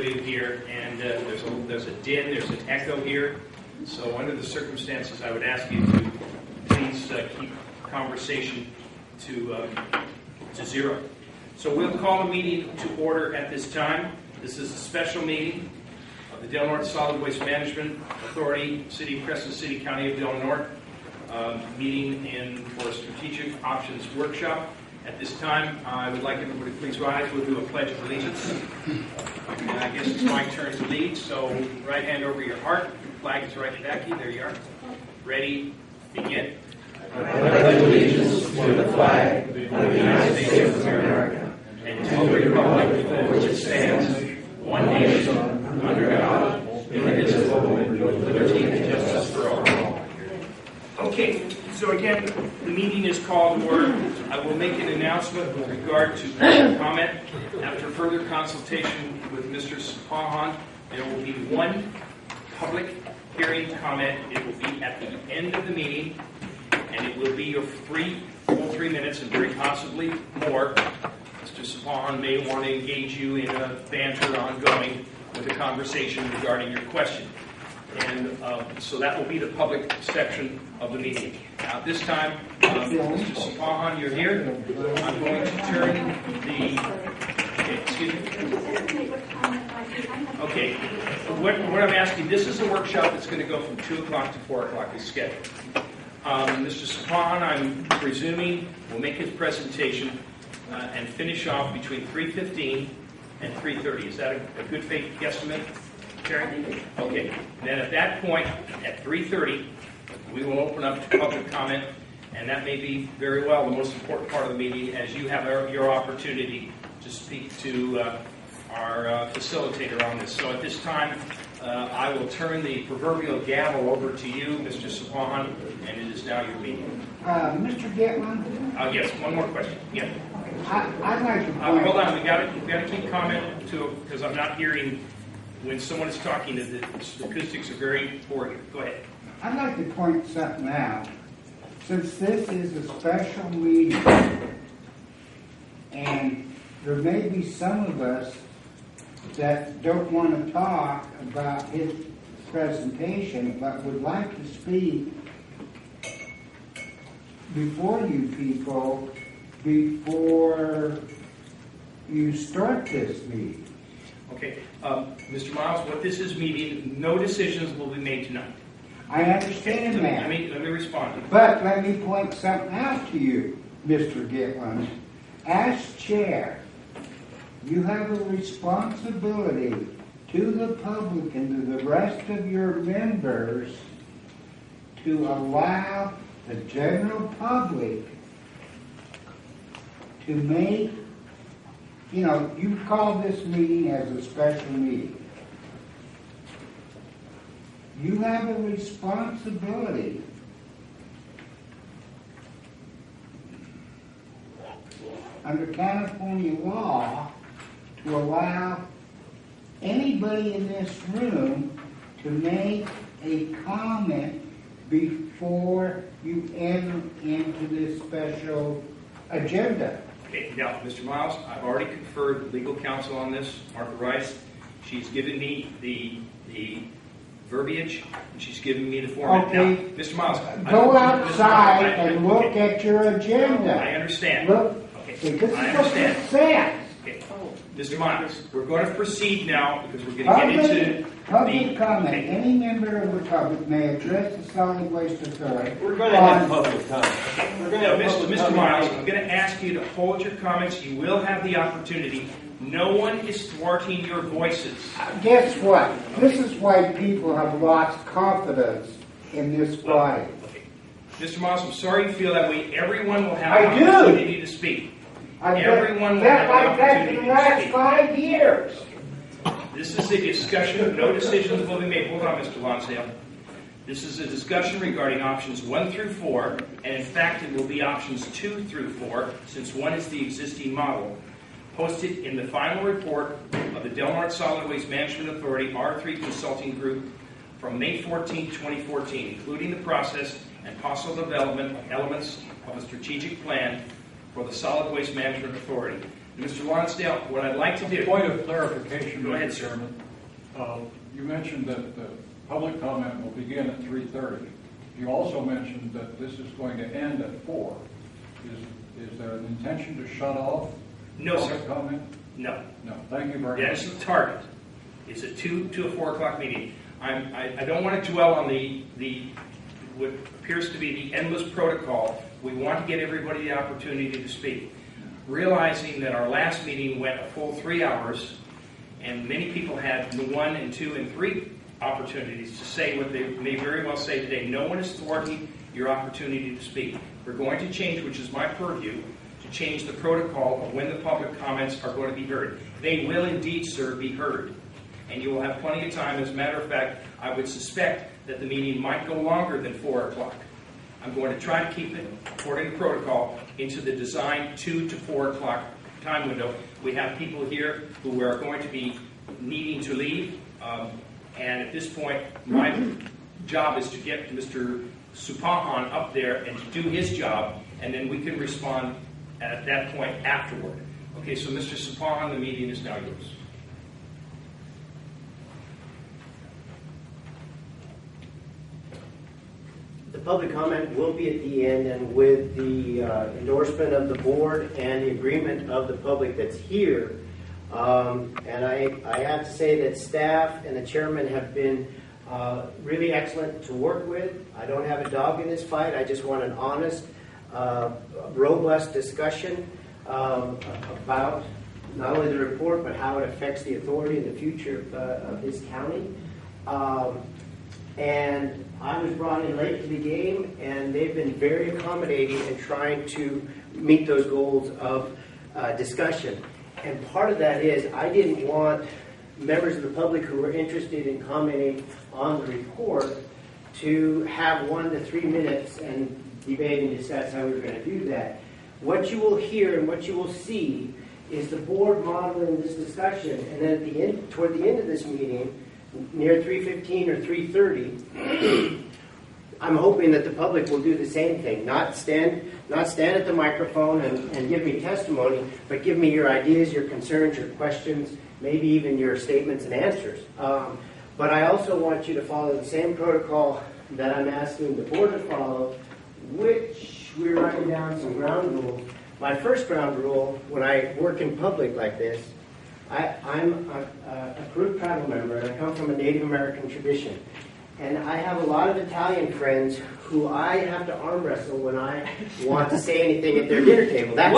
here, and there's a din, there's an echo here. So under the circumstances, I would ask you to please keep conversation to zero. So we'll call the meeting to order at this time. This is a special meeting of the Del Norte Solid Waste Management Authority, City of Crescent City, County of Del Norte, meeting for a strategic options workshop. At this time, I would like everybody to please rise. We'll do a pledge of allegiance. And I guess it's my turn to lead, so right hand over your heart. Your flag is right back here. There you are. Ready? Begin. I pledge allegiance to the flag of the United States of America and to the republic for which it stands, one nation, under God, indivisible, with liberty and justice for all. Okay, so again, the meeting is called to order. I will make an announcement with regard to public comment. After further consultation with Mr. Sapahan, there will be one public hearing comment. It will be at the end of the meeting, and it will be your full 3 minutes and very possibly more. Mr. Sapahan may want to engage you in a banter ongoing with a conversation regarding your question. And so that will be the public section of the meeting. Now, at this time, Mr. Sapahan, you're here. I'm going to turn Okay, what I'm asking, this is a workshop that's going to go from 2 o'clock to 4 o'clock is scheduled. Mr. Sapahan, I'm presuming, will make his presentation and finish off between 3:15 and 3:30. Is that a good faith guesstimate? Okay. Then at that point, at 3:30, we will open up to public comment, and that may be very well the most important part of the meeting, as you have your opportunity to speak to our facilitator on this. So at this time, I will turn the proverbial gavel over to you, Mr. Sapahan, and it is now your meeting. Mr. Gitlin? Yes, one more question. Yeah. I'd like to point... hold on, we got to keep comment to because I'm not hearing. When someone is talking, the acoustics are very poor here. Go ahead. I'd like to point something out. Since this is a special meeting, and there may be some of us that don't want to talk about his presentation, but would like to speak before you people, before you start this meeting. Okay. Mr. Miles, what this is meeting, no decisions will be made tonight. I understand that. Let me respond. But let me point something out to you, Mr. Gitlin. As chair, you have a responsibility to the public and to the rest of your members to allow the general public to make, you call this meeting as a special meeting. You have a responsibility under California law to allow anybody in this room to make a comment before you enter into this special agenda. Okay, now, Mr. Miles, I've already conferred with legal counsel on this, Martha Rice. She's given me the verbiage, and she's given me the format. Okay. Now, Mr. Miles, go outside and look at your agenda. I understand. Look, okay. this is I what understand. it says. Okay. Mr. Miles, we're going to proceed now because we're going to get into public comment. Okay. Any member of the public may address the Solid Waste Authority. We're going to have public comment. We're going to have public Mr. comment. Miles, I'm going to ask you to hold your comments. You will have the opportunity. No one is thwarting your voices. Guess what? This is why people have lost confidence in this body. Okay. Mr. Miles, I'm sorry you feel that way. Everyone will have I an do. opportunity to speak. Everyone will have an like that opportunity for the to last speak. 5 years. This is a discussion. No decisions will be made. Hold on, Mr. Lonsdale. This is a discussion regarding options 1 through 4, and in fact it will be options 2 through 4, since 1 is the existing model, posted in the final report of the Del Norte Solid Waste Management Authority R3 Consulting Group from May 14, 2014, including the process and possible development of elements of a strategic plan for the Solid Waste Management Authority. Mr. Lonsdale, what I'd like to do... Point of clarification, Go ahead, Mr. sir. Chairman. You mentioned that the public comment will begin at 3:30. You also mentioned that this is going to end at 4. Is there an intention to shut off No, public sir. comment? No. No. Thank you very That much. is the target. It's a 2 to a 4 o'clock meeting. I don't want to dwell on the what appears to be the endless protocol. We want to get everybody the opportunity to speak. Realizing that our last meeting went a full 3 hours, and many people had 1 and 2 and 3 opportunities to say what they may very well say today. No one is thwarting your opportunity to speak. We're going to change, which is my purview, to change the protocol of when the public comments are going to be heard. They will indeed, sir, be heard. And you will have plenty of time. As a matter of fact, I would suspect that the meeting might go longer than 4 o'clock. I'm going to try to keep it, according to protocol, into the designed 2 to 4 o'clock time window. We have people here who are going to be needing to leave. And at this point, my job is to get Mr. Supahan up there and to do his job, and then we can respond at that point afterward. Okay, so Mr. Supahan, the meeting is now yours. The public comment will be at the end, and with the endorsement of the board and the agreement of the public that's here. And I have to say that staff and the chairman have been really excellent to work with. I don't have a dog in this fight. I just want an honest, robust discussion about not only the report, but how it affects the authority and the future of this county. And I was brought in late to the game, and they've been very accommodating in trying to meet those goals of discussion. And part of that is I didn't want members of the public who were interested in commenting on the report to have 1 to 3 minutes and debate and discuss how we were going to do that. What you will hear and what you will see is the board modeling this discussion, and then at the end, toward the end of this meeting, near 3:15 or 3:30, I'm hoping that the public will do the same thing. Not stand at the microphone and give me testimony, but give me your ideas, your concerns, your questions, maybe even your statements and answers. But I also want you to follow the same protocol that I'm asking the board to follow, which we're writing down some ground rules. My first ground rule, when I work in public like this, I'm a Karuk tribal member, and I come from a Native American tradition. And I have a lot of Italian friends who I have to arm wrestle when I want to say anything at their dinner table. That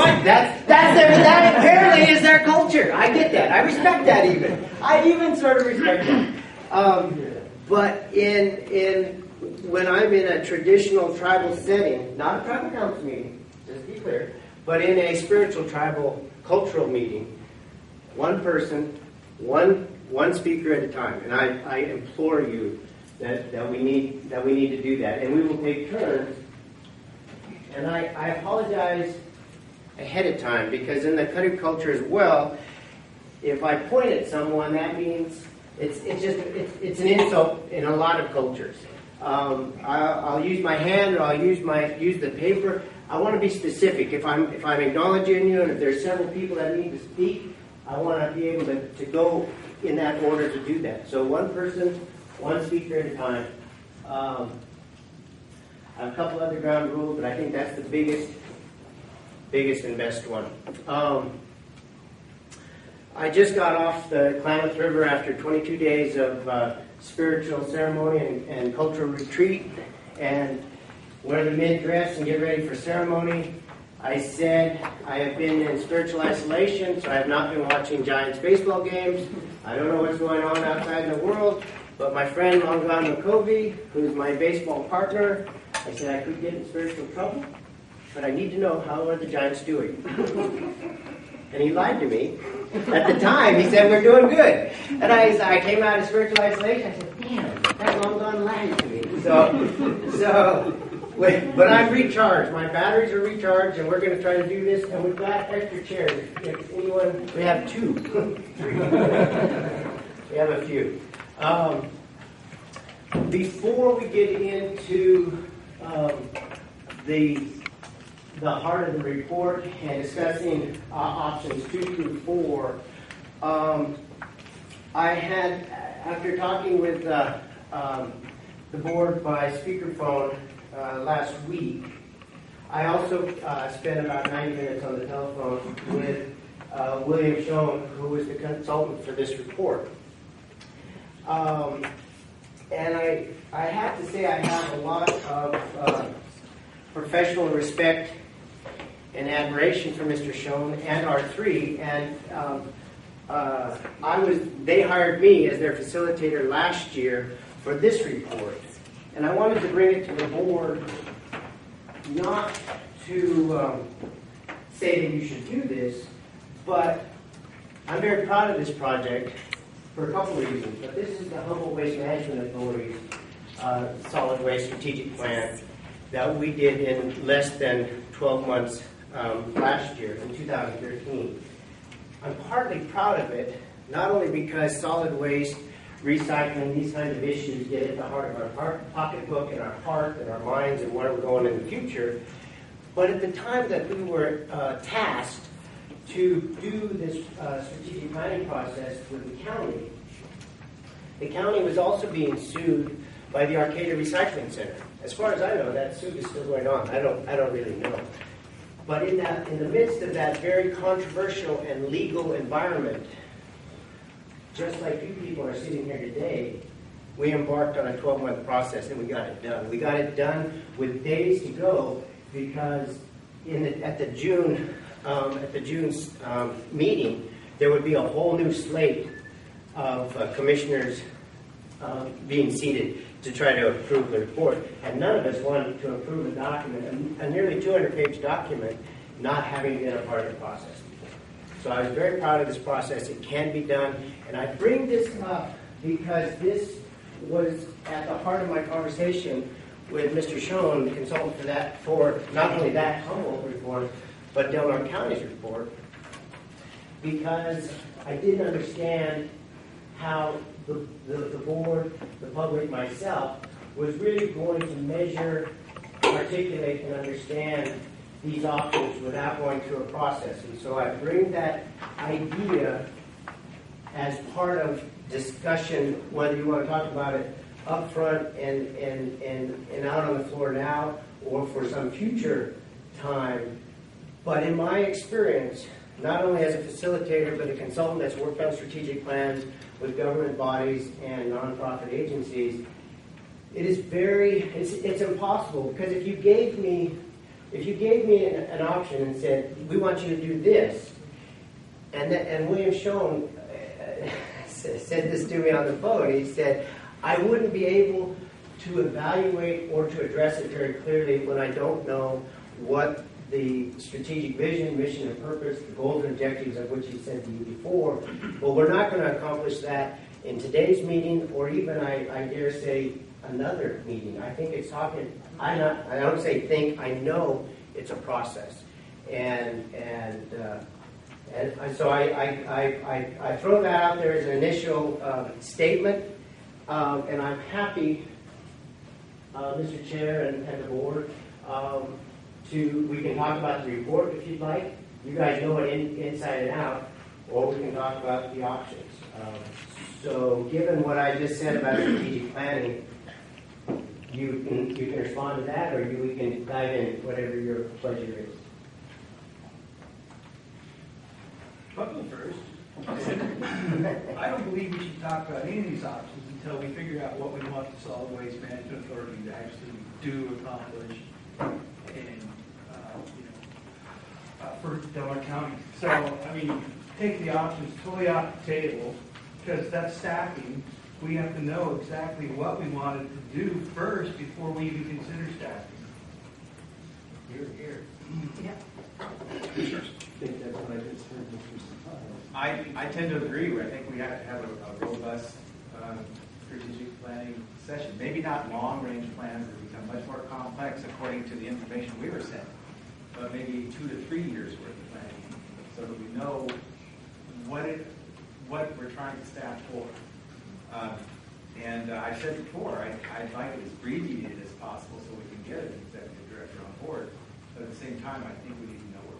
apparently is their culture. I get that. I respect that even. I even sort of respect that. But when I'm in a traditional tribal setting, not a tribal council meeting, just to be clear, but in a spiritual tribal cultural meeting, one person, one speaker at a time. And I implore you that we need to do that, and we will take turns. And I apologize ahead of time, because in the Karuk culture as well, if I point at someone, that means it's an insult in a lot of cultures. I'll use my hand, or I'll use the paper. I want to be specific. If I'm acknowledging you, and if there's several people that need to speak, I want to be able to go in that order to do that. So one person, one speaker at a time. I have a couple other ground rules, but I think that's the biggest and best one. I just got off the Klamath River after 22 days of spiritual ceremony and cultural retreat, and wear the mid-dress and get ready for ceremony. I said I have been in spiritual isolation, so I have not been watching Giants baseball games. I don't know what's going on outside in the world. But my friend Longan McCovey, who's my baseball partner, I said I could get in spiritual trouble, but I need to know how are the Giants doing. And he lied to me. At the time, he said we're doing good. And I came out of spiritual isolation. I said, damn, that Longan lied to me. But I'm recharged. My batteries are recharged, and we're going to try to do this. And we've got extra chairs. If anyone, we have 2, 3. We have a few. Before we get into the the heart of the report and discussing options 2 through 4, I had, after talking with the board by speakerphone last week, I also spent about 90 minutes on the telephone with William Schoen, who was the consultant for this report. And I have to say I have a lot of professional respect and admiration for Mr. Schoen and R3. And they hired me as their facilitator last year for this report. And I wanted to bring it to the board, not to say that you should do this, but I'm very proud of this project for a couple of reasons. But this is the Humboldt Waste Management Authority's solid waste strategic plan that we did in less than 12 months last year, in 2013. I'm partly proud of it, not only because solid waste, recycling, these kinds of issues get at the heart of our pocketbook and our heart and our minds and where we're going in the future, but at the time that we were tasked to do this strategic planning process with the county was also being sued by the Arcata Recycling Center. As far as I know, that suit is still going on. I don't really know. But in the midst of that very controversial and legal environment, just like you people are sitting here today, we embarked on a 12-month process and we got it done. We got it done with days to go because at the June meeting, there would be a whole new slate of commissioners being seated to try to approve the report. And none of us wanted to approve a document, a nearly 200-page document, not having been a part of the process before. So I was very proud of this process. It can be done. And I bring this up because this was at the heart of my conversation with Mr. Schoen, the consultant for not only that Humboldt report, but Delaware County's report, because I didn't understand how the board, the public, myself, was really going to measure, articulate, and understand these options without going through a process. And so I bring that idea as part of discussion, whether you want to talk about it up front and out on the floor now or for some future time. But in my experience, not only as a facilitator, but a consultant that's worked on strategic plans with government bodies and nonprofit agencies, it is it's impossible, because if you gave me an option and said, we want you to do this, and William Schoen said this to me on the phone, he said, I wouldn't be able to evaluate or to address it very clearly when I don't know what the strategic vision, mission, and purpose, the goals and objectives of which he said to you before. Well, we're not going to accomplish that in today's meeting, or even, I dare say, another meeting. I think it's talking, I don't say think, I know it's a process. And so I throw that out there as an initial statement, and I'm happy, Mr. Chair and the board, we can talk about the report if you'd like. You guys know it inside and out, or we can talk about the options. So given what I just said about strategic planning, you can respond to that, or we can dive in, whatever your pleasure is. I'll go first. I don't believe we should talk about any of these options until we figure out what we want the Solid Waste Management Authority to actually do, accomplish, and for Delaware County. So, I mean, take the options totally off the table, because that's staffing. We have to know exactly what we wanted to do first before we even consider staffing. Here. Yeah. I think that's what I just heard Mr. Safari. I tend to agree. I think we have to have a robust strategic planning session. Maybe not long-range plans that become much more complex according to the information we were sent, but maybe 2 to 3 years worth of planning, so that we know what we're trying to staff for. And I said before, I'd like it as abbreviated as possible so we can get an executive director on board. But at the same time, I think we need to know where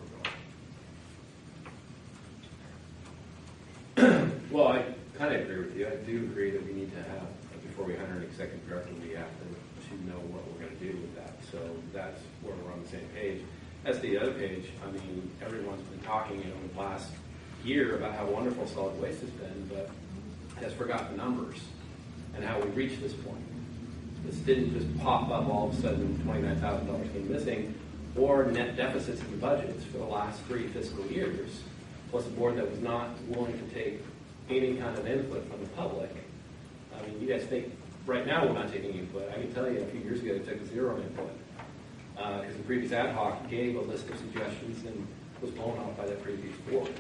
we're going. Well, I kind of agree with you. I do agree that we need to have, before we hire an executive director, we have to know what we're going to do with that. So that's where we're on the same page. As to the other page, I mean, everyone's been talking in the last year about how wonderful solid waste has been, but has forgotten numbers and how we reached this point. This didn't just pop up all of a sudden, $29,000 came missing, or net deficits in the budgets for the last 3 fiscal years, plus a board that was not willing to take any kind of input from the public. I mean, you guys think right now we're not taking input. I can tell you a few years ago they took 0 input because the previous ad hoc gave a list of suggestions and was blown off by that previous board.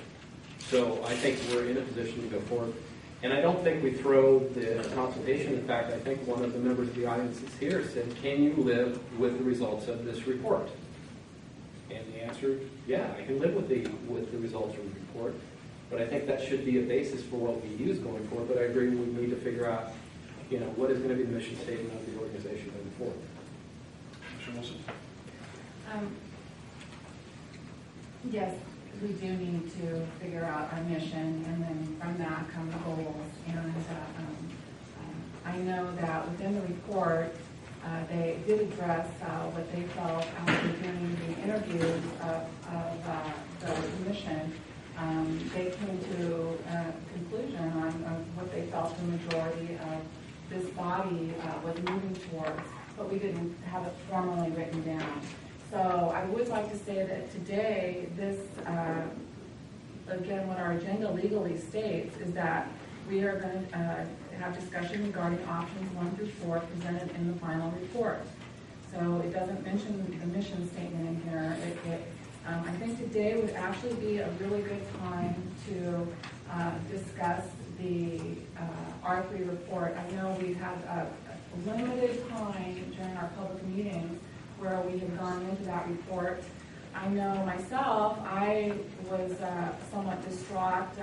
So I think we're in a position to go forward. And I don't think we throw the consultation. In fact, I think one of the members of the audience is here said, can you live with the results of this report? And the answer, yeah, I can live with the results from the report. But I think that should be a basis for what we use going forward. But I agree we need to figure out, what is going to be the mission statement of the organization going forward. Mr. Wilson? Yes, we do need to figure out our mission, and then from that come the goals. And I know that within the report, they did address what they felt after doing the interviews of the mission. They came to a conclusion on what they felt the majority of this body was moving towards, but we didn't have it formally written down. So I would like to say that today, this, again, what our agenda legally states is that we are going to have discussion regarding options 1 through 4 presented in the final report. So it doesn't mention the mission statement in here. I think today would actually be a really good time to discuss the R3 report. I know we've had a limited time during our public meetings where we have gone into that report. I know myself, I was somewhat distraught,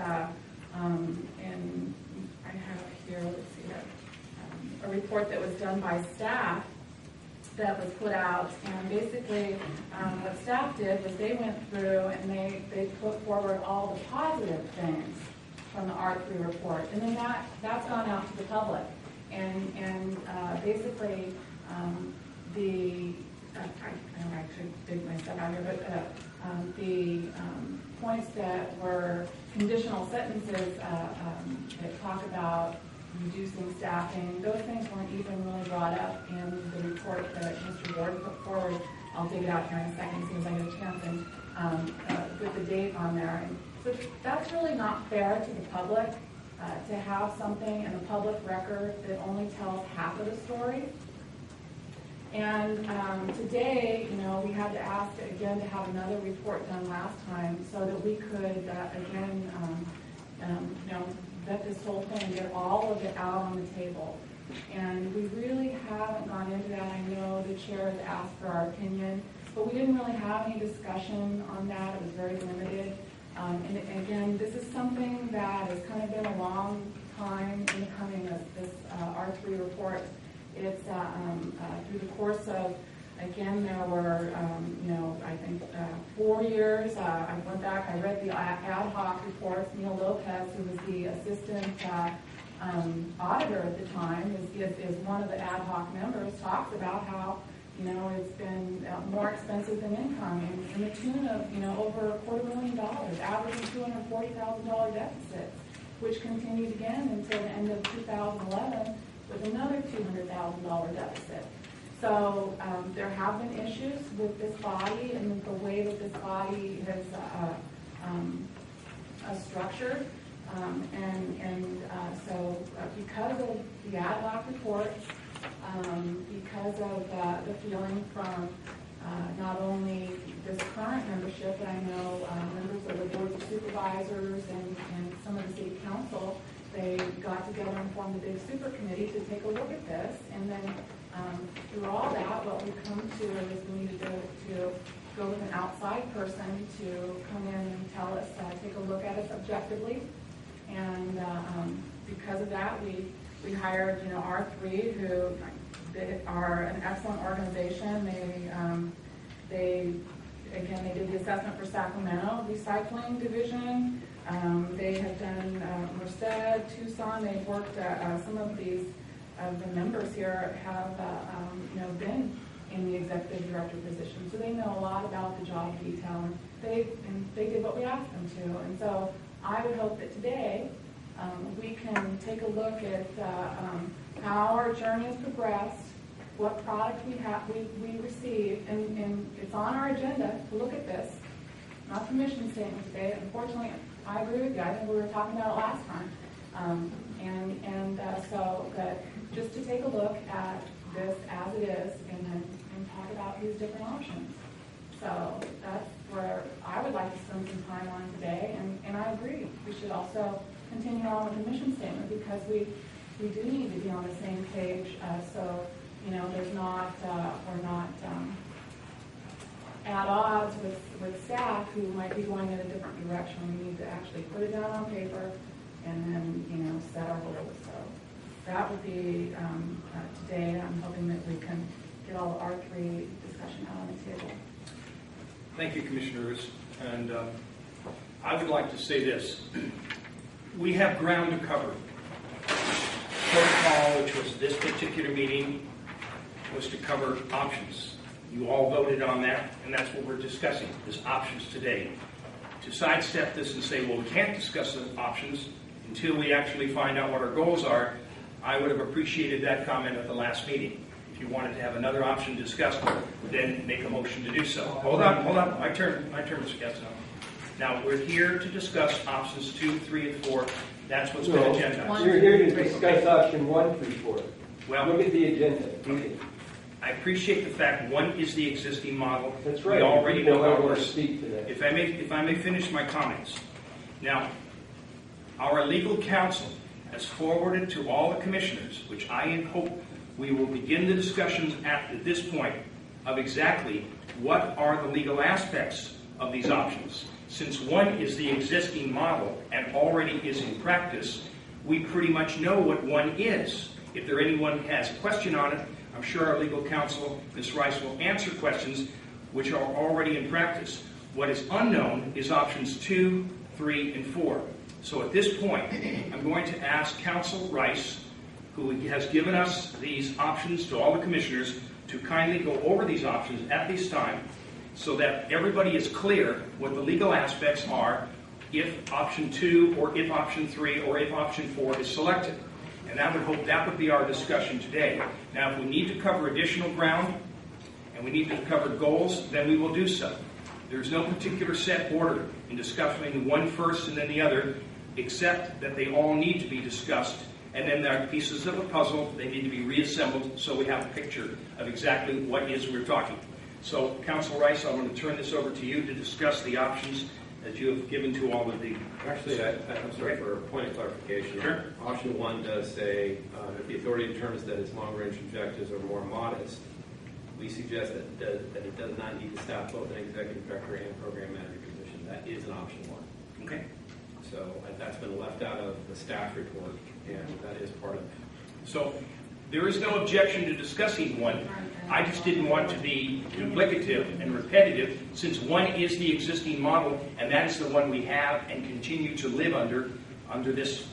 and I have here, let's see here, a report that was done by staff that was put out, and basically what staff did was they went through and they put forward all the positive things from the R3 report, and then that's gone out to the public, and basically I should dig myself out here, but the points that were conditional sentences that talk about reducing staffing, those things weren't even really brought up in the report that Mr. Ward put forward. I'll dig it out here in a second as soon as I get a chance, and with the date on there. And so that's really not fair to the public to have something in the public record that only tells half of the story. And today, we had to ask again to have another report done last time so that we could again, vet this whole thing, get all of it out on the table. And we really haven't gone into that. I know the chair has asked for our opinion, but we didn't really have any discussion on that. It was very limited. And again, this is something that has kind of been a long time in the coming of this R3 report. It's through the course of, again, there were, I think 4 years. I went back, I read the ad hoc reports. Neil Lopez, who was the assistant auditor at the time, is one of the ad hoc members, talks about how, it's been more expensive than income, and in the tune of, over $250,000, averaging $240,000 deficits, which continued again until the end of 2011 with another $200,000 deficit. So there have been issues with this body and the way that this body has structured. So because of the ad hoc reports, because of the feeling from not only this current membership, but I know members of the Board of Supervisors and some of the City Council, they got together and formed a big super committee to take a look at this. And then through all that, what we come to is we needed to go with an outside person to come in and tell us, take a look at us objectively. And because of that, we hired, R3, who are an excellent organization. They again, they did the assessment for Sacramento Recycling Division. They have done Merced, Tucson. They've worked, some of these, the members here have, been in the executive director position. So they know a lot about the job detail, and they did what we asked them to. And so I would hope that today we can take a look at how our journey has progressed, what product we received, and it's on our agenda to look at this, not the mission statement today. Unfortunately, I agree with you. I think we were talking about it last time. So that just to take a look at this as it is and talk about these different options. So that's where I would like to spend some time on today. And I agree. We should also continue on with the mission statement because we do need to be on the same page. So, there's not, we're not at odds with staff who might be going in a different direction. We need to actually put it down on paper and then, set our goals. So that would be today. I'm hoping that we can get all of our three discussion out on the table. Thank you, Commissioners. And I would like to say this. We have ground to cover. Protocol, which was this particular meeting, was to cover options. You all voted on that, and that's what we're discussing, is options today. To sidestep this and say, well, we can't discuss the options until we actually find out what our goals are, I would have appreciated that comment at the last meeting. If you wanted to have another option discussed, then make a motion to do so. Hold on. My turn, Mr. Gastineau. Now, we're here to discuss options 2, 3, and 4. That's what's been agendized. You're here to discuss option 1 through 4. Well, look at the agenda. Okay. I appreciate the fact 1 is the existing model. That's right. We already know how it to works. speak to that. If I may finish my comments. Now, our legal counsel has forwarded to all the commissioners, which I hope we will begin the discussions at this point of exactly what are the legal aspects of these options. Since 1 is the existing model and already is in practice, we pretty much know what 1 is. If anyone has a question on it, I'm sure our legal counsel, Ms. Rice, will answer questions which are already in practice. What is unknown is options 2, 3, and 4. So at this point, I'm going to ask Counsel Rice, who has given us these options to all the commissioners, to kindly go over these options at this time so that everybody is clear what the legal aspects are if option 2 or if option 3 or if option 4 is selected. And I would hope that would be our discussion today. Now, if we need to cover additional ground and we need to cover goals, then we will do so. There's no particular set order in discussing 1 first and then the other, except that they all need to be discussed. And then there are pieces of a puzzle. They need to be reassembled so we have a picture of exactly what it is we're talking. So, Counsel Rice, I'm going to turn this over to you to discuss the options that you have given to all of the... Actually, I'm sorry, for a point of clarification. Sure. Option 1 does say, if the authority determines that its long-range objectives are more modest, we suggest that it does not need to staff both an executive director and program manager position. That is an option 1. Okay. So that's been left out of the staff report, and that is part of it. So there is no objection to discussing 1. I just didn't want to be duplicative and repetitive, since 1 is the existing model, and that is the one we have and continue to live under this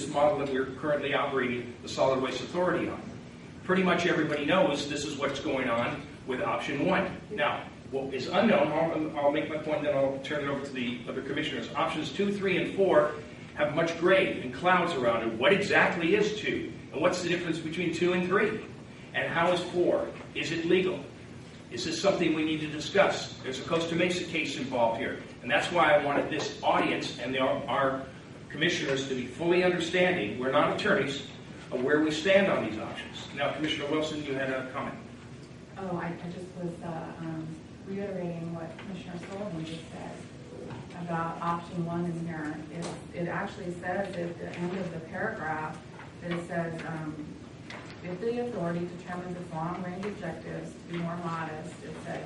model that we're currently operating the Solid Waste Authority on. Pretty much everybody knows this is what's going on with option 1. Now, what is unknown, I'll make my point, then I'll turn it over to the other commissioners. Options 2, 3, and 4 have much gray and clouds around it. What exactly is 2? And what's the difference between 2 and 3? And how is 4? Is it legal? Is this something we need to discuss? There's a Costa Mesa case involved here. And that's why I wanted this audience and our commissioners to be fully understanding, we're not attorneys, of where we stand on these options. Now, Commissioner Wilson, you had a comment. Oh, I just was reiterating what Commissioner Sullivan just said about option 1 in here. It actually says at the end of the paragraph that it says, if the authority determines its long-range objectives to be more modest, it said,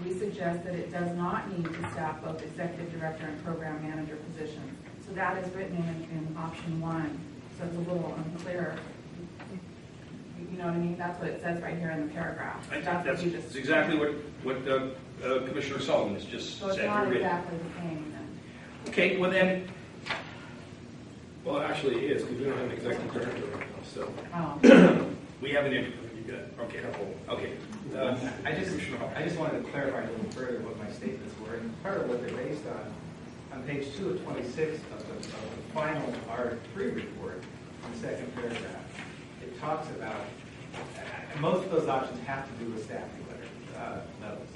we suggest that it does not need to staff both executive director and program manager positions. So that is written in option 1. So it's a little unclear. You know what I mean? That's what it says right here in the paragraph. I think That's what that's you just. exactly what Commissioner Sullivan has just So it's said. not here written. exactly the same then. Okay, well then, Well, actually it is, because we don't have an executive director right now, so. Oh. we have an okay, okay. I just wanted to clarify a little further what my statements were, and part of what they're based on page 2 of 26 of the final R3 report, in the second paragraph, it talks about, most of those options have to do with staffing levels.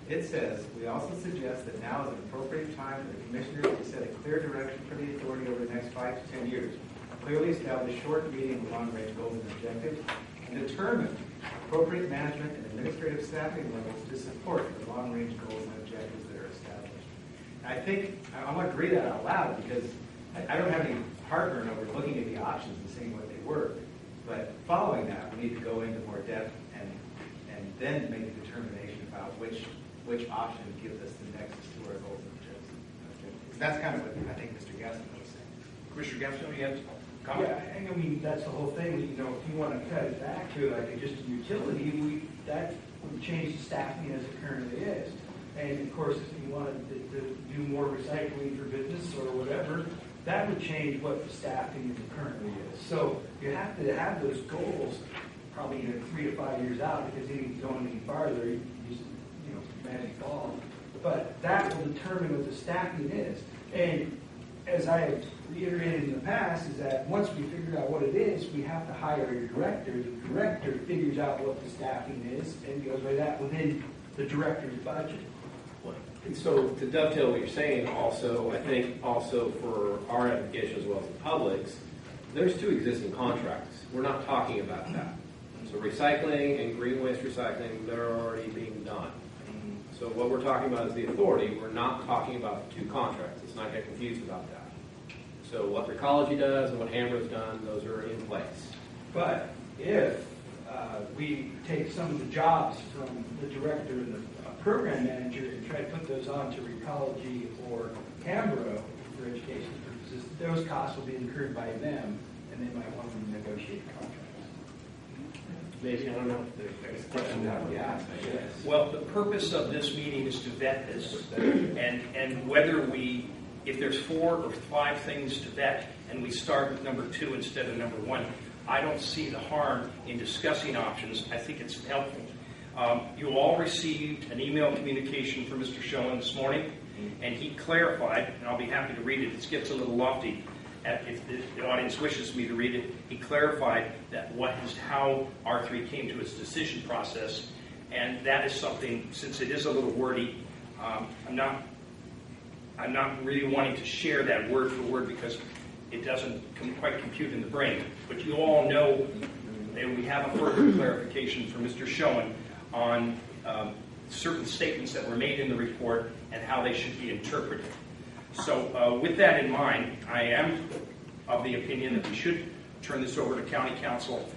It says, we also suggest that now is an appropriate time for the commissioners to set a clear direction for the authority over the next 5 to 10 years. Clearly establish short, medium, and long-range goals and objectives, and determine appropriate management and administrative staffing levels to support the long-range goals and objectives that are established. And I think, I want to read that out loud because I don't have any heartburn over looking at the options and seeing what they were. But following that, we need to go into more depth and then make a determination about which option gives us the nexus to our goals and objectives. That's kind of what I think Mr. Gaston was saying. Commissioner Gaston, you have a comment? Yeah, I mean, that's the whole thing, you know, if you want to cut it back to like just a utility, that would change the staffing as it currently is. And of course, if you wanted to do more recycling for business or whatever, that would change what the staffing currently is. So you have to have those goals probably 3 to 5 years out, because if you going any farther, you just, magic ball. But that will determine what the staffing is. And as I have reiterated in the past, is that once we figure out what it is, we have to hire a director. The director figures out what the staffing is and goes by that within the director's budget. And so to dovetail what you're saying, also, I think also for our application as well as the public's, there's 2 existing contracts. We're not talking about that. So recycling and green waste recycling, they're already being done. So what we're talking about is the authority. We're not talking about the 2 contracts. Let's not get confused about that. So what Recology does and what Hammer's done, those are in place. But if we take some of the jobs from the director and the program manager and try to put those on to Recology or Hambro for education purposes, those costs will be incurred by them, and they might want to negotiate contracts. Maybe, I don't know. There's a question that we asked, I guess. Well, the purpose of this meeting is to vet this, and whether if there's 4 or 5 things to vet, and we start with number 2 instead of number 1, I don't see the harm in discussing options. I think it's helpful. You all received an email communication from Mr. Schoen this morning, and he clarified, and I'll be happy to read it. It gets a little lofty. If the audience wishes me to read it, he clarified that how R3 came to its decision process, and that is something, since it is a little wordy, I'm not really wanting to share that word for word because it doesn't quite compute in the brain. But you all know that we have a further clarification from Mr. Schoen on certain statements that were made in the report and how they should be interpreted. So with that in mind, I am of the opinion that we should turn this over to County Counsel,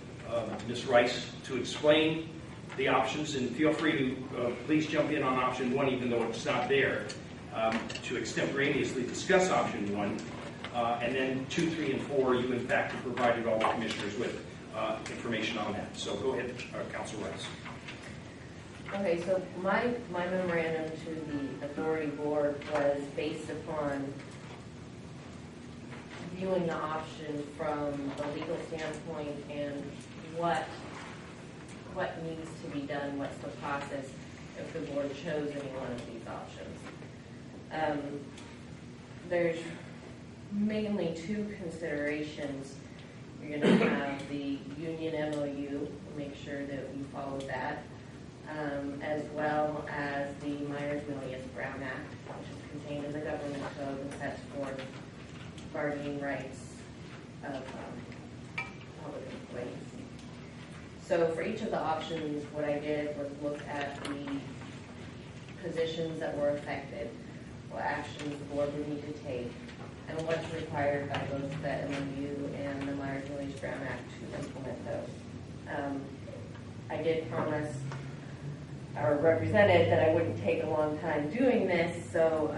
Ms. Rice, to explain the options, and feel free to please jump in on option 1, even though it's not there, to extemporaneously discuss option 1, and then 2, 3, and 4, you in fact have provided all the commissioners with information on that. So go ahead, Counsel Rice. Okay, so my memorandum to the authority board was based upon viewing the option from a legal standpoint and what needs to be done, what's the process if the board chose any one of these options. There's mainly 2 considerations. You're going to have the union MOU, make sure that we follow that. As well as the Myers-Williams-Brown Act, which is contained in the government code and sets forth bargaining rights of public employees. So for each of the options, what I did was look at the positions that were affected, what actions the board would need to take, and what's required by both the MOU and the Myers-Williams-Brown Act to implement those. I did promise or represented that I wouldn't take a long time doing this, so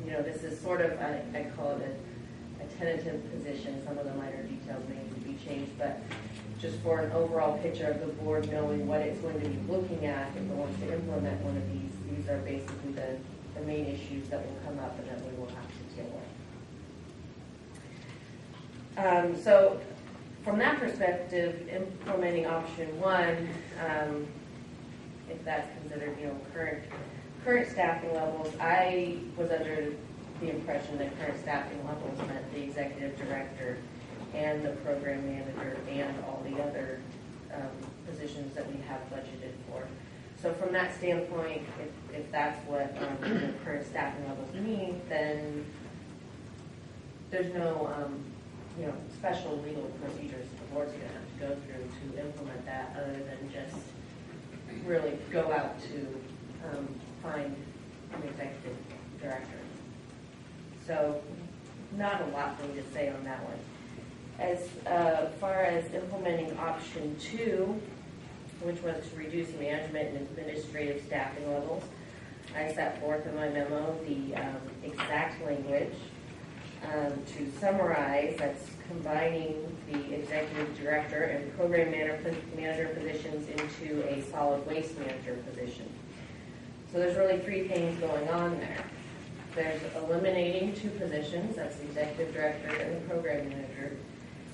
this is sort of, I call it a a tentative position. Some of the minor details may need to be changed, but just for an overall picture of the board knowing what it's going to be looking at if it wants to implement one of these are basically the main issues that will come up and that we will have to deal with. So from that perspective, implementing option one, if that's considered, current staffing levels, I was under the impression that current staffing levels meant the executive director and the program manager and all the other positions that we have budgeted for. So from that standpoint, if that's what current staffing levels mean, then there's no special legal procedures the board's going to have to go through to implement that, other than just really go out to find an executive director. So not a lot for me to say on that one. As far as implementing option two, which was to reduce management and administrative staffing levels, I set forth in my memo the exact language. To summarize, that's combining the executive director and program manager positions into a solid waste manager position. So there's really three things going on there. There's eliminating two positions, that's the executive director and the program manager,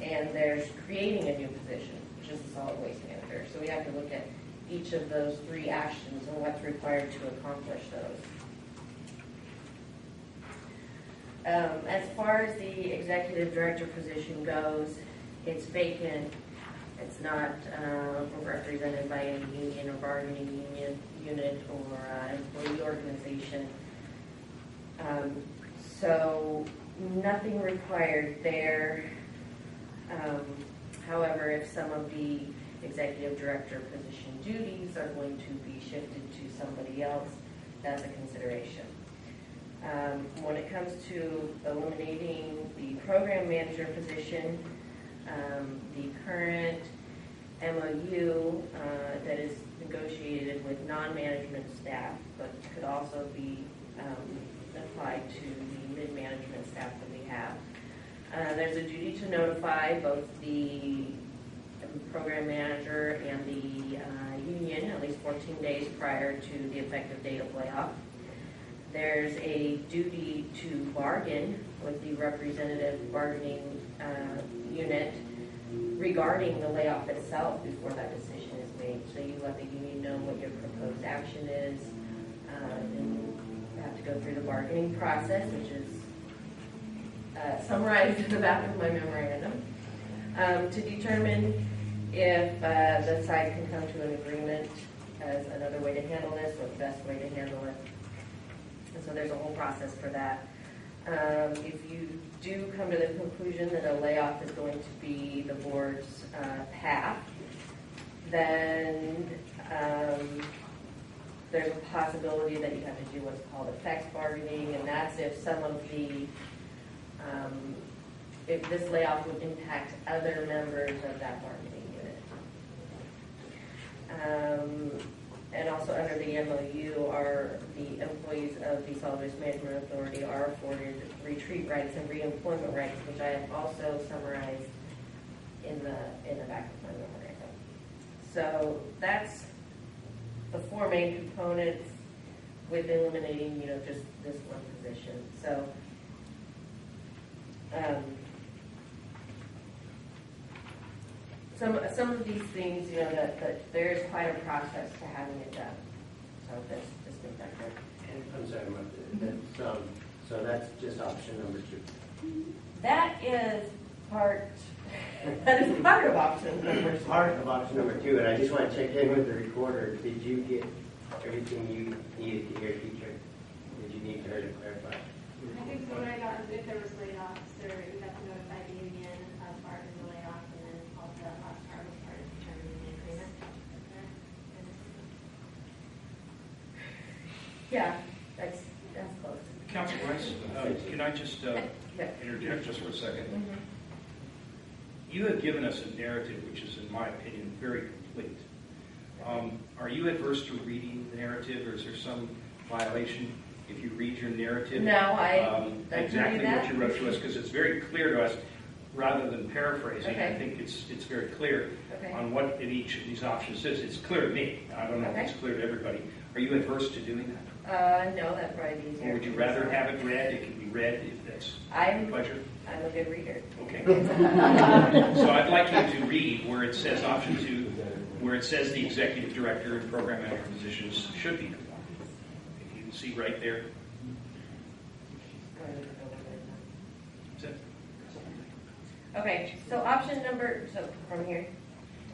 and there's creating a new position, which is the solid waste manager. So we have to look at each of those three actions and what's required to accomplish those. As far as the executive director position goes, it's vacant. It's not represented by any union or bargaining unit or employee organization. So nothing required there. However, if some of the executive director position duties are going to be shifted to somebody else, that's a consideration. When it comes to eliminating the program manager position, the current MOU that is negotiated with non-management staff, but could also be applied to the mid-management staff that we have. There's a duty to notify both the program manager and the union at least 14 days prior to the effective date of layoff. There's a duty to bargain with the representative bargaining unit regarding the layoff itself before that decision is made. So you let the union know what your proposed action is, and you have to go through the bargaining process, which is summarized in the back of my memorandum, to determine if the side can come to an agreement as another way to handle this or the best way to handle it. And so there's a whole process for that. If you do come to the conclusion that a layoff is going to be the board's path, then there's a possibility that you have to do what's called effects bargaining, and that's if some of the if this layoff would impact other members of that bargaining unit. And also under the MOU, the employees of the Solid Waste Management Authority are afforded retreat rights and reemployment rights, which I have also summarized in the back of my memorandum. So that's the four main components with eliminating, just this one position. So some of these things, that there is quite a process to having it done. So let's just make that clear. And I'm sorry, Martha, so that's just option number two. That is part of option number two. Part of option number two, and I just want to check in with the recorder. Did you get everything you needed to hear, teacher? Did you need her to clarify? I think what I got is if there was layoffs, you have to notify the union as part of the layoff, and then also the last part was part of determining the agreement. Yeah, that's close. Council Rice, can I just interject just for a second? Mm-hmm. You have given us a narrative which is, in my opinion, very complete. Are you adverse to reading the narrative, or is there some violation if you read your narrative. No, I can Exactly do what that. you wrote to us, because it's very clear to us, rather than paraphrasing. I Okay. think it's very clear Okay. on what in each of these options is. It's clear to me. I don't know if it's clear to everybody. Are you adverse to doing that? No, that'd probably be easier. Or would you rather have it read? It can be read if that's I'm- your pleasure. I'm a good reader. Okay. So I'd like you to read where it says option 2, where it says the executive director and program manager positions should be combined. If you can see right there. That's it. Okay, so option number, so from here,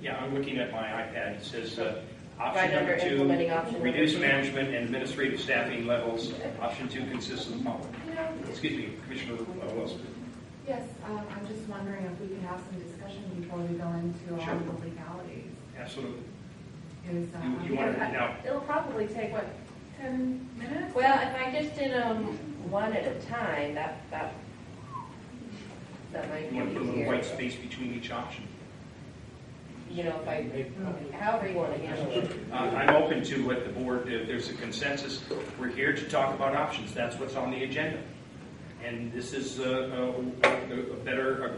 Yeah, I'm looking at my iPad. It says Right option under number 2, implementing option number reduce 2. management and administrative staffing levels. Option 2 consists of the following. Excuse me, Commissioner Wilson. Yes, I'm just wondering if we can have some discussion before we go into all Sure. the legalities. Absolutely. Is, You want to now? It'll probably take, what, 10 minutes? well, if I just did them one at a time, that might You want to put a be little white easier. space between each option? You know, if I, however you want to handle it. I'm open to what the board, if there's a consensus, we're here to talk about options. That's what's on the agenda. And this is a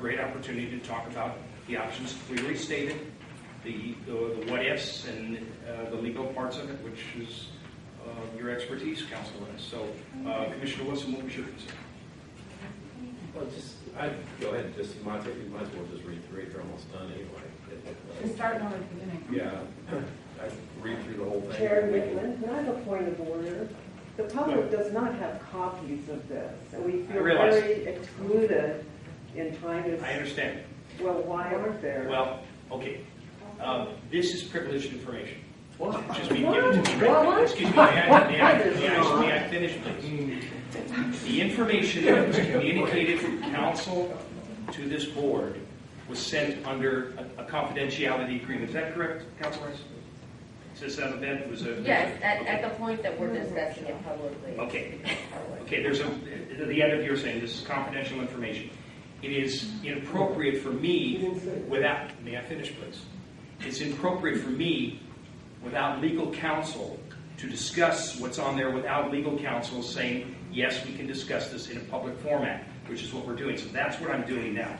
great opportunity to talk about the options clearly stated, the what ifs and the legal parts of it, which is your expertise, Councilor. So, Commissioner Wilson, what was your concern? Well, go ahead, you might as well just read through it, you're almost done anyway. We're starting over at the beginning. Yeah, I read through the whole thing. Chair Midland, can I have a point of order? The public does not have copies of this, and we I feel realize. very excluded in trying to... I understand. Well, why aren't there? Well, okay. This is privileged information. What? Just being given to me right now. Excuse me, may I finish, please? The information that was communicated from council to this board was sent under a confidentiality agreement. Is that correct, Councilor Rice? Says that event was a... Yes, at the point that we're discussing it publicly. Okay. Okay, there's at the end of your saying this is confidential information. It is inappropriate for me without, may I finish please? It's inappropriate for me without legal counsel to discuss what's on there without legal counsel saying, yes, we can discuss this in a public format, which is what we're doing. So that's what I'm doing now.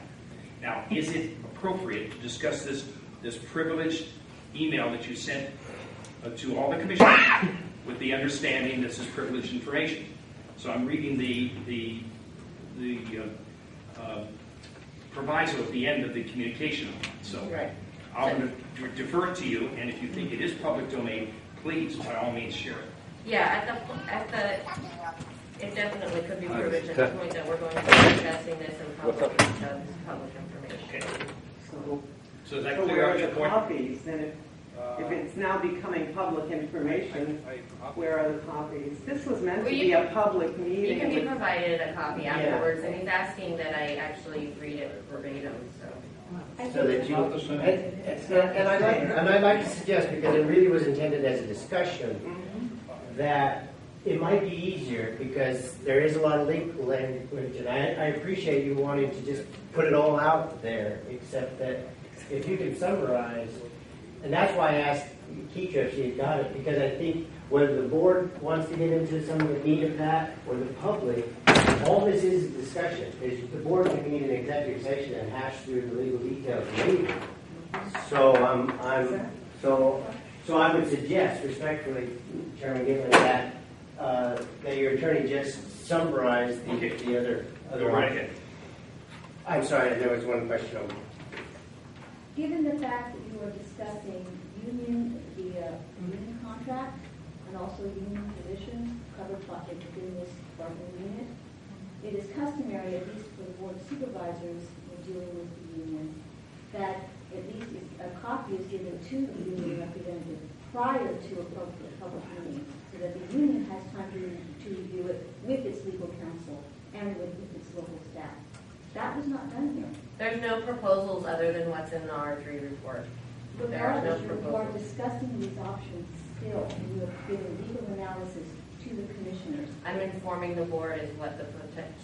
Now, is it appropriate to discuss this privileged email that you sent to all the commissioners with the understanding this is privileged information? So I'm reading the proviso at the end of the communication. So Right. I'm going to defer it to you, and if you think it is public domain, please, by all means, share it. Yeah, it definitely could be privileged at the point that we're going to be discussing this in public, because it's public information. Okay. So So is that so clear where out are your the point? copies? And if it's now becoming public information, where are the copies? This was meant to Well, you be a can- public You meeting. can be It was- provided a copy afterwards, and he's asking that I actually read it verbatim, so. So that you, Not the same. and I'd like to suggest, because it really was intended as a discussion, that it might be easier, because there is a lot of legal language, and I appreciate you wanting to just put it all out there, except that if you can summarize, and that's why I asked Keisha if she had got it, because I think whether the board wants to get into some of the meat of that, or the public, all this is a discussion. The board can meet in executive session and hash through the legal details of the meeting. So so I would suggest respectfully, Chairman Gitlin, that your attorney just summarize the other Go right one. ahead. I'm sorry, there was one question over. Given the fact that you are discussing the union contract and also union positions covered by within this bargaining unit, it is customary, at least for the board of supervisors in dealing with the union, that at least a copy is given to the union representative prior to appropriate public meeting, so that the union has time to review it with its legal counsel and with its local staff. That was not done here. There's no proposals other than what's in the R3 report. There are no Regardless, you are proposals. discussing these options still, and you have given legal analysis to the commissioners. I'm informing the board as what the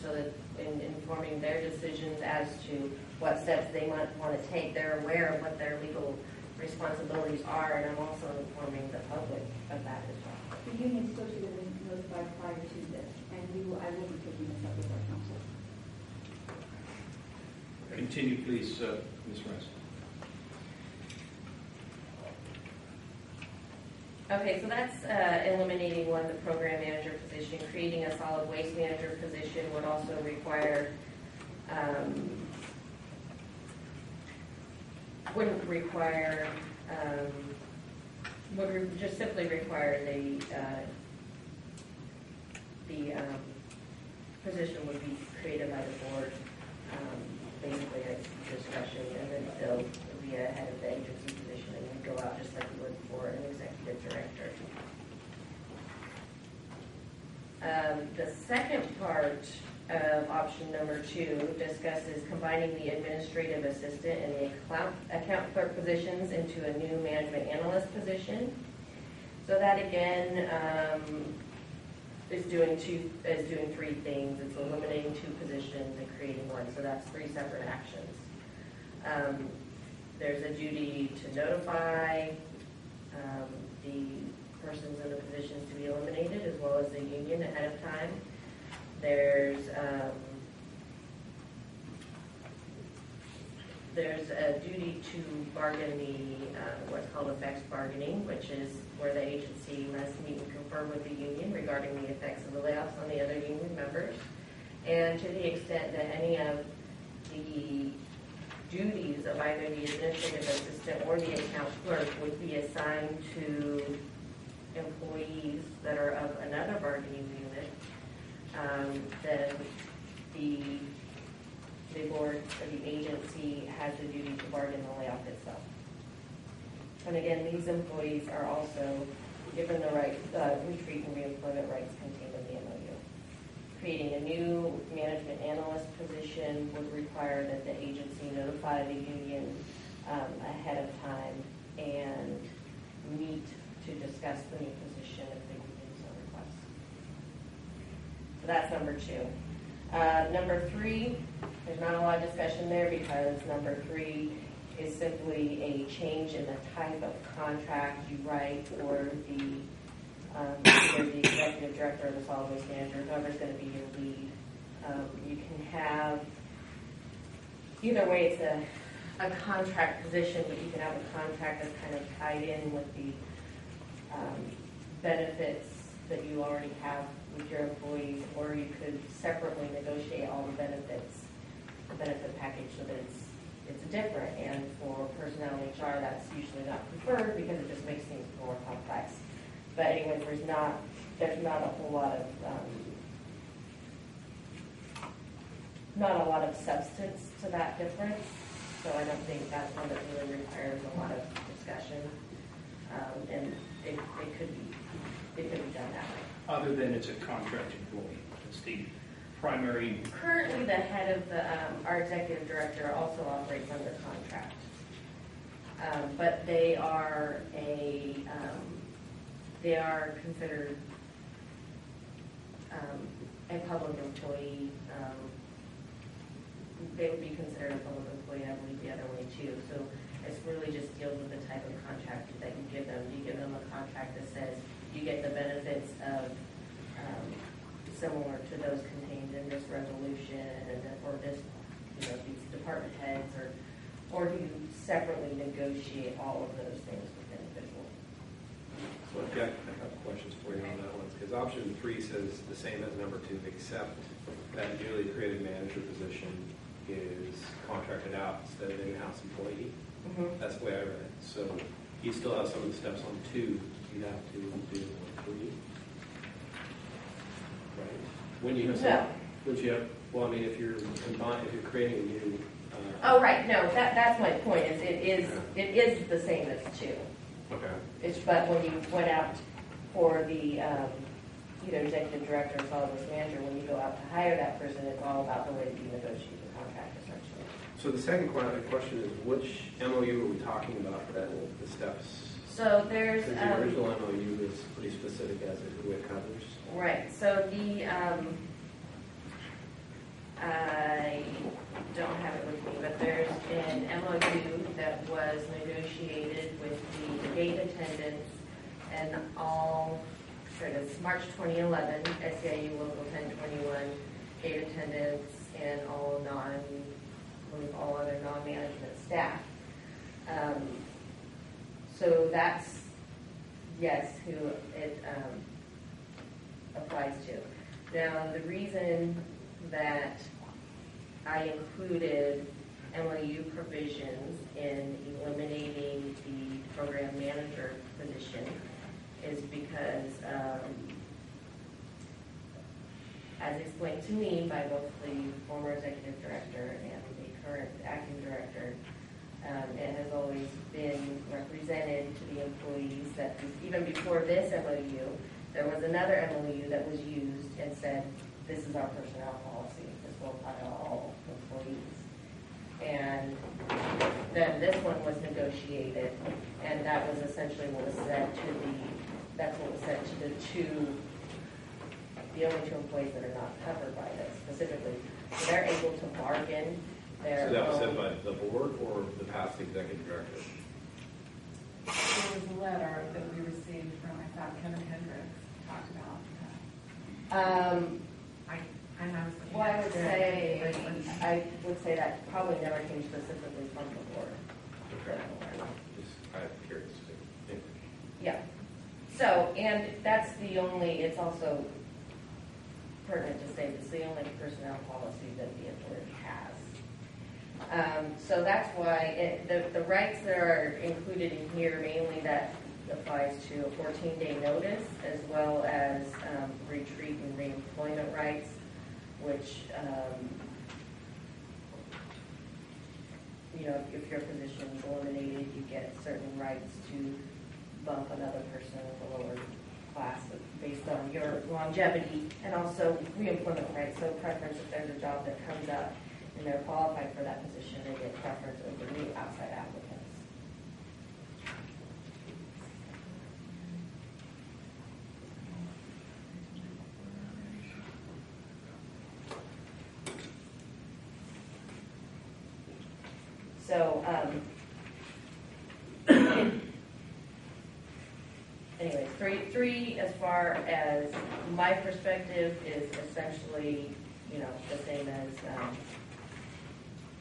so that in informing their decisions as to what steps they might want to take. They're aware of what their legal responsibilities are, and I'm also informing the public of that as well. The union still should have notified prior to this, and I will be taking this up with our council. Continue, please, Ms. Rice. Okay, so that's eliminating the program manager position. Creating a solid waste manager position would also require, just simply require the position would be created by the board, basically a discussion, and then they'll be ahead of the agency position and then go out just like we would for an executive director. The second part of option number 2 discusses combining the administrative assistant and the account clerk positions into a new management analyst position. So that again is doing 3 things. It's eliminating 2 positions and creating 1. So that's 3 separate actions. There's a duty to notify the persons in the positions to be eliminated, as well as the union ahead of time. There's a duty to bargain the what's called effects bargaining, which is where the agency must meet and confer with the union regarding the effects of the layoffs on the other union members. And to the extent that any of the duties of either the administrative assistant or the account clerk would be assigned to employees that are of another bargaining unit, then the board or the agency has the duty to bargain the layoff itself. And again, these employees are also given the right retreat and reemployment rights contained in the MOU. Creating a new management analyst position would require that the agency notify the union ahead of time and meet to discuss the new position if the union so requests. So that's number 2. Number 3, there's not a lot of discussion there because number 3 is simply a change in the type of contract you write for either the executive director or the solid waste manager, whoever's going to be your lead. You can have, either way, it's a contract position, but you can have a contract that's kind of tied in with the benefits that you already have with your employees, or you could separately negotiate all the benefits, the benefit package, so that it's different. And for personnel and HR, that's usually not preferred because it just makes things more complex. But anyway, there's not a whole lot of substance to that difference. So I don't think that's one that really requires a lot of discussion. And it could be done that way. Other than it's a contract employee, it's the primary. Currently, the head of our executive director also operates under contract, but they are considered a public employee. They would be considered a public employee, I believe, the other way too. So it's really just deals with the type of contract that you give them. You give them a contract that says you get the benefits of similar to those contained in this resolution, or this, these department heads, or do you separately negotiate all of those things with individuals? So I've got a couple questions for you on that one, because option 3 says the same as number 2, except that newly created manager position is contracted out instead of in-house employee. Mm-hmm. That's the way I read it. So you still have some of the steps on 2 you'd have to do on 3. Right? When you have No. Would you have, well, I mean, if you're creating a new Oh, right, no, that's my point, it is the same as 2. Okay. But when you went out for the either executive director or solid waste manager, when you go out to hire that person, it's all about the way that you negotiate the contract, essentially. So the second question is, which MOU are we talking about that the steps? So there's Because the original MOU is pretty specific as to who it covers. right. So the I don't have it with me, but there's an MOU that was negotiated with the gate attendants and all here it is, March 2011, SEIU Local 1021 gave attendance and all other non-management staff. So that's, yes, who it applies to. Now, the reason that I included MOU provisions in eliminating the program manager position is because, as explained to me by both the former executive director and the current acting director, it has always been represented to the employees that even before this MOU, there was another MOU that was used and said, this is our personnel policy, this will apply to all employees. And then this one was negotiated, and that was essentially what was said to the only two employees that are not covered by this specifically. So they're able to bargain their So that was own. said by the board or the past executive director? There was a letter that we received from, I thought Kevin Hendricks talked about. I have. Well, I would say that probably never came specifically from the board. Okay. I'm curious. Yeah. So, and that's the only, it's also pertinent to say it's the only personnel policy that the employer has. So that's why the rights that are included in here, mainly that applies to a 14-day notice, as well as retreat and reemployment rights, which, if your position is eliminated, you get certain rights to bump another person with a lower class based on your longevity, and also reemployment rights. So preference, if there's a job that comes up and they're qualified for that position, they get preference over new outside applicants. So, anyway, three, as far as my perspective, is essentially, the same as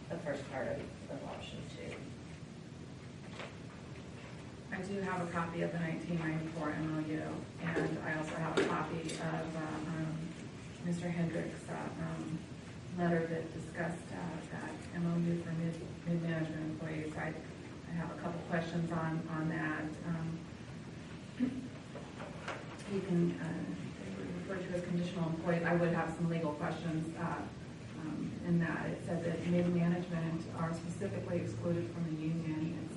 the first part of option 2. I do have a copy of the 1994 MOU, and I also have a copy of Mr. Hendricks' letter that discussed that MOU for mid-management employees. I have a couple questions on that. You can refer to as conditional employees. I would have some legal questions in that. It said that mid-management are specifically excluded from the union. It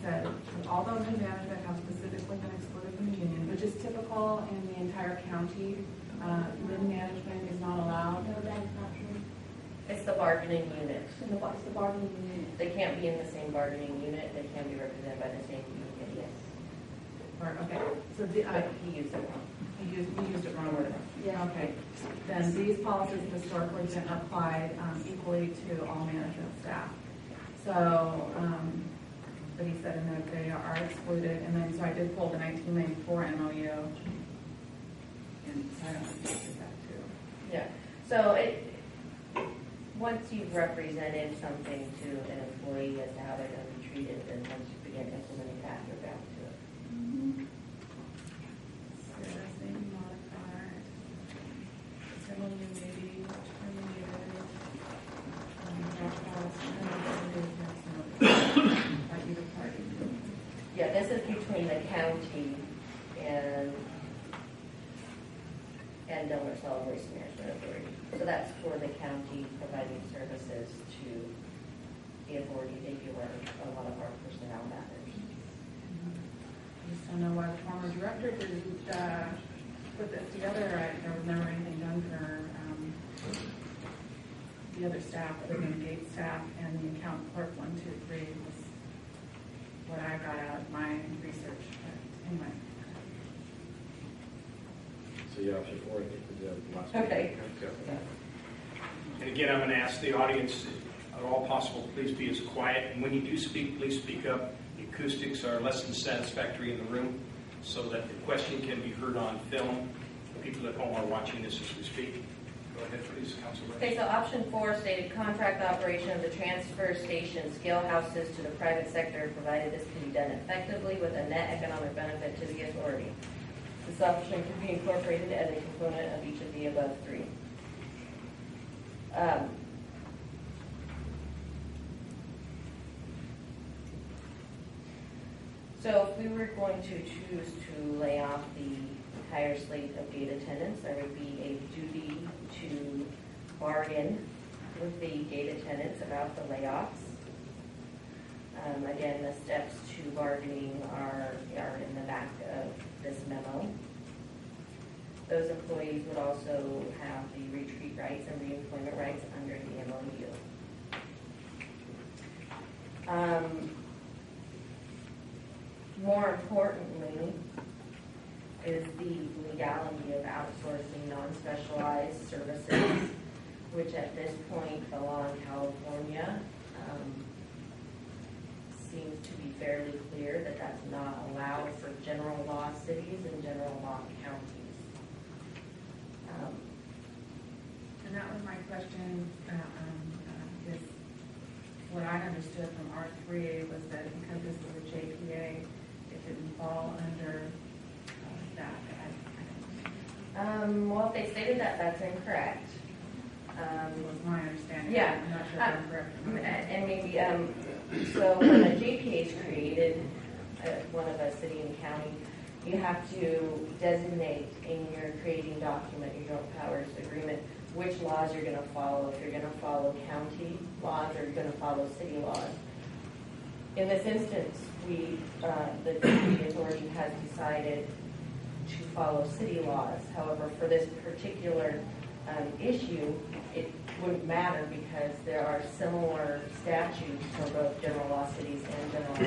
said, although mid-management have specifically been excluded from the union, which is typical in the entire county, mid-management is not allowed. No, that is not true. It's the bargaining unit. It's the bargaining unit. They can't be in the same bargaining unit. They can be represented by the same union. Yes. Okay. So He used it wrong. we used it wrong. Yeah. Okay. Then these policies have historically been applied equally to all management staff. So, but he said in that they are excluded. And then, so I did pull the 1994 MOU. And so I don't think I did that too. Yeah. So once you've represented something to an employee as to how they're going to be treated, then once you begin implementing that, you're back to it. Mm-hmm. So that's maybe modified. Someone who may be terminated. By either party. Yeah, this is between the county and Delaware Solid Waste Management Authority. So that's for the county providing services to the authority. They do a lot of our personnel matters. I just don't know why the former director didn't put this together. There was never anything done for the other staff, other than the gate staff and the account clerk 1, 2, 3 was what I got out of my research. But anyway. So yeah, option 4, I think, was the last one. Okay. And again, I'm going to ask the audience, if at all possible, please be as quiet. And when you do speak, please speak up. The acoustics are less than satisfactory in the room. so that the question can be heard on film. The people at home are watching this as we speak. Go ahead, please, Councilor. Okay, so option 4 stated contract operation of the transfer station scale houses to the private sector, provided this can be done effectively with a net economic benefit to the authority. This option could be incorporated as a component of each of the above 3. So if we were going to choose to lay off the entire slate of gate attendants, there would be a duty to bargain with the gate attendants about the layoffs. Again, the steps to bargaining are in the back of this memo. Those employees would also have the retreat rights and reemployment rights under the MOU. More importantly is the legality of outsourcing non-specialized services, which at this point, the law in California seems to be fairly clear that that's not allowed for general law cities and general law counties. And that was my question, is what I understood from R3 was that because this was a JPA, it didn't fall under that. Well, if they stated that, that's incorrect. Was my understanding. Yeah. I'm not sure if I'm correct. And maybe, so when a JPA is created, one of a city and county, you have to designate in your creating document, your joint powers agreement, which laws you're going to follow. If you're going to follow county laws or you're going to follow city laws. In this instance, the DPD authority has decided to follow city laws. However, for this particular issue, it wouldn't matter because there are similar statutes for both general law cities and general law.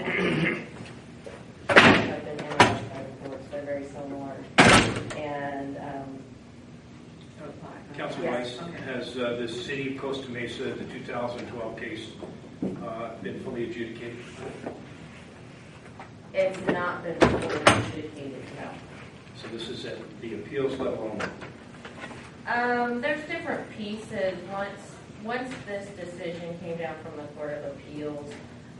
Have been analyzed by the courts. They're very similar. And Councilor Rice, has the city of Costa Mesa, the 2012 case, been fully adjudicated? it's not been fully adjudicated, no. So this is at the appeals level only? There's different pieces. Once this decision came down from the Court of Appeals,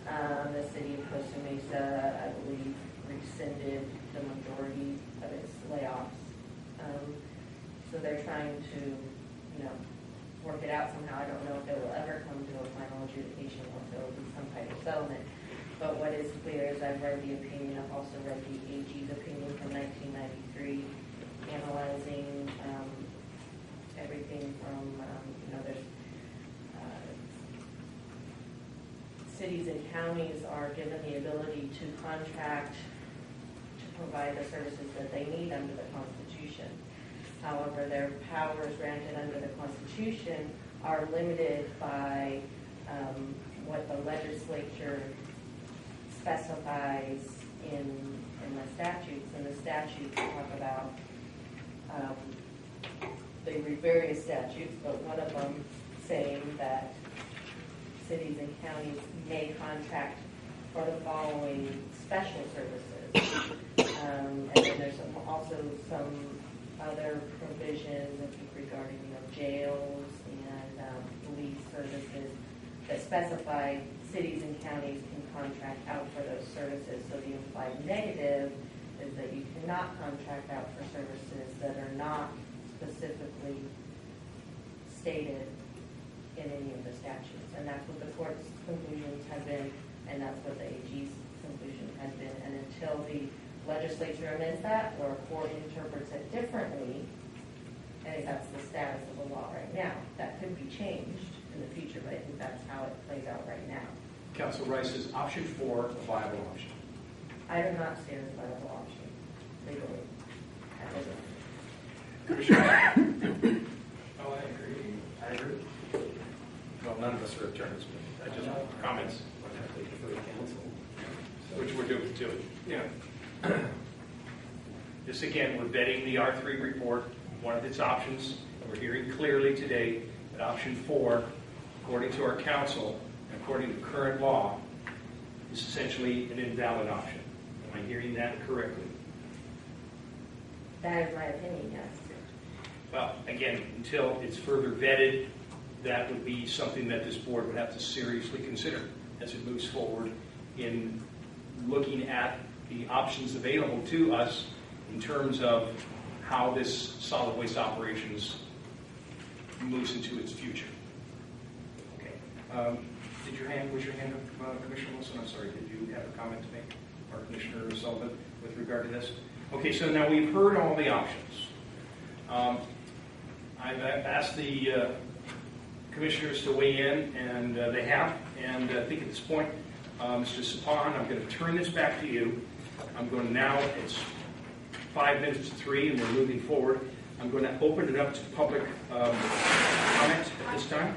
the city of Costa Mesa, I believe, rescinded the majority of its layoffs. So they're trying to, work it out somehow. I don't know if it will ever come to a final adjudication or if there will be some type of settlement. But what is clear is I've read the opinion. I've also read the AG's opinion from 1993, analyzing everything from, there's cities and counties are given the ability to contract to provide the services that they need under the Constitution. However, their powers granted under the Constitution are limited by what the legislature specifies in the statutes. And the statutes talk about they read various statutes, but one of them saying that cities and counties may contract for the following special services. And then there's also some other provisions, I think, regarding jails and police services that specify cities and counties can contract out for those services. So the implied negative is that you cannot contract out for services that are not specifically stated in any of the statutes. And that's what the court's conclusions have been, and that's what the AG's conclusion has been. And until the legislature amends that or a court interprets it differently, I think that's the status of the law right now. That could be changed in the future, but I think that's how it plays out right now. Councilor Rice, is option 4 a viable option? I do not see it as a viable option legally. Commissioner? Oh, I agree. Well, none of us are attorneys, but I just comments. Which we're doing too. Yeah. This again, we're vetting the R3 report, one of its options. We're hearing clearly today that option 4, according to our counsel, and according to current law, is essentially an invalid option. Am I hearing that correctly? That is my opinion, yes. Well, again, until it's further vetted, that would be something that this board would have to seriously consider as it moves forward in looking at the options available to us in terms of how this solid waste operations moves into its future. Okay. Was your hand up, Commissioner Wilson? I'm sorry, did you have a comment to make? Or Commissioner Sullivan with regard to this? Okay, so now we've heard all the options. I've asked the commissioners to weigh in, and they have. And I think at this point, Mr. Sapon, I'm going to turn this back to you. I'm going to now, it's 5 minutes to 3, and we're moving forward. I'm going to open it up to public comment at this time.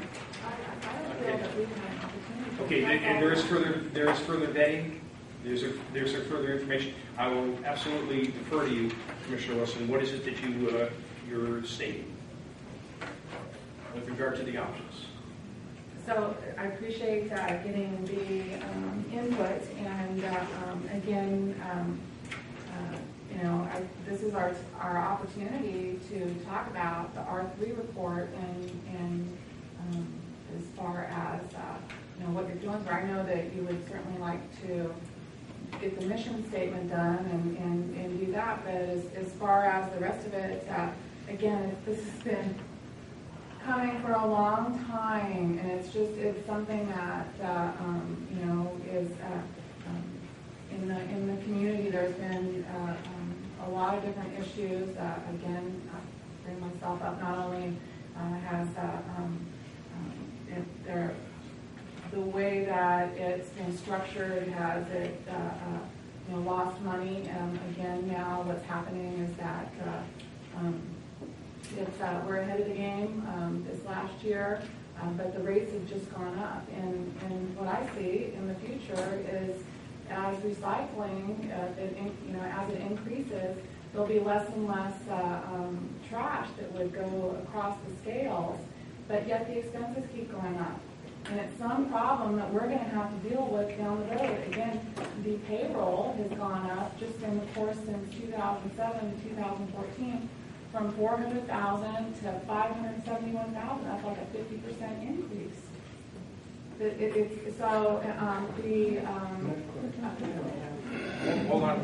Okay, and there is further vetting. There's further information. I will absolutely defer to you, Commissioner Wilson. What is it that you're stating with regard to the options? So I appreciate getting the input, and again, this is our opportunity to talk about the R3 report and as far as what you're doing. I know that you would certainly like to get the mission statement done and do that, but as far as the rest of it, again, this has been coming for a long time, and it's something that is in the community. There's been a lot of different issues. Again, I bring myself up. Not only has the way that it's been structured has it lost money. Again, now what's happening is that we're ahead of the game this last year, but the rates have just gone up. And what I see in the future is as recycling, as it increases, there'll be less and less trash that would go across the scales, but yet the expenses keep going up. And it's some problem that we're going to have to deal with down the road. Again, the payroll has gone up just in the course since 2007 to 2014 from $400,000 to $571,000. That's like a 50% increase. Hold on.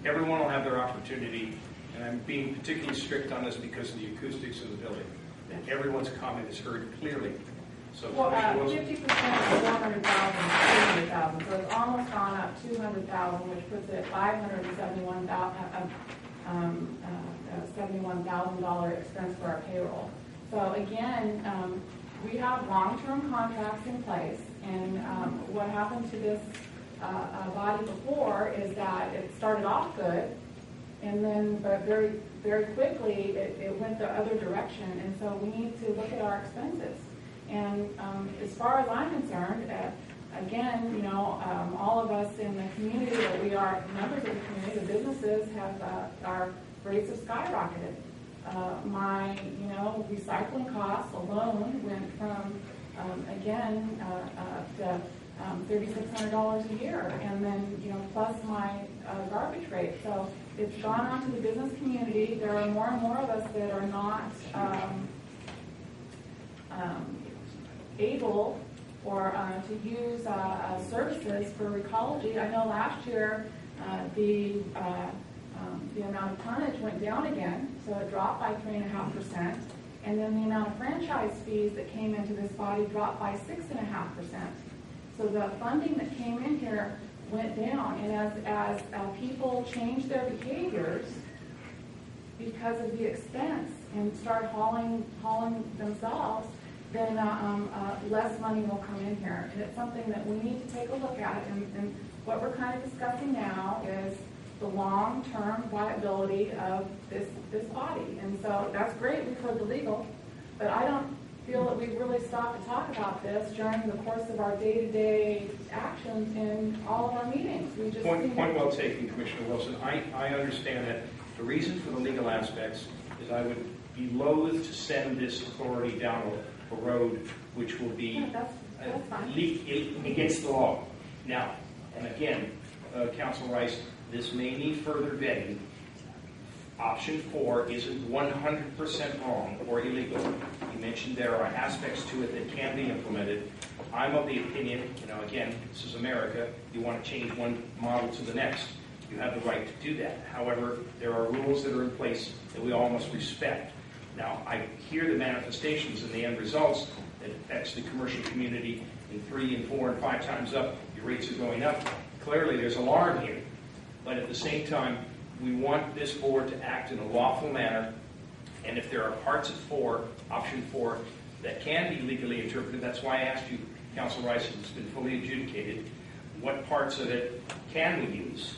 Everyone will have their opportunity, and I'm being particularly strict on this because of the acoustics of the building. And everyone's comment is heard clearly. So, 50% of 400,000 is 200,000, so it's almost gone up 200,000, which puts it at $71,000 expense for our payroll. So again, we have long-term contracts in place, and what happened to this body before is that it started off good, and then but very, very quickly it went the other direction, and so we need to look at our expenses. And as far as I'm concerned, again, all of us in the community, that we are members of the community, the businesses have our rates have skyrocketed. My recycling costs alone went from to $3,600 a year, and then plus my garbage rate. So it's gone on to the business community. There are more and more of us that are not able or to use services for Recology. I know last year the amount of tonnage went down again, so it dropped by 3.5%, and then the amount of franchise fees that came into this body dropped by 6.5%. So the funding that came in here went down, and as people change their behaviors because of the expense and start hauling themselves, then less money will come in here. And it's something that we need to take a look at. And what we're kind of discussing now is the long-term viability of this body. And so that's great, we've heard the legal, but I don't feel that we've really stopped to talk about this during the course of our day-to-day actions in all of our meetings. We just point well taken, Commissioner Wilson. I understand that the reason for the legal aspects is I would be loath to send this authority down a road which will be against the law. Now, and again, Council Rice, this may need further vetting Option 4 isn't 100% wrong or illegal. You mentioned there are aspects to it that can be implemented. I'm of the opinion, again, this is America, you want to change one model to the next. You have the right to do that. However, there are rules that are in place that we all must respect. Now, I hear the manifestations and the end results that affects the commercial community in 3 and 4 and 5 times up. Your rates are going up. Clearly, there's alarm here. But at the same time, we want this board to act in a lawful manner. And if there are parts of 4, option 4, that can be legally interpreted, that's why I asked you, Council Rice, if it's been fully adjudicated, what parts of it can we use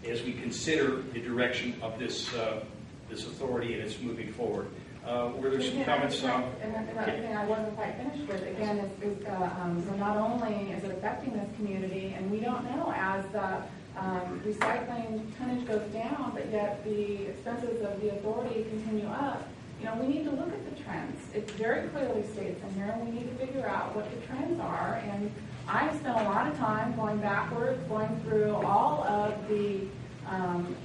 as we consider the direction of this authority and its moving forward. Were there some comments? Another thing I wasn't quite finished with, again, is so not only is it affecting this community, and we don't know as the recycling tonnage goes down, but yet the expenses of the authority continue up. We need to look at the trends. It very clearly states in here, and we need to figure out what the trends are. And I've spent a lot of time going backwards, going through all of the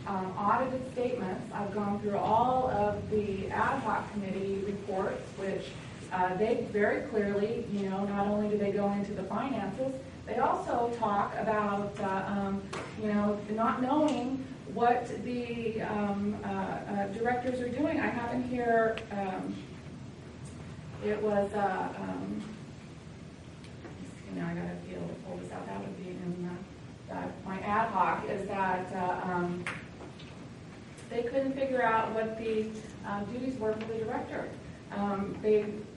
audited statements. I've gone through all of the ad hoc committee reports, which they very clearly, not only do they go into the finances, they also talk about, not knowing what the directors are doing. I have in here, it was, I got to pull this out. That would be in my ad hoc, is that they couldn't figure out what the duties were for the director.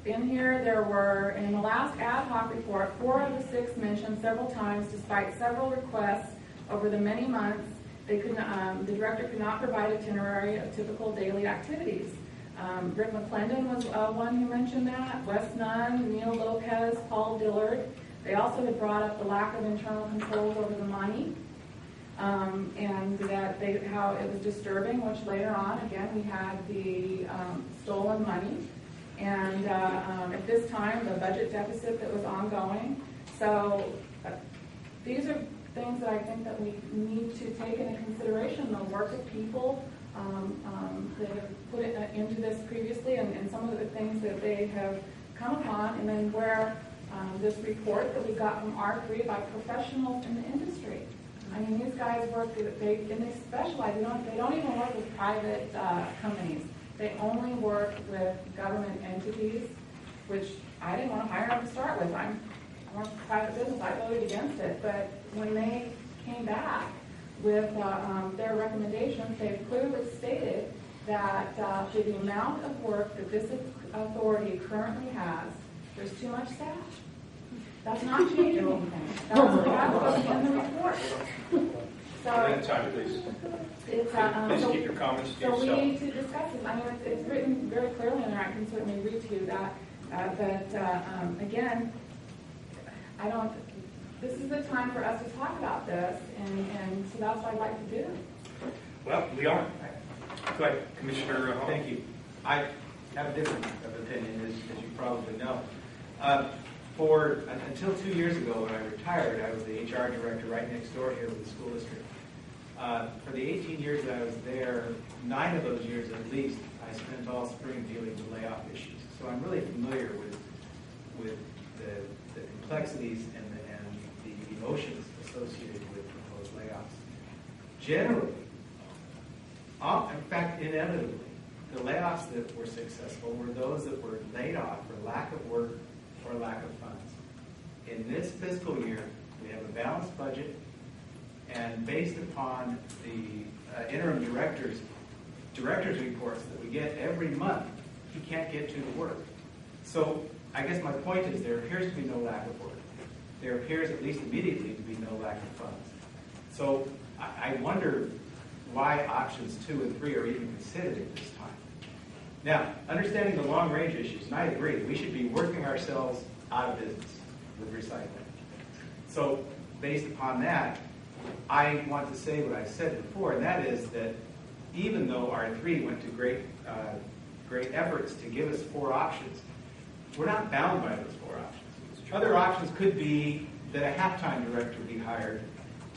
In here, there were, in the last ad hoc report, 4 of the 6 mentioned several times, despite several requests over the many months, the director could not provide itinerary of typical daily activities. Rick McClendon was one who mentioned that, Wes Nunn, Neil Lopez, Paul Dillard. They also had brought up the lack of internal controls over the money, and that how it was disturbing, which later on, again, we had the stolen money. And at this time, the budget deficit that was ongoing. So these are things that I think that we need to take into consideration, the work of people that have put it into this previously, and some of the things that they have come upon, and then where this report that we got from R3 by professionals in the industry. I mean, these guys work, they specialize, they don't even work with private companies. They only work with government entities, which I didn't want to hire them to start with. I want private business, I voted against it. But when they came back with their recommendations, they clearly stated that for the amount of work that this authority currently has, there's too much staff. That's not changing anything. That's what was in the report. So, time, please. It's, Please keep your comments to yourself. So we need to discuss it. I mean, it's written very clearly in there. I can certainly read to you that. Again, this is the time for us to talk about this, and so that's what I'd like to do. Well, we are. Go ahead, Commissioner Hall. Thank you. I have a different opinion, as you probably know. Until 2 years ago, when I retired, I was the HR director right next door here with the school district. For the 18 years that I was there, 9 of those years at least, I spent all spring dealing with layoff issues. So I'm really familiar with the complexities and the emotions associated with proposed layoffs. Generally, in fact, inevitably, the layoffs that were successful were those that were laid off for lack of work or lack of funds. In this fiscal year, we have a balanced budget, and based upon the interim director's reports that we get every month, he can't get to the work. So I guess my point is there appears to be no lack of work. There appears, at least immediately, to be no lack of funds. So I wonder why options 2 and 3 are even considered at this time. Now, understanding the long-range issues, and I agree, we should be working ourselves out of business with recycling. So based upon that, I want to say what I said before, and that is that even though R3 went to great efforts to give us 4 options, we're not bound by those 4 options. Other options could be that a half-time director be hired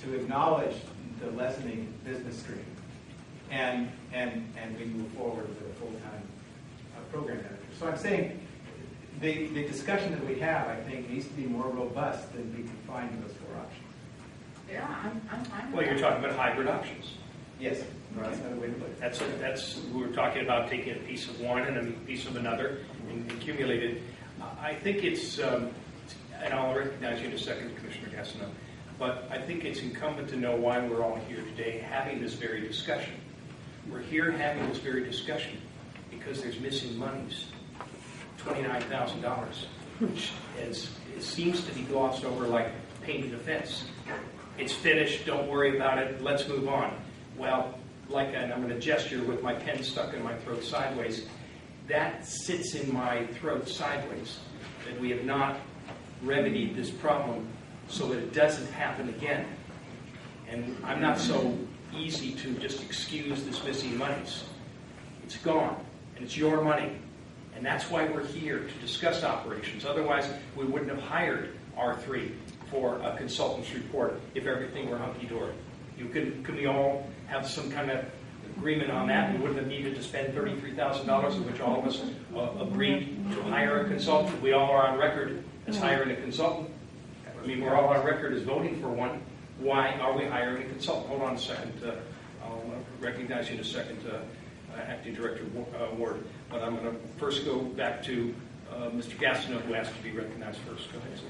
to acknowledge the lessening business stream. and we move forward with a full-time program manager. So I'm saying the discussion that we have, I think, needs to be more robust than be confined to those 4 options. Yeah, I'm fine with Well, you're that. talking about hybrid options. Yes, that's another way to put it. That's we were talking about taking a piece of one and a piece of another and accumulated. I think it's, and I'll recognize you in a second, Commissioner Gastineau, but I think it's incumbent to know why we're all here today having this very discussion. We're here having this very discussion because there's missing monies, $29,000, which it seems to be glossed over like painting a fence. It's finished, don't worry about it, let's move on. Well, and I'm going to gesture with my pen stuck in my throat sideways, that sits in my throat sideways, that we have not remedied this problem so that it doesn't happen again. And I'm not so easy to just excuse this missing monies. It's gone, and it's your money. And that's why we're here, to discuss operations. Otherwise, we wouldn't have hired R3 for a consultant's report if everything were hunky-dory. Could we all have some kind of agreement on that? We wouldn't have needed to spend $33,000, of which all of us agreed to hire a consultant. We all are on record as hiring a consultant. I mean, we're all on record as voting for one. Why are we hiring a consultant? Hold on a second. I'll recognize you in a second, Acting Director Ward. But I'm going to first go back to Mr. Gastineau, who asked to be recognized first. Go ahead, sir.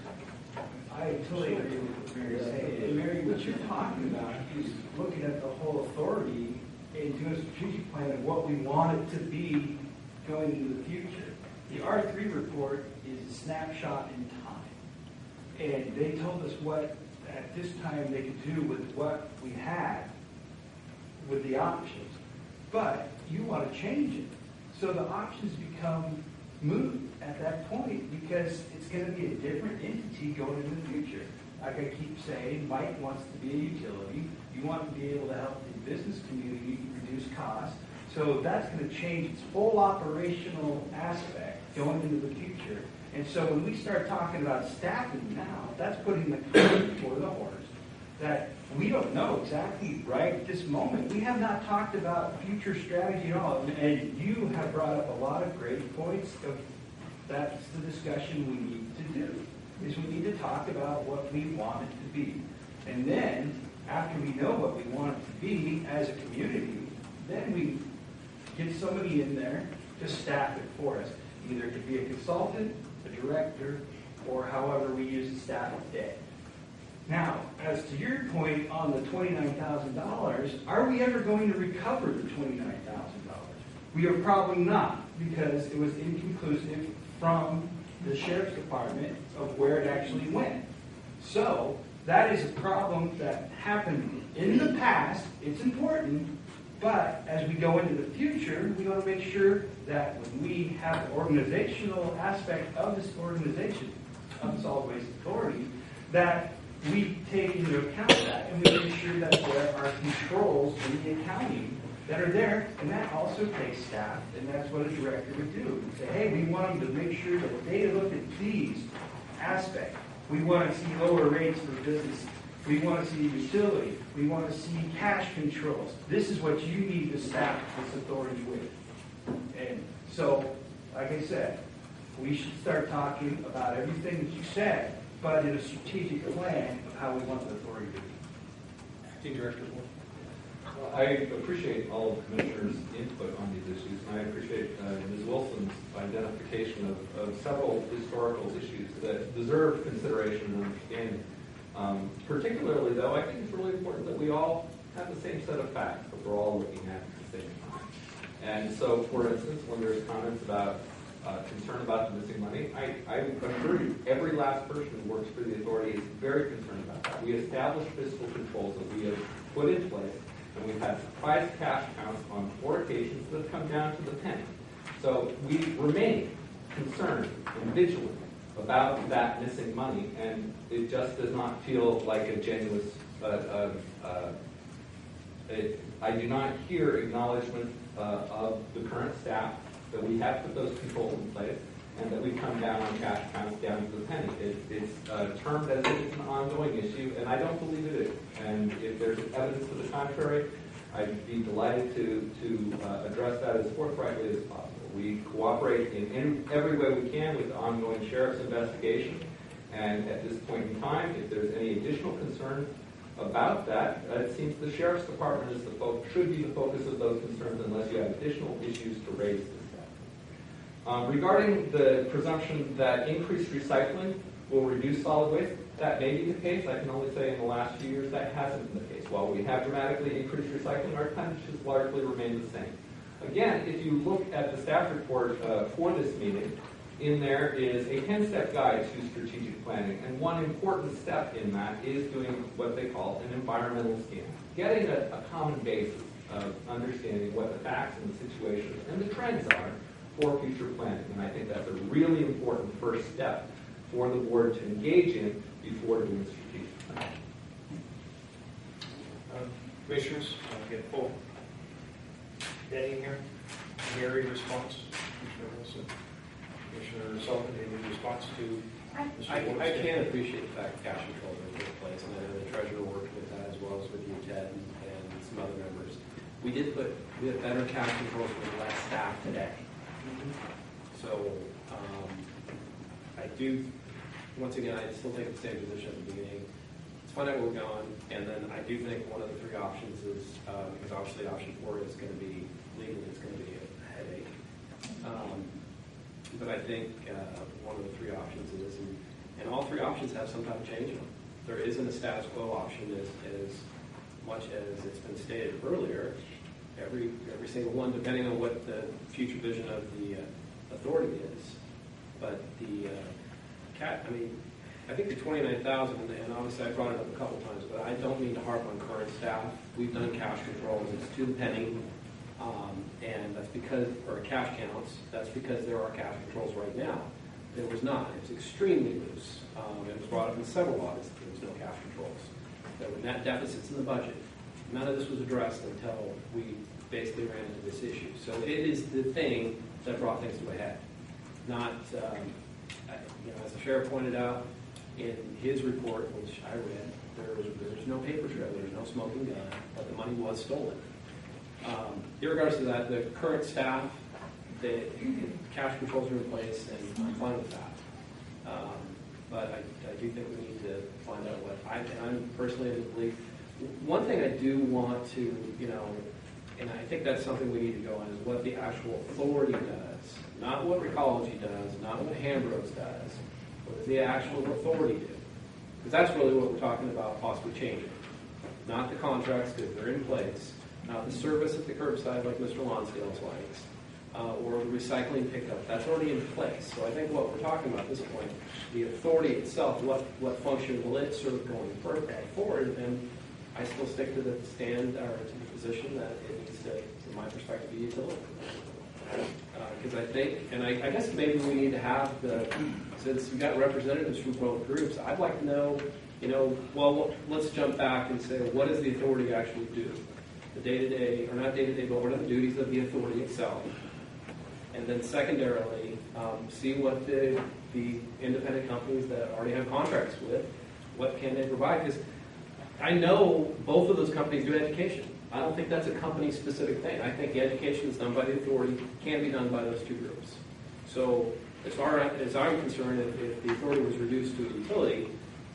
I totally agree with what Mary said. And Mary, what you're talking about is looking at the whole authority and doing a strategic plan of what we want it to be going into the future. The R3 report is a snapshot in time. And they told us what, at this time, they could do with what we had with the options. But you want to change it. So the options become moot at that point because it's going to be a different entity going into the future. Like I keep saying, Mike wants to be a utility. You want to be able to help the business community reduce costs. So that's going to change its whole operational aspect going into the future. And so when we start talking about staffing now, that's putting the cart before the horse. That we don't know exactly right at this moment. We have not talked about future strategy at all. And you have brought up a lot of great points. That's the discussion we need to do, is we need to talk about what we want it to be. And then, after we know what we want it to be as a community, then we get somebody in there to staff it for us. Either it could be a consultant, a director, or however we use the staff today. Now, as to your point on the $29,000, are we ever going to recover the $29,000? We are probably not, because it was inconclusive from the Sheriff's Department of where it actually went. So, that is a problem that happened in the past. It's important, but as we go into the future, we want to make sure that when we have the organizational aspect of this organization, of the Solid Waste Authority, that we take into account that, and we make sure that there are controls in the accounting that are there, and that also takes staff, and that's what a director would do. Say, hey, we want them to make sure that they look at these aspects. We want to see lower rates for business. We want to see utility. We want to see cash controls. This is what you need to staff this authority with. And so, like I said, we should start talking about everything that you said, but in a strategic plan of how we want the authority to be. Acting Director Ward. Well, I appreciate all of the commissioners' input on these issues, and I appreciate Ms. Wilson's identification of several historical issues that deserve consideration and understanding. Particularly, though, I think it's really important that we all have the same set of facts that we're all looking at the same time. And so, for instance, when there's comments about concern about the missing money, I assure you, every last person who works for the authority is very concerned about that. We established fiscal controls that we have put in place, and we've had surprise cash counts on 4 occasions that have come down to the penny. So we remain concerned and vigilant about that missing money, and it just does not feel like a genuine. I do not hear acknowledgement of the current staff that we have put those controls in place, and that we come down on cash counts down to the penny. It's termed as if it's an ongoing issue, and I don't believe it is. And if there's evidence to the contrary, I'd be delighted to address that as forthrightly as possible. We cooperate in every way we can with the ongoing sheriff's investigation. And at this point in time, if there's any additional concern about that, it seems the sheriff's department should be the focus of those concerns unless you have additional issues to raise this step. Regarding the presumption that increased recycling will reduce solid waste, that may be the case. I can only say in the last few years that hasn't been the case. While we have dramatically increased recycling, our tonnage has largely remained the same. Again, if you look at the staff report for this meeting, in there is a 10-step guide to strategic planning, and one important step in that is doing what they call an environmental scan. Getting a common basis of understanding what the facts and the situations and the trends are for future planning. And I think that's a really important first step for the board to engage in before doing strategic planning. Commissioners, get full. Denny in here? Gary, response? Commissioner Wilson? Commissioner Sullivan, any response to Mr. Ward's I statement? can appreciate the fact that cash control is in place, and I know the treasurer worked with that as well as with you, Ted, and some other members. We have better cash controls with less staff today. So I do, once again, I still take the same position at the beginning. Let's find out where we're going, and then I do think one of the three options is, because obviously option 4 is going to be, legally it's going to be a headache. But I think one of the three options is, and all three options have some type of change in them. There isn't a status quo option as much as it's been stated earlier. Every single one, depending on what the future vision of the authority is. But I think the 29,000, and obviously I brought it up a couple times, but I don't mean to harp on current staff. We've done cash controls, it's to the penny. And that's because, or cash counts, that's because there are cash controls right now. There was not. It was extremely loose. It was brought up in several audits that there was no cash controls. There were net deficits in the budget. None of this was addressed until we basically ran into this issue. So it is the thing that brought things to a head. Not, as the sheriff pointed out in his report, which I read, there's no paper trail, there's no smoking gun, but the money was stolen. In regards to that, the current staff, the cash controls are in place, and I'm fine with that. But I do think we need to find out what I'm personally of the belief. One thing I do want to, and I think that's something we need to go on, is what the actual authority does, not what Recology does, not what Hambros does. What does the actual authority do? Because that's really what we're talking about possibly changing. Not the contracts, because they're in place. Not the service at the curbside like Mr. Lonsdale's likes, or the recycling pickup. That's already in place. So I think what we're talking about at this point, the authority itself, what function will it serve going forward? And I still stick to the stand, or to the position that it needs to, from my perspective, be utility. Because I think, and I guess maybe we need to have since we've got representatives from both groups, I'd like to know, well, let's jump back and say, what does the authority actually do? The day-to-day, or not day-to-day, but what are the duties of the authority itself? And then secondarily, see what the independent companies that already have contracts with, what can they provide? Because I know both of those companies do education. I don't think that's a company-specific thing. I think the education that's done by the authority can be done by those two groups. So as far as I'm concerned, if the authority was reduced to a utility,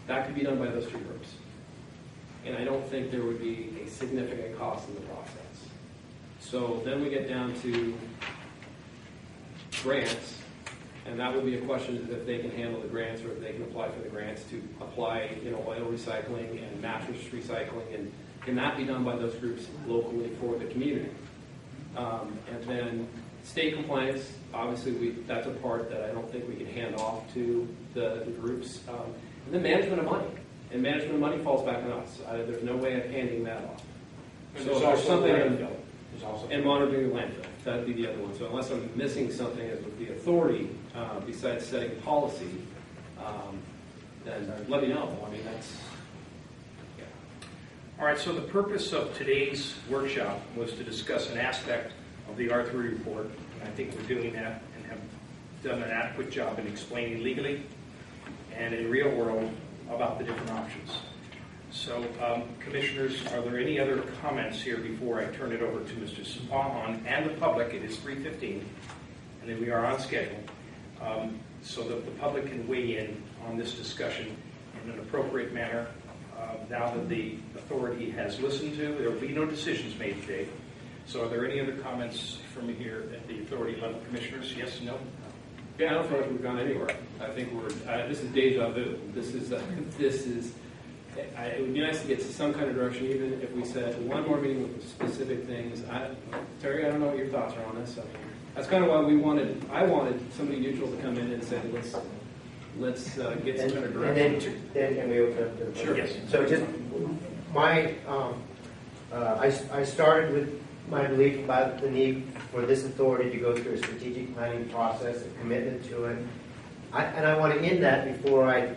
that could be done by those two groups. And I don't think there would be a significant cost in the process. So then we get down to grants, and that would be a question of if they can handle the grants or if they can apply for the grants to apply, oil recycling and mattress recycling, and can that be done by those groups locally for the community? And then state compliance, obviously that's a part that I don't think we can hand off to the groups. And then management of money. And management of money falls back on us. There's no way of handing that off. And So there's if there's also something landfill. There's also and monitoring the landfill. That'd be the other one. So unless I'm missing something as with the authority, besides setting policy, then let me know. I mean, that's, yeah. All right, so the purpose of today's workshop was to discuss an aspect of the R3 report, and I think we're doing that and have done an adequate job in explaining legally and in real world about the different options. So, Commissioners, are there any other comments here before I turn it over to Mr. Sapahan and the public? It is 3:15, and then we are on schedule, so that the public can weigh in on this discussion in an appropriate manner. Now that the authority has listened to, there will be no decisions made today. So are there any other comments from here at the authority level? Commissioners, yes, no? Yeah, I don't feel like we've gone anywhere. I think this is deja vu. This is, it would be nice to get to some kind of direction, even if we said one more meeting with specific things. Terry, I don't know what your thoughts are on this. I mean, that's kind of why I wanted somebody neutral to come in and say, let's get some kind of direction. And then can we open up to the public? Sure. Yes. So just my, I started with my belief about the need for this authority to go through a strategic planning process, a commitment to it. And I want to end that before I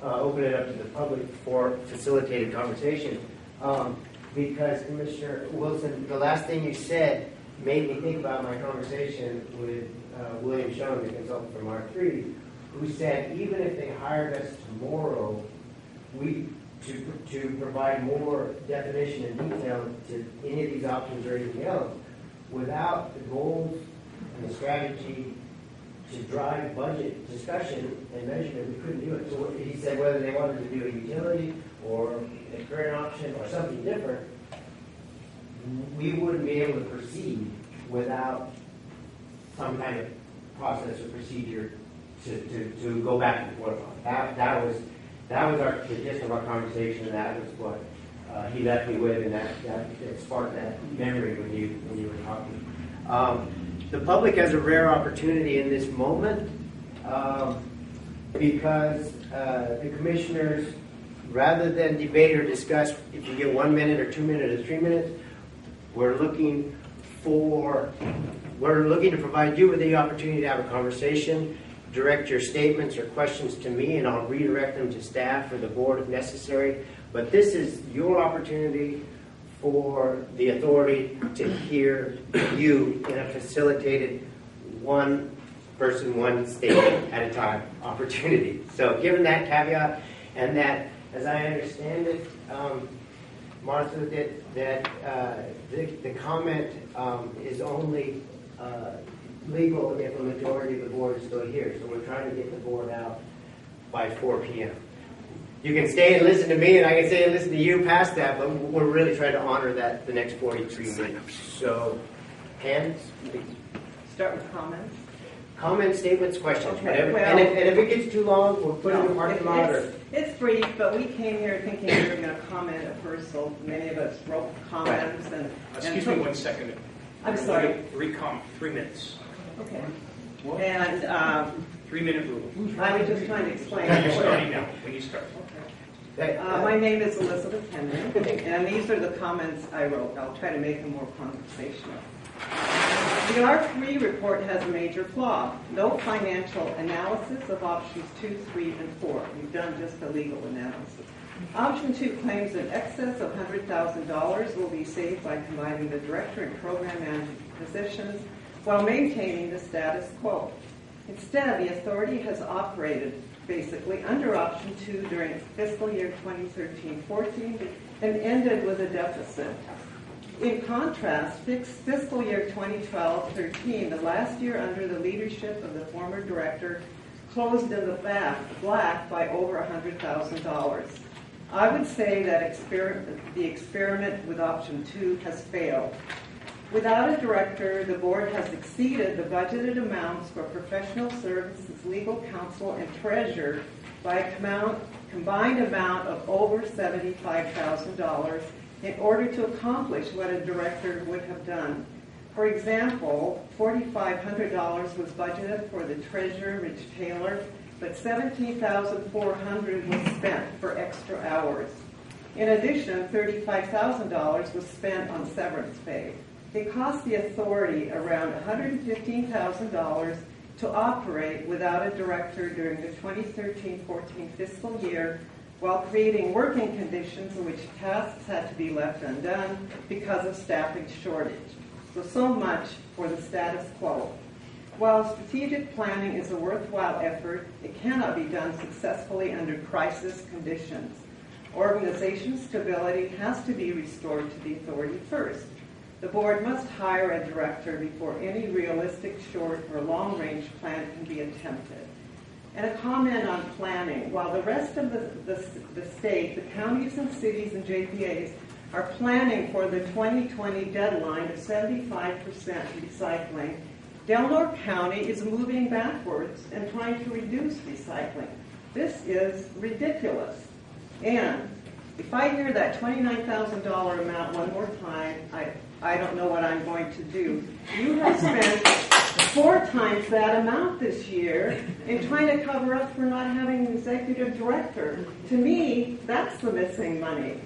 open it up to the public for facilitated conversation. Because Commissioner Wilson, the last thing you said made me think about my conversation with William Schoen, the consultant from R3, who said even if they hired us tomorrow, to provide more definition and detail to any of these options or anything else, without the goals and the strategy to drive budget discussion and measurement, we couldn't do it. So he said whether they wanted to do a utility or a current option or something different, we wouldn't be able to proceed without some kind of process or procedure to go back and forth on. That was the gist of our conversation, and that was what he left me with, and that sparked that memory when you were talking. The public has a rare opportunity in this moment because the commissioners, rather than debate or discuss if you get 1 minute or 2 minutes or 3 minutes, we're looking to provide you with the opportunity to have a conversation, direct your statements or questions to me, and I'll redirect them to staff or the board if necessary. But this is your opportunity for the authority to hear you in a facilitated one person, one statement at a time opportunity. So given that caveat, and that, as I understand it, Martha, that the comment is only legal if a majority of the board is still here. So we're trying to get the board out by 4 p.m. You can stay and listen to me, and I can stay and listen to you past that, but we're really trying to honor that the next 43 minutes. So, hands, please. Start with comments. Comments, statements, questions, Okay, whatever. well- and if it gets too long, we'll put it in the parking lot. It's brief, but we came here thinking we were going to comment at first, so many of us wrote comments and. Excuse me 1 second. I'm sorry. 3 minutes. Okay. And 3 minute rule. I was just trying to explain. You're starting now. When you start. My name is Elizabeth Henry, and these are the comments I wrote. I'll try to make them more conversational. The R3 report has a major flaw. No financial analysis of options 2, 3, and 4. We've done just a legal analysis. Option 2 claims an excess of $100,000 will be saved by combining the director and program management positions while maintaining the status quo. Instead, the authority has operated basically under option 2 during fiscal year 2013-14 and ended with a deficit. In contrast, fiscal year 2012-13, the last year under the leadership of the former director, closed in the black by over $100,000. I would say that the experiment with option 2 has failed. Without a director, the board has exceeded the budgeted amounts for professional services, legal counsel, and treasurer by a combined amount of over $75,000 in order to accomplish what a director would have done. For example, $4,500 was budgeted for the treasurer, Rich Taylor, but $17,400 was spent for extra hours. In addition, $35,000 was spent on severance pay. It cost the authority around $115,000 to operate without a director during the 2013-14 fiscal year, while creating working conditions in which tasks had to be left undone because of staffing shortage. So much for the status quo. While strategic planning is a worthwhile effort, it cannot be done successfully under crisis conditions. Organization stability has to be restored to the authority first. The board must hire a director before any realistic short or long-range plan can be attempted. And a comment on planning. While the rest of the state, the counties and cities and JPAs are planning for the 2020 deadline of 75% recycling, Delaware County is moving backwards and trying to reduce recycling. This is ridiculous. And if I hear that $29,000 amount one more time, I don't know what I'm going to do. You have spent 4 times that amount this year in trying to cover up for not having an executive director. To me, that's the missing money.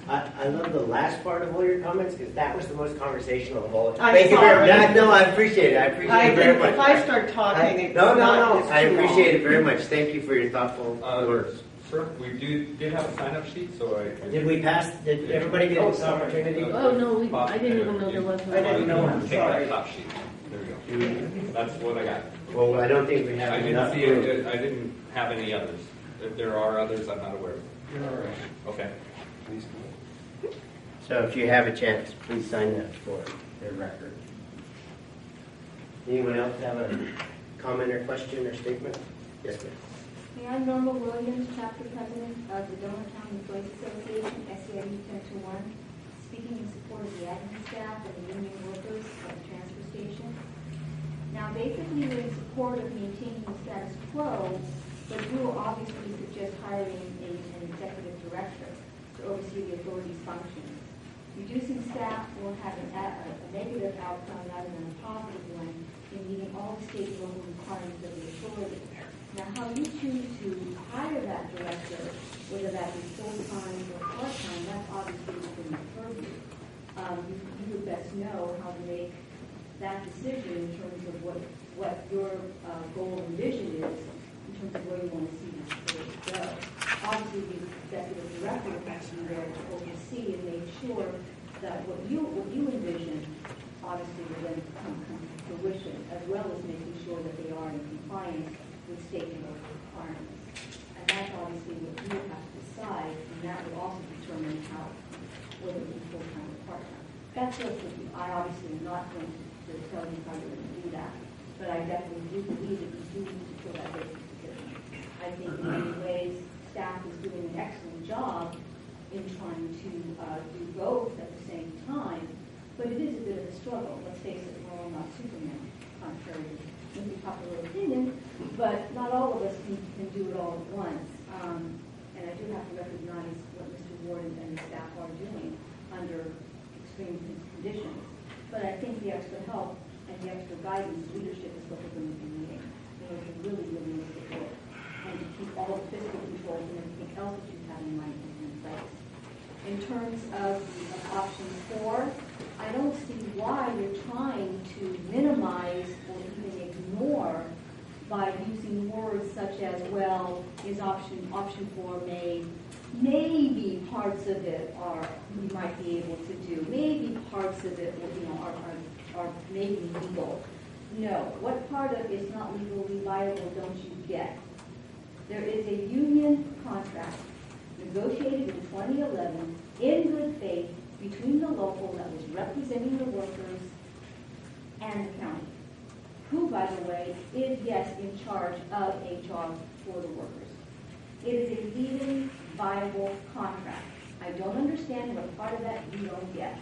I love the last part of all your comments because that was the most conversational of all. I'm Thank you very sorry. much. No, I appreciate it. I appreciate it very much. If I start talking, it's no. not I too appreciate long. it very much. Thank you for your thoughtful words. Sir, we did have a sign-up sheet, so I... Did we pass? Did everybody get this opportunity? Oh, no, I didn't even know there was one. I didn't know. I'm Take sorry. that top sheet. There we go. That's what I got. Well, I don't think we have I enough. didn't see it. I didn't have any others. If there are others, I'm not aware of. You're all right. Okay. So if you have a chance, please sign that for their record. Anyone else have a comment or question or statement? Yes, ma'am. I'm Norma Williams, chapter president of the Delaware County Employees Association, SEIU 1021, speaking in support of the admin staff and the union workers of the transfer station. Now, basically, we're in support of maintaining the status quo, but we will obviously suggest hiring an executive director to oversee the authority's functions. Reducing staff will have a negative outcome rather than a positive one in meeting all the state and local requirements of the authority. Now, how you choose to hire that director, whether that be full-time or part-time, that's obviously within your purview. You would best know how to make that decision in terms of what your goal and vision is, in terms of where you want to see this authority go. Obviously, the executive director has to be there to oversee and make sure that what you envision, obviously, will then come to fruition, as well as making sure that they are in compliance with state and local requirements. And that's obviously what you have to decide, and that will also determine whether it be full-time or part-time. That's what I obviously am not going to tell you how you're going to do that, but I definitely do believe that you do need to fill that vacant position. I think in many ways, staff is doing an excellent job in trying to do both at the same time, but it is a bit of a struggle. Let's face it, we're all not Superman, contrary to maybe popular opinion, but not all of us can do it all at once. And I do have to recognize what Mr. Ward and his staff are doing under extreme conditions. But I think the extra help and the extra guidance, leadership is what we're going to be needing in order to really make it work and to keep all the fiscal controls and everything else that you have in mind in place. In terms of option 4, I don't see why you're trying to minimize or even ignore by using words such as, well, is option 4 maybe parts of it are we might be able to do. Maybe parts of it are maybe legal. No, what part of is not legally viable don't you get? There is a union contract negotiated in 2011 in good faith between the local that was representing the workers and the county, who, by the way, is, yes, in charge of HR for the workers. It is a legally viable contract. I don't understand what part of that you don't get.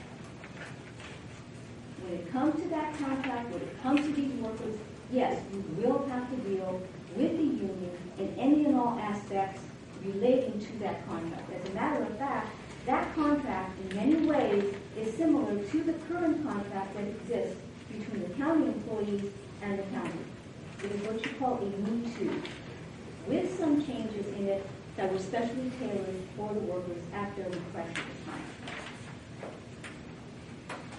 When it comes to that contract, when it comes to these workers, yes, you will have to deal with the union in any and all aspects relating to that contract. As a matter of fact, that contract in many ways is similar to the current contract that exists between the county employees and the county. It is what you call a Me Too, with some changes in it that were specially tailored for the workers at their request at the time.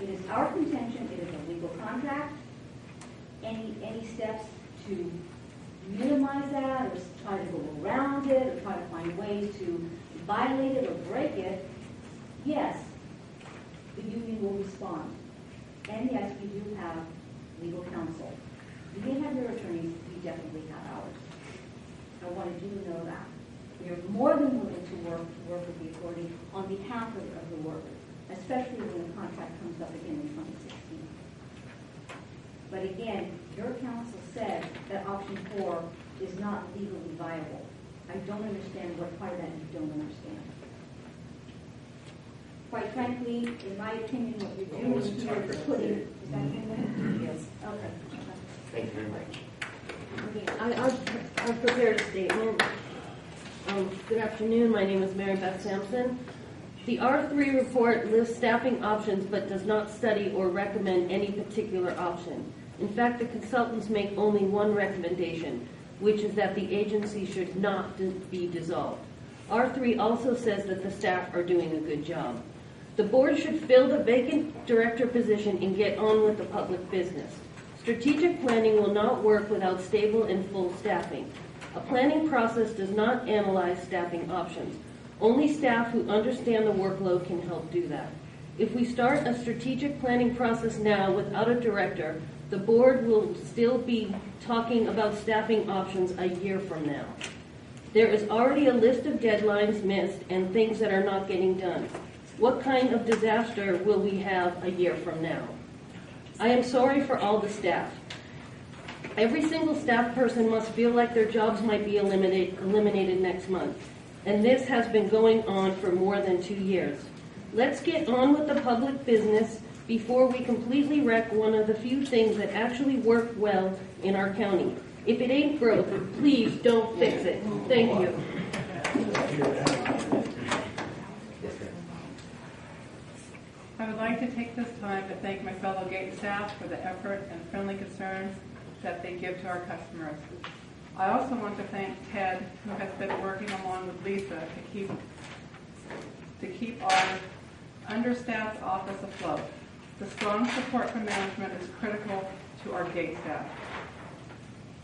It is our contention it is a legal contract. Any steps to minimize that or try to go around it or try to find ways to violate it or break it, yes, the union will respond. And yes, we do have legal counsel. You may have your attorneys, we definitely have ours. I wanted you to know that. We are more than willing to work on behalf of the workers, especially when the contract comes up again in 2016. But again, your counsel said that option 4 is not legally viable. I don't understand why that you don't understand. Quite frankly, in my opinion, what you're doing here is putting, is that in there? Yes. Okay. Thank you very much. I've prepared a statement. Good afternoon, my name is Mary Beth Sampson. The R3 report lists staffing options but does not study or recommend any particular option. In fact, the consultants make only one recommendation, which is that the agency should not be dissolved. R3 also says that the staff are doing a good job. The board should fill the vacant director position and get on with the public business. Strategic planning will not work without stable and full staffing. A planning process does not analyze staffing options. Only staff who understand the workload can help do that. If we start a strategic planning process now without a director, the board will still be talking about staffing options a year from now. There is already a list of deadlines missed and things that are not getting done. What kind of disaster will we have a year from now? I am sorry for all the staff. Every single staff person must feel like their jobs might be eliminated next month. And this has been going on for more than 2 years. Let's get on with the public business before we completely wreck one of the few things that actually work well in our county. If it ain't broke, please don't fix it. Thank you. I would like to take this time to thank my fellow gate staff for the effort and friendly concerns that they give to our customers. I also want to thank Ted, who has been working along with Lisa to keep our understaffed office afloat. The strong support from management is critical to our gate staff.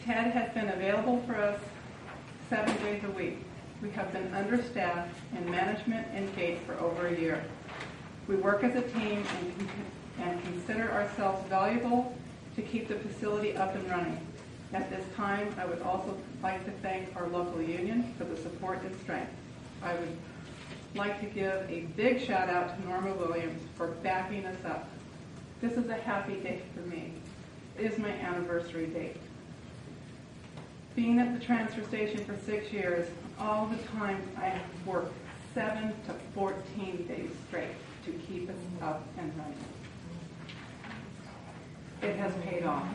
Ted has been available for us 7 days a week. We have been understaffed in management and gate for over a year. We work as a team and consider ourselves valuable to keep the facility up and running. At this time, I would also like to thank our local union for the support and strength. I would like to give a big shout out to Norma Williams for backing us up. This is a happy day for me. It is my anniversary date. Being at the transfer station for 6 years, all the time I have worked 7 to 14 days straight to keep us up and running. It has paid off.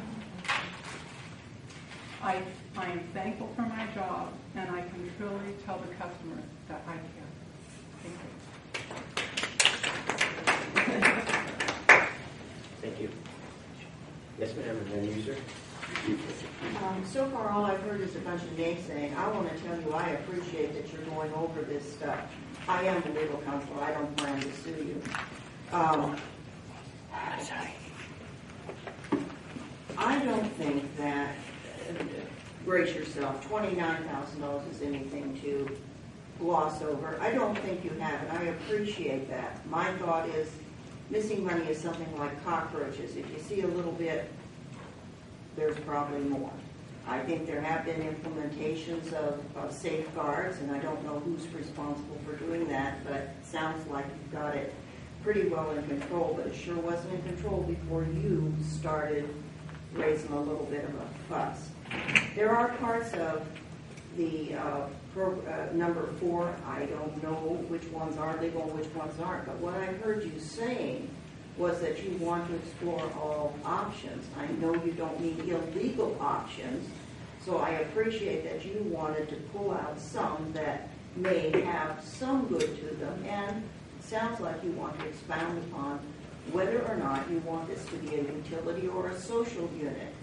I am thankful for my job, and I can truly tell the customers that I care. Thank you. Thank you. Yes, ma'am, and then you, sir. So far, all I've heard is a bunch of naysaying. I want to tell you, I appreciate that you're going over this stuff. I am the legal counsel. I don't plan to sue you. I don't think that, brace yourself, $29,000 is anything to gloss over. I don't think you have it. I appreciate that. My thought is missing money is something like cockroaches. If you see a little bit, there's probably more. I think there have been implementations of safeguards, and I don't know who's responsible for doing that, but it sounds like you've got it pretty well in control, but it sure wasn't in control before you started raising a little bit of a fuss. There are parts of the number 4, I don't know which ones are legal and which ones aren't, but what I heard you saying was that you want to explore all options. I know you don't mean illegal options, so I appreciate that you wanted to pull out some that may have some good to them, and it sounds like you want to expound upon whether or not you want this to be a utility or a social unit.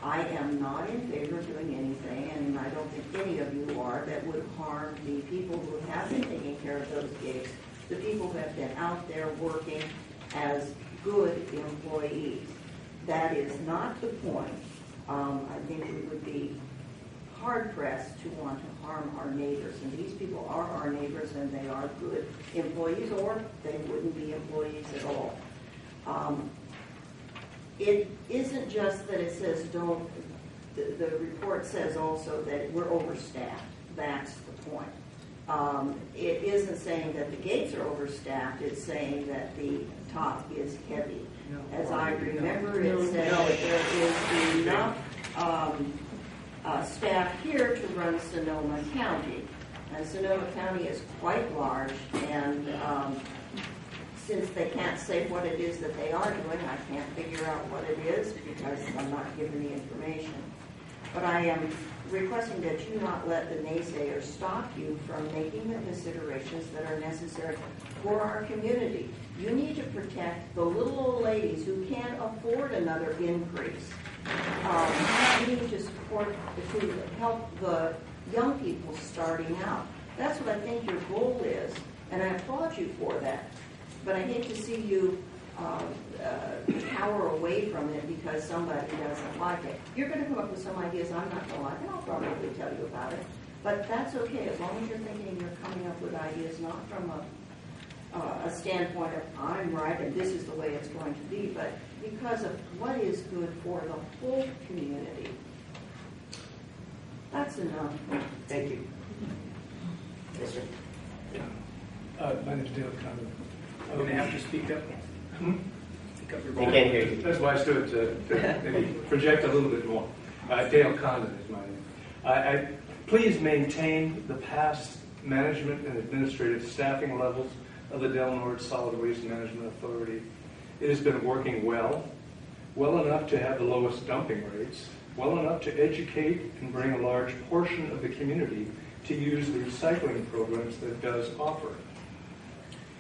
I am not in favor of doing anything, and I don't think any of you are, that would harm the people who have been taking care of those gigs, the people who have been out there working as good employees. That is not the point. I think we would be hard-pressed to want to harm our neighbors, and these people are our neighbors, and they are good employees, or they wouldn't be employees at all. It isn't just that it says don't, the report says also that we're overstaffed. That's the point. It isn't saying that the gates are overstaffed, it's saying that the top is heavy. As I remember, it said that there is enough staff here to run Sonoma County. And Sonoma County is quite large, and since they can't say what it is that they are doing, I can't figure out what it is because I'm not given the information. But I am requesting that you not let the naysayers stop you from making the considerations that are necessary for our community. You need to protect the little old ladies who can't afford another increase. You need to support, to help the young people starting out. That's what I think your goal is, and I applaud you for that. But I hate to see you cower away from it because somebody doesn't like it. You're going to come up with some ideas I'm not going to like, and I'll probably tell you about it. But that's okay, as long as you're thinking you're coming up with ideas not from a standpoint of I'm right and this is the way it's going to be, but because of what is good for the whole community. That's enough. Thank you. Yes, sir. My name is Dale Condon. I'm going to have to speak up. Speak up your voice. They can't hear you. That's why I stood to maybe project a little bit more. Dale Condon is my name. Please maintain the past management and administrative staffing levels of the Del Norte Solid Waste Management Authority. It has been working well enough to have the lowest dumping rates, well enough to educate and bring a large portion of the community to use the recycling programs that it does offer.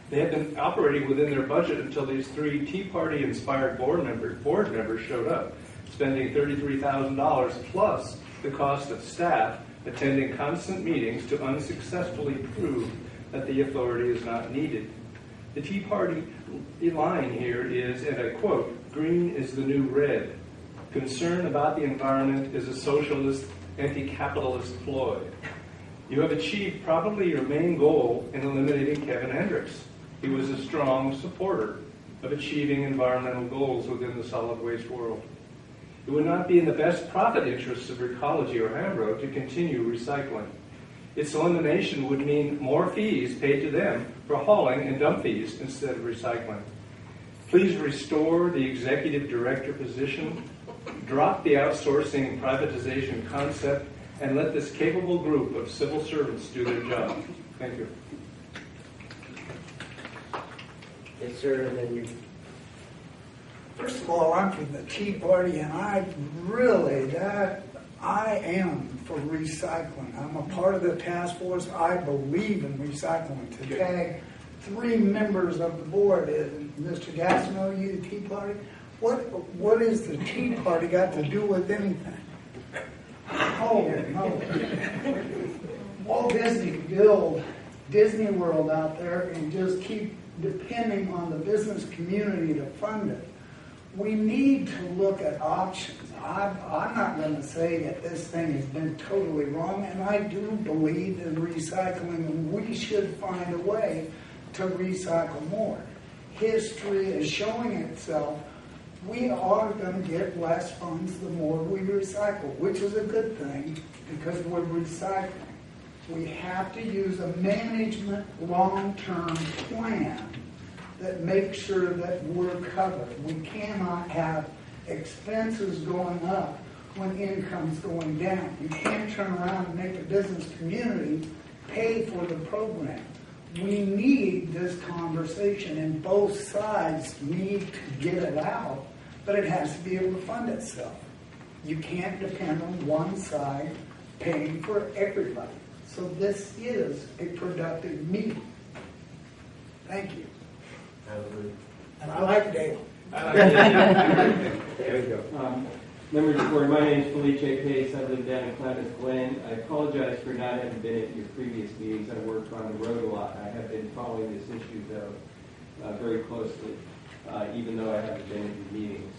They have been operating within their budget until these three Tea Party-inspired board members showed up, spending $33,000 plus the cost of staff attending constant meetings to unsuccessfully prove that the authority is not needed. The Tea Party line here is, and I quote, "Green is the new red. Concern about the environment is a socialist, anti-capitalist ploy. You have achieved probably your main goal in eliminating Kevin Hendricks. He was a strong supporter of achieving environmental goals within the solid waste world. It would not be in the best profit interests of Recology or Hambro to continue recycling. Its elimination would mean more fees paid to them for hauling and dump fees instead of recycling. Please restore the executive director position, drop the outsourcing privatization concept, and let this capable group of civil servants do their job." Thank you. Yes, sir, and then you. First of all, I'm from the Tea Party, and I am for recycling. I'm a part of the task force. I believe in recycling. To tag 3 members of the board, Mr. Gassino, you, the Tea Party, what is the Tea Party got to do with anything? Oh, no. Walt Disney build Disney World out there and just keep depending on the business community to fund it. We need to look at options. I'm not going to say that this thing has been totally wrong, and I do believe in recycling, and we should find a way to recycle more. History is showing itself. We are going to get less funds the more we recycle, which is a good thing because we're recycling. We have to use a management long-term plan that makes sure that we're covered. We cannot have expenses going up when income's going down. You can't turn around and make the business community pay for the program. We need this conversation, and both sides need to get it out, but it has to be able to fund itself. You can't depend on one side paying for everybody. So this is a productive meeting. Thank you. And I like Dale. There we go. Members of the board, my name is Felice Pace. I live down in Klamath Glen. I apologize for not having been at your previous meetings. I work on the road a lot. I have been following this issue, though, very closely, even though I haven't been at the meetings.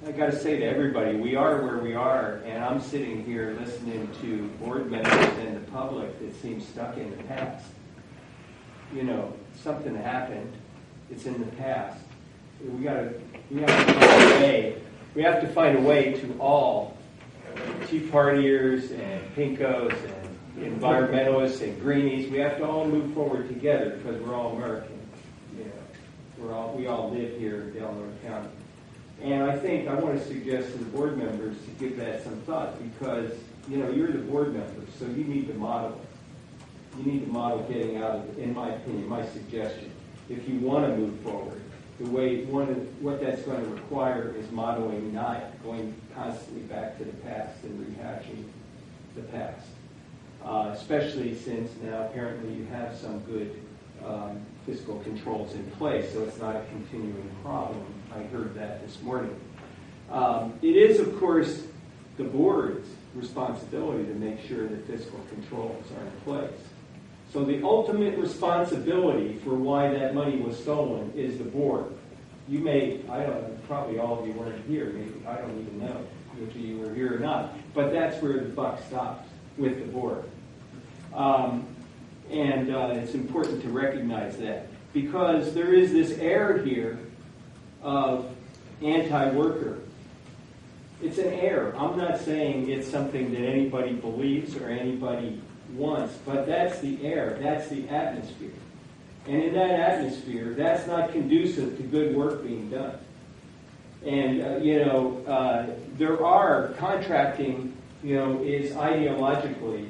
I got to say to everybody, we are where we are, and I'm sitting here listening to board members and the public that seem stuck in the past. Something happened. It's in the past. We have to find a way to all Tea Partiers and Pinkos and environmentalists and greenies. We have to all move forward together because we're all American. You know, we all live here in Delaware County. And I think I want to suggest to the board members to give that some thought because, you know, you're the board members, so you need to model it. You need to model getting out of it, in my opinion, my suggestion. If you want to move forward, what that's going to require is modeling, not going constantly back to the past and rehashing the past. Especially since now apparently you have some good fiscal controls in place, so it's not a continuing problem. I heard that this morning. It is, of course, the board's responsibility to make sure that fiscal controls are in place. So the ultimate responsibility for why that money was stolen is the board. You may, I don't know, probably all of you weren't here. Maybe, I don't even know if you were here or not. But that's where the buck stops, with the board. And it's important to recognize that. Because there is this air here of anti-worker. It's an error. I'm not saying it's something that anybody believes or anybody wants, but that's the air, that's the atmosphere. And in that atmosphere, that's not conducive to good work being done. And, there are contracting, is ideologically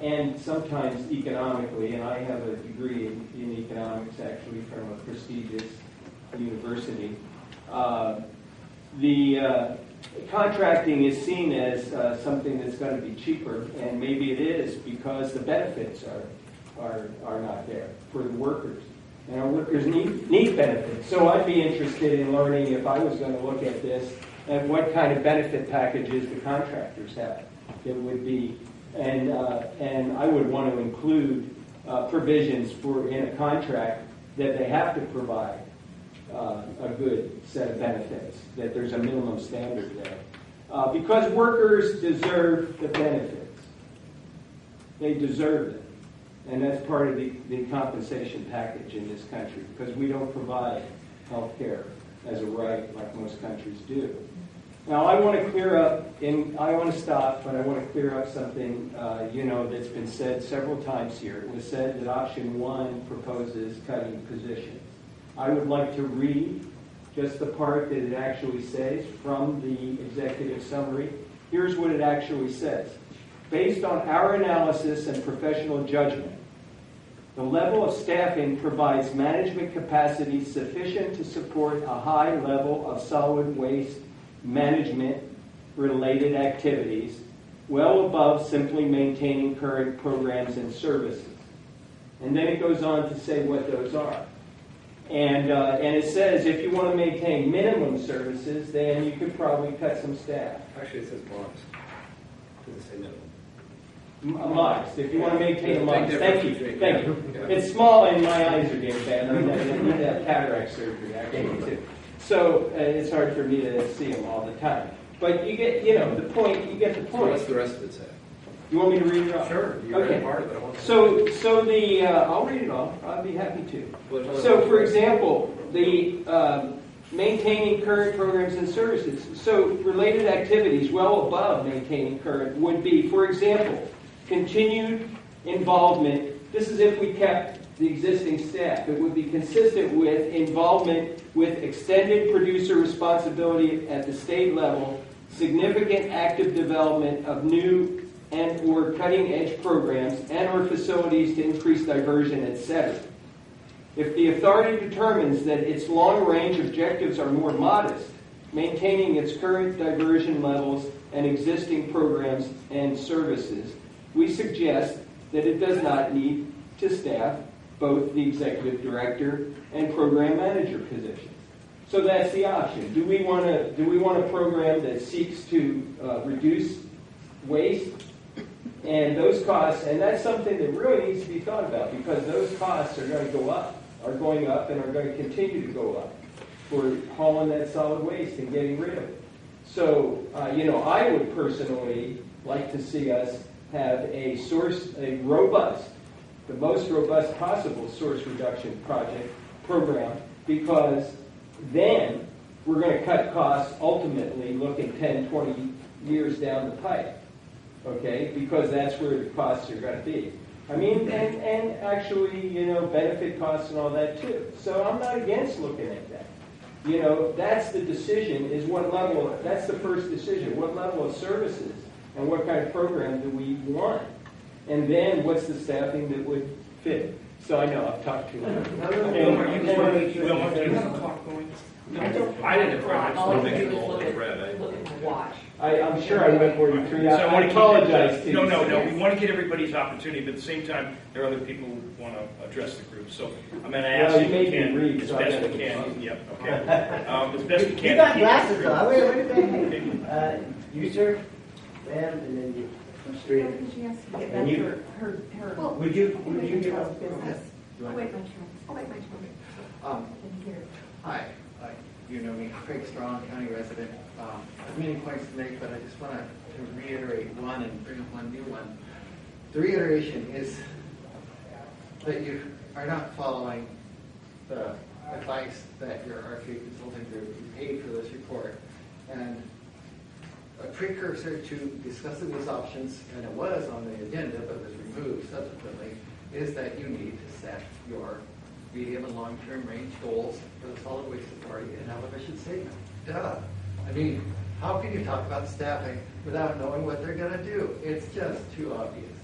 and sometimes economically, and I have a degree in economics actually from a prestigious university. Contracting is seen as something that's going to be cheaper, and maybe it is because the benefits are not there for the workers. And our workers need benefits. So I'd be interested in learning, if I was going to look at this, at what kind of benefit packages the contractors have. It would be, and I would want to include provisions in a contract that they have to provide a good set of benefits, that there's a minimum standard there. Because workers deserve the benefits. They deserve them. And that's part of the compensation package in this country, because we don't provide health care as a right like most countries do. Now, I want to clear up, and I want to stop, but I want to clear up something, that's been said several times here. It was said that option 1 proposes cutting positions. I would like to read just the part that it actually says from the executive summary. Here's what it actually says. Based on our analysis and professional judgment, the level of staffing provides management capacity sufficient to support a high level of solid waste management-related activities, well above simply maintaining current programs and services. And then it goes on to say what those are. And it says if you want to maintain minimum services, then you could probably cut some staff. Actually, it says modest. It doesn't say minimum. Modest. If you want to maintain a modest. Thank you. It's small and my eyes are getting bad. I need to have cataract surgery. I can't too. So it's hard for me to see them all the time. But you get, the point. You get the point. So what's the rest of it say? You want me to read it off? Sure. You read part of it. I want to So I'll read it off. I'll be happy to. So, for example, the maintaining current programs and services. So related activities well above maintaining current would be, for example, continued involvement. This is if we kept the existing staff. It would be consistent with involvement with extended producer responsibility at the state level, significant active development of new and or cutting-edge programs and or facilities to increase diversion, etc. If the authority determines that its long-range objectives are more modest, maintaining its current diversion levels and existing programs and services, we suggest that it does not need to staff both the executive director and program manager positions. So that's the option. Do we want a program that seeks to reduce waste and those costs? And that's something that really needs to be thought about, because those costs are going to go up, are going up, and are going to continue to go up for hauling that solid waste and getting rid of it. So, I would personally like to see us have the most robust possible source reduction program, because then we're going to cut costs ultimately looking 10, 20 years down the pipe. okay? Because that's where the costs are going to be. I mean, and actually, you know, benefit costs and all that too. So I'm not against looking at that. You know, that's the decision, is what level, that's the first decision. What level of services and what kind of program do we want? And then what's the staffing that would fit? So I know I've talked too long. Do you have a clock going? No, I didn't have I just want to make it all red. Watch. I'm sure I went more than 3 hours. So I apologize to you. No. We want to get everybody's opportunity, but at the same time, there are other people who want to address the group. So I'm going to ask Well, if you we made me can, read, as so best I we gotta- can. Yep, okay. As best we can. You got keep glasses it though. through. Wait a minute. You, sir, ma'am, and then you. Straight. And you. Would you give us business? I'll wait my turn. Hi, you know me, Craig Strong, county resident. I have many points to make, but I just want to reiterate one and bring up one new one. The reiteration is that you are not following the advice that your R3 consulting group paid for this report. And a precursor to discussing these options, and it was on the agenda but was removed subsequently, is that you need to set your medium and long-term range goals for the solid waste authority and have a mission statement. Duh. I mean, how can you talk about staffing without knowing what they're going to do? It's just too obvious.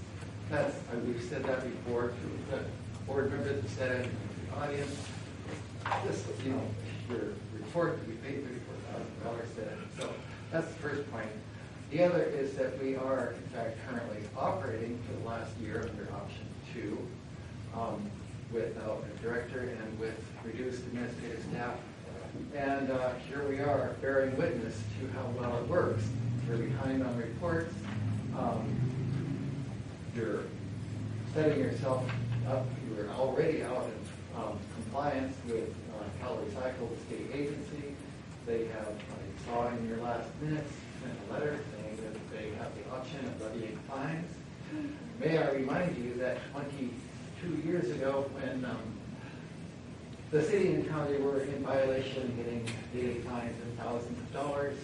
We've said that before to the board members that said it in the audience. This, you know, your report that we paid $34,000 said it. So that's the first point. The other is that we are, in fact, currently operating for the last year under option 2 without a director and with reduced administrative staff. And here we are bearing witness to how well it works. We're behind on reports. You're setting yourself up. You are already out of compliance with Cal Recycle, the state agency. They have, I saw in your last minutes, sent a letter saying that they have the option of levying fines. May I remind you that 22 years ago, when the city and county were in violation, getting daily fines of thousands of dollars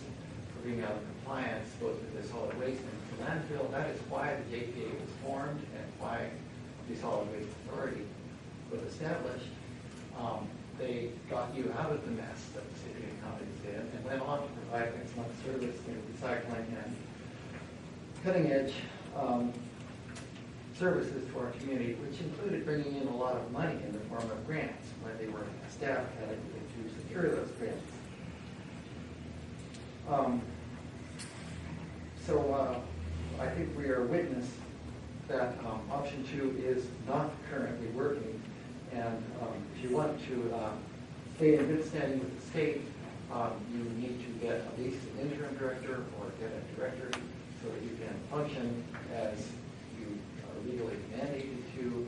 for being out of compliance, both with the solid waste and the landfill. That is why the JPA was formed and why the Solid Waste Authority was established. They got you out of the mess that the city and county was in and went on to provide excellent service in recycling and cutting-edge services to our community, which included bringing in a lot of money in the form of grants when they were staff had to secure those grants. So I think we are witness that option 2 is not currently working, and if you want to stay in good standing with the state, you need to get at least an interim director or get a director so that you can function as you are legally mandated to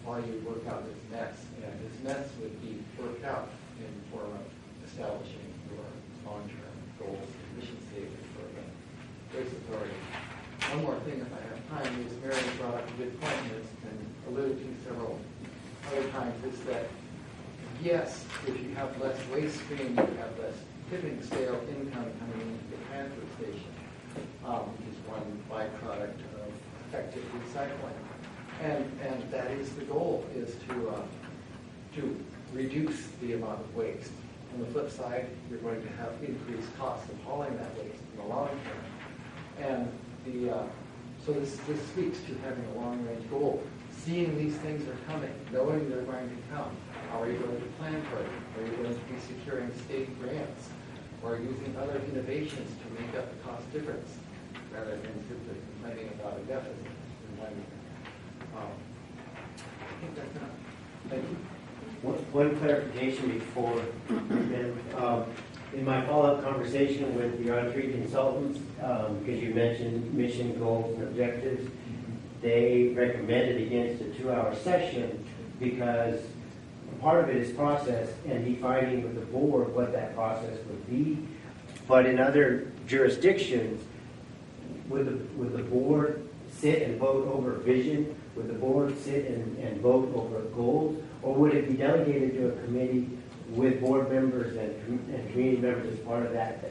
while you work out this mess. And this mess would be worked out in the form of establishing your long-term goals and mission statement for the Waste Authority. One more thing, if I have time, is Mary brought up a good point, and it's been alluded to several other times, is that yes, if you have less waste stream, you have less tipping scale income coming into the transfer station, which is one byproduct of effective recycling. And that is the goal, is to reduce the amount of waste. On the flip side, you're going to have increased costs of hauling that waste in the long term. And so this speaks to having a long-range goal. Seeing these things are coming, knowing they're going to come. How are you going to plan for it? Are you going to be securing state grants or using other innovations to make up the cost difference rather than simply complaining about a deficit in one year? I think that's enough. Thank you. One clarification before, in my follow-up conversation with the R3 consultants, because you mentioned mission goals and objectives, they recommended against a 2-hour session because part of it is process and defining with the board what that process would be. But in other jurisdictions, would the board sit and vote over vision? Would the board sit and vote over goals? Or would it be delegated to a committee with board members and community members as part of that?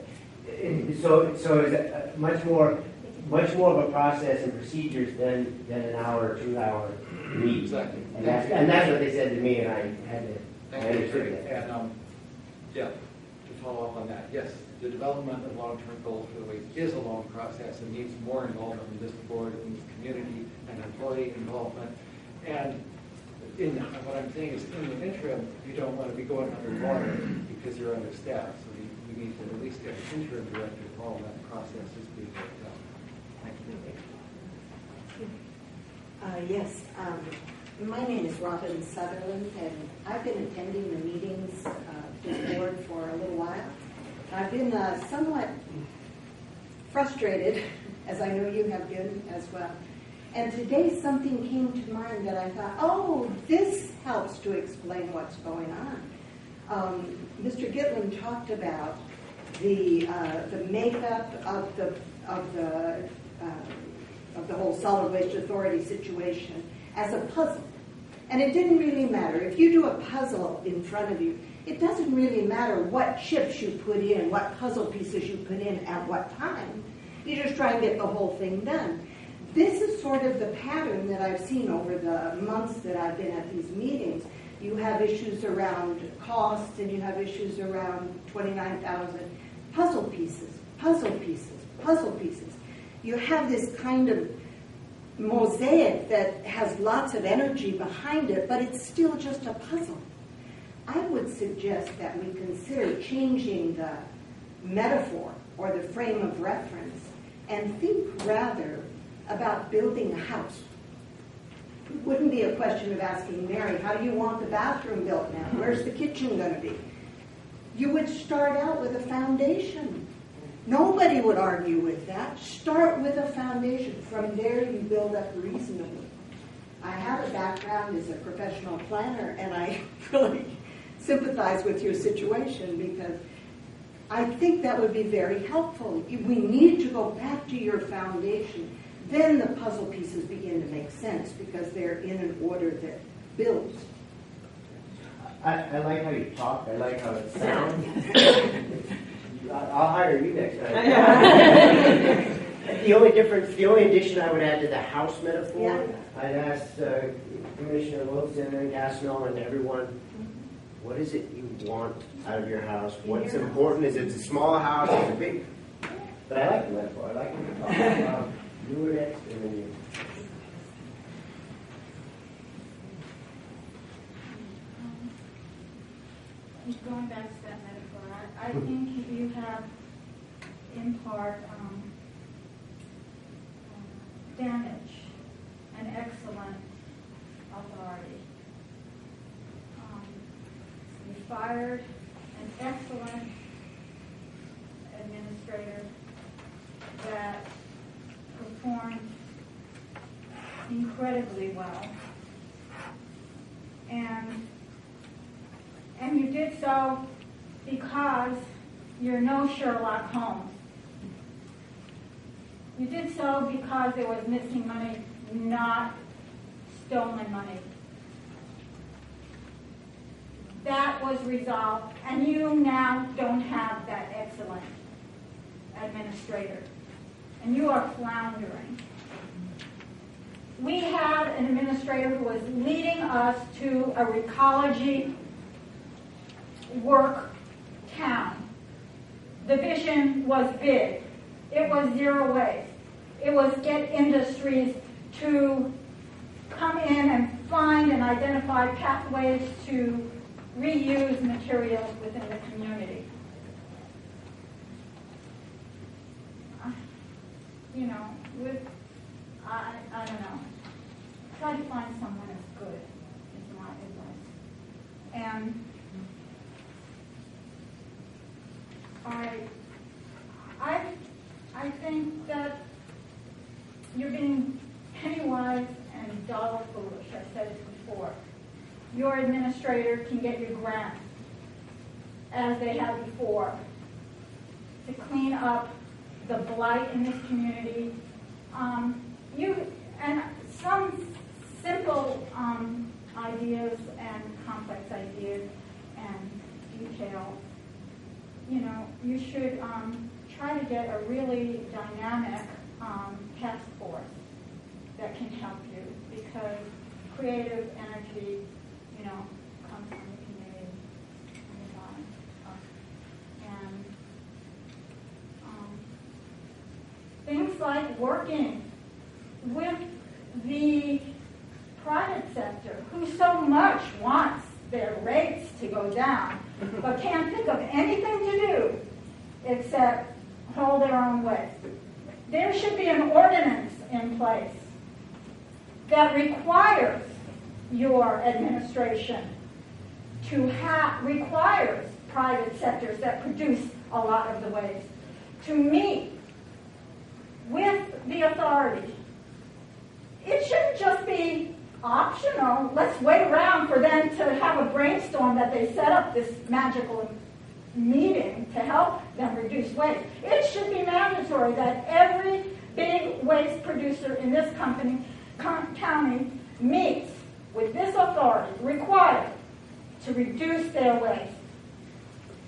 So is it much more much more of a process and procedures than an hour or 2 hour meeting. Exactly. And that's what they said to me, and I had to, I understood that. And, yeah, to follow up on that, yes, the development of long-term goals for the week is a long process and needs more involvement from this board, it needs community and employee involvement. And what I'm saying is, in the interim, you don't want to be going underwater because you're understaffed. So we need to at least get an interim director while that process is being worked out. Thank you. Yes, my name is Robin Sutherland, and I've been attending the meetings of this board for a little while. I've been somewhat frustrated, as I know you have been as well. And today something came to mind that I thought, oh, this helps to explain what's going on. Mr. Gitlin talked about the makeup of the whole solid waste authority situation as a puzzle. And it didn't really matter. If you do a puzzle in front of you, it doesn't really matter what chips you put in, what puzzle pieces you put in at what time. You just try and get the whole thing done. This is sort of the pattern that I've seen over the months that I've been at these meetings. You have issues around cost, and you have issues around 29,000 puzzle pieces, puzzle pieces, puzzle pieces. You have this kind of mosaic that has lots of energy behind it, but it's still just a puzzle. I would suggest that we consider changing the metaphor or the frame of reference and think rather about building a house. It wouldn't be a question of asking Mary, how do you want the bathroom built now? Where's the kitchen going to be? You would start out with a foundation. Nobody would argue with that. Start with a foundation. From there, you build up reasonably. I have a background as a professional planner, and I really sympathize with your situation because I think that would be very helpful. We need to go back to your foundation. Then the puzzle pieces begin to make sense because they're in an order that builds. I like how you talk. I like how it sounds. I'll hire you next time. The only addition I would add to the house metaphor, I'd ask Commissioner Wilson and Gassnell and everyone, what is it you want out of your house? What's important? Is it a small house? Is it a big? But I like the metaphor. I like when you talk about do it next and then you. Going back to that metaphor, I think you have, in part, damage an excellent authority. You fired an excellent administrator that performed incredibly well. And you did so because you're no Sherlock Holmes. You did so because there was missing money, not stolen money. That was resolved, and you now don't have that excellent administrator, and you are floundering. We had an administrator who was leading us to a recology work town. The vision was big. It was zero waste. It was get industries to come in and find and identify pathways to reuse materials within the community. You know, I don't know. Try to find someone as good is my advice. And I think that you're being penny wise and dollar foolish. I've said it before. Your administrator can get you grants, as they have before, to clean up the blight in this community. And some simple ideas and complex ideas and details. You know, you should try to get a really dynamic task force that can help you, because creative energy, comes from the community and is on us. And things like working with the private sector, who so much wants their rates to go down, but can't think of anything to do except hold their own waste. There should be an ordinance in place that requires your administration requires private sectors that produce a lot of the waste to meet with the authority. It shouldn't just be optional. Let's wait around for them to have a brainstorm that they set up this magical meeting to help them reduce waste. It should be mandatory that every big waste producer in this county meets with this authority, required to reduce their waste.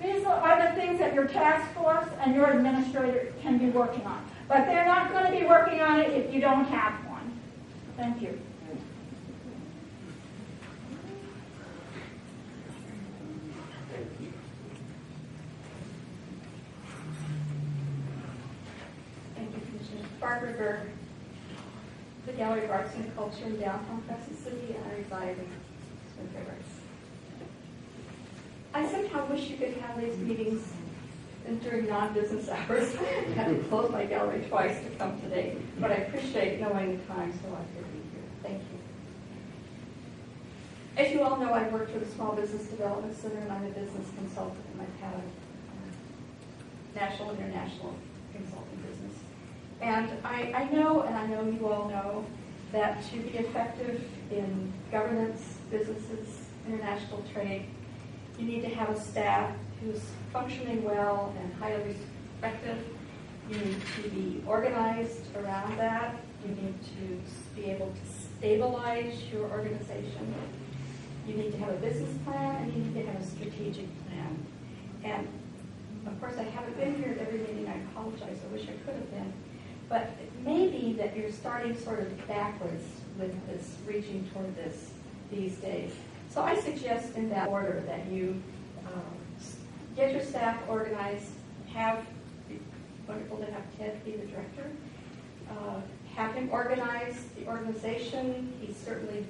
These are the things that your task force and your administrator can be working on. But they're not going to be working on it if you don't have one. Thank you. Thank you, Commissioner. Barbara Berg, the Gallery of Arts and Culture in downtown Crescent City, and I reside in Smith Rivers. I somehow wish you could have these meetings during non-business hours. I had to close my gallery twice to come today, but I appreciate knowing the time, so I could be here. Thank you. As you all know, I work for the Small Business Development Center, and I'm a business consultant, and I've had a national and international consulting business. And I know, and I know you all know, that to be effective in governance, businesses, international trade, you need to have a staff who's functioning well and highly respected. You need to be organized around that. You need to be able to stabilize your organization. You need to have a business plan, and you need to have a strategic plan. And of course, I haven't been here at every meeting. I apologize. I wish I could have been. But it may be that you're starting sort of backwards with this, reaching toward this these days. So I suggest in that order that you get your staff organized, wonderful to have Ted be the director, have him organize the organization. He's certainly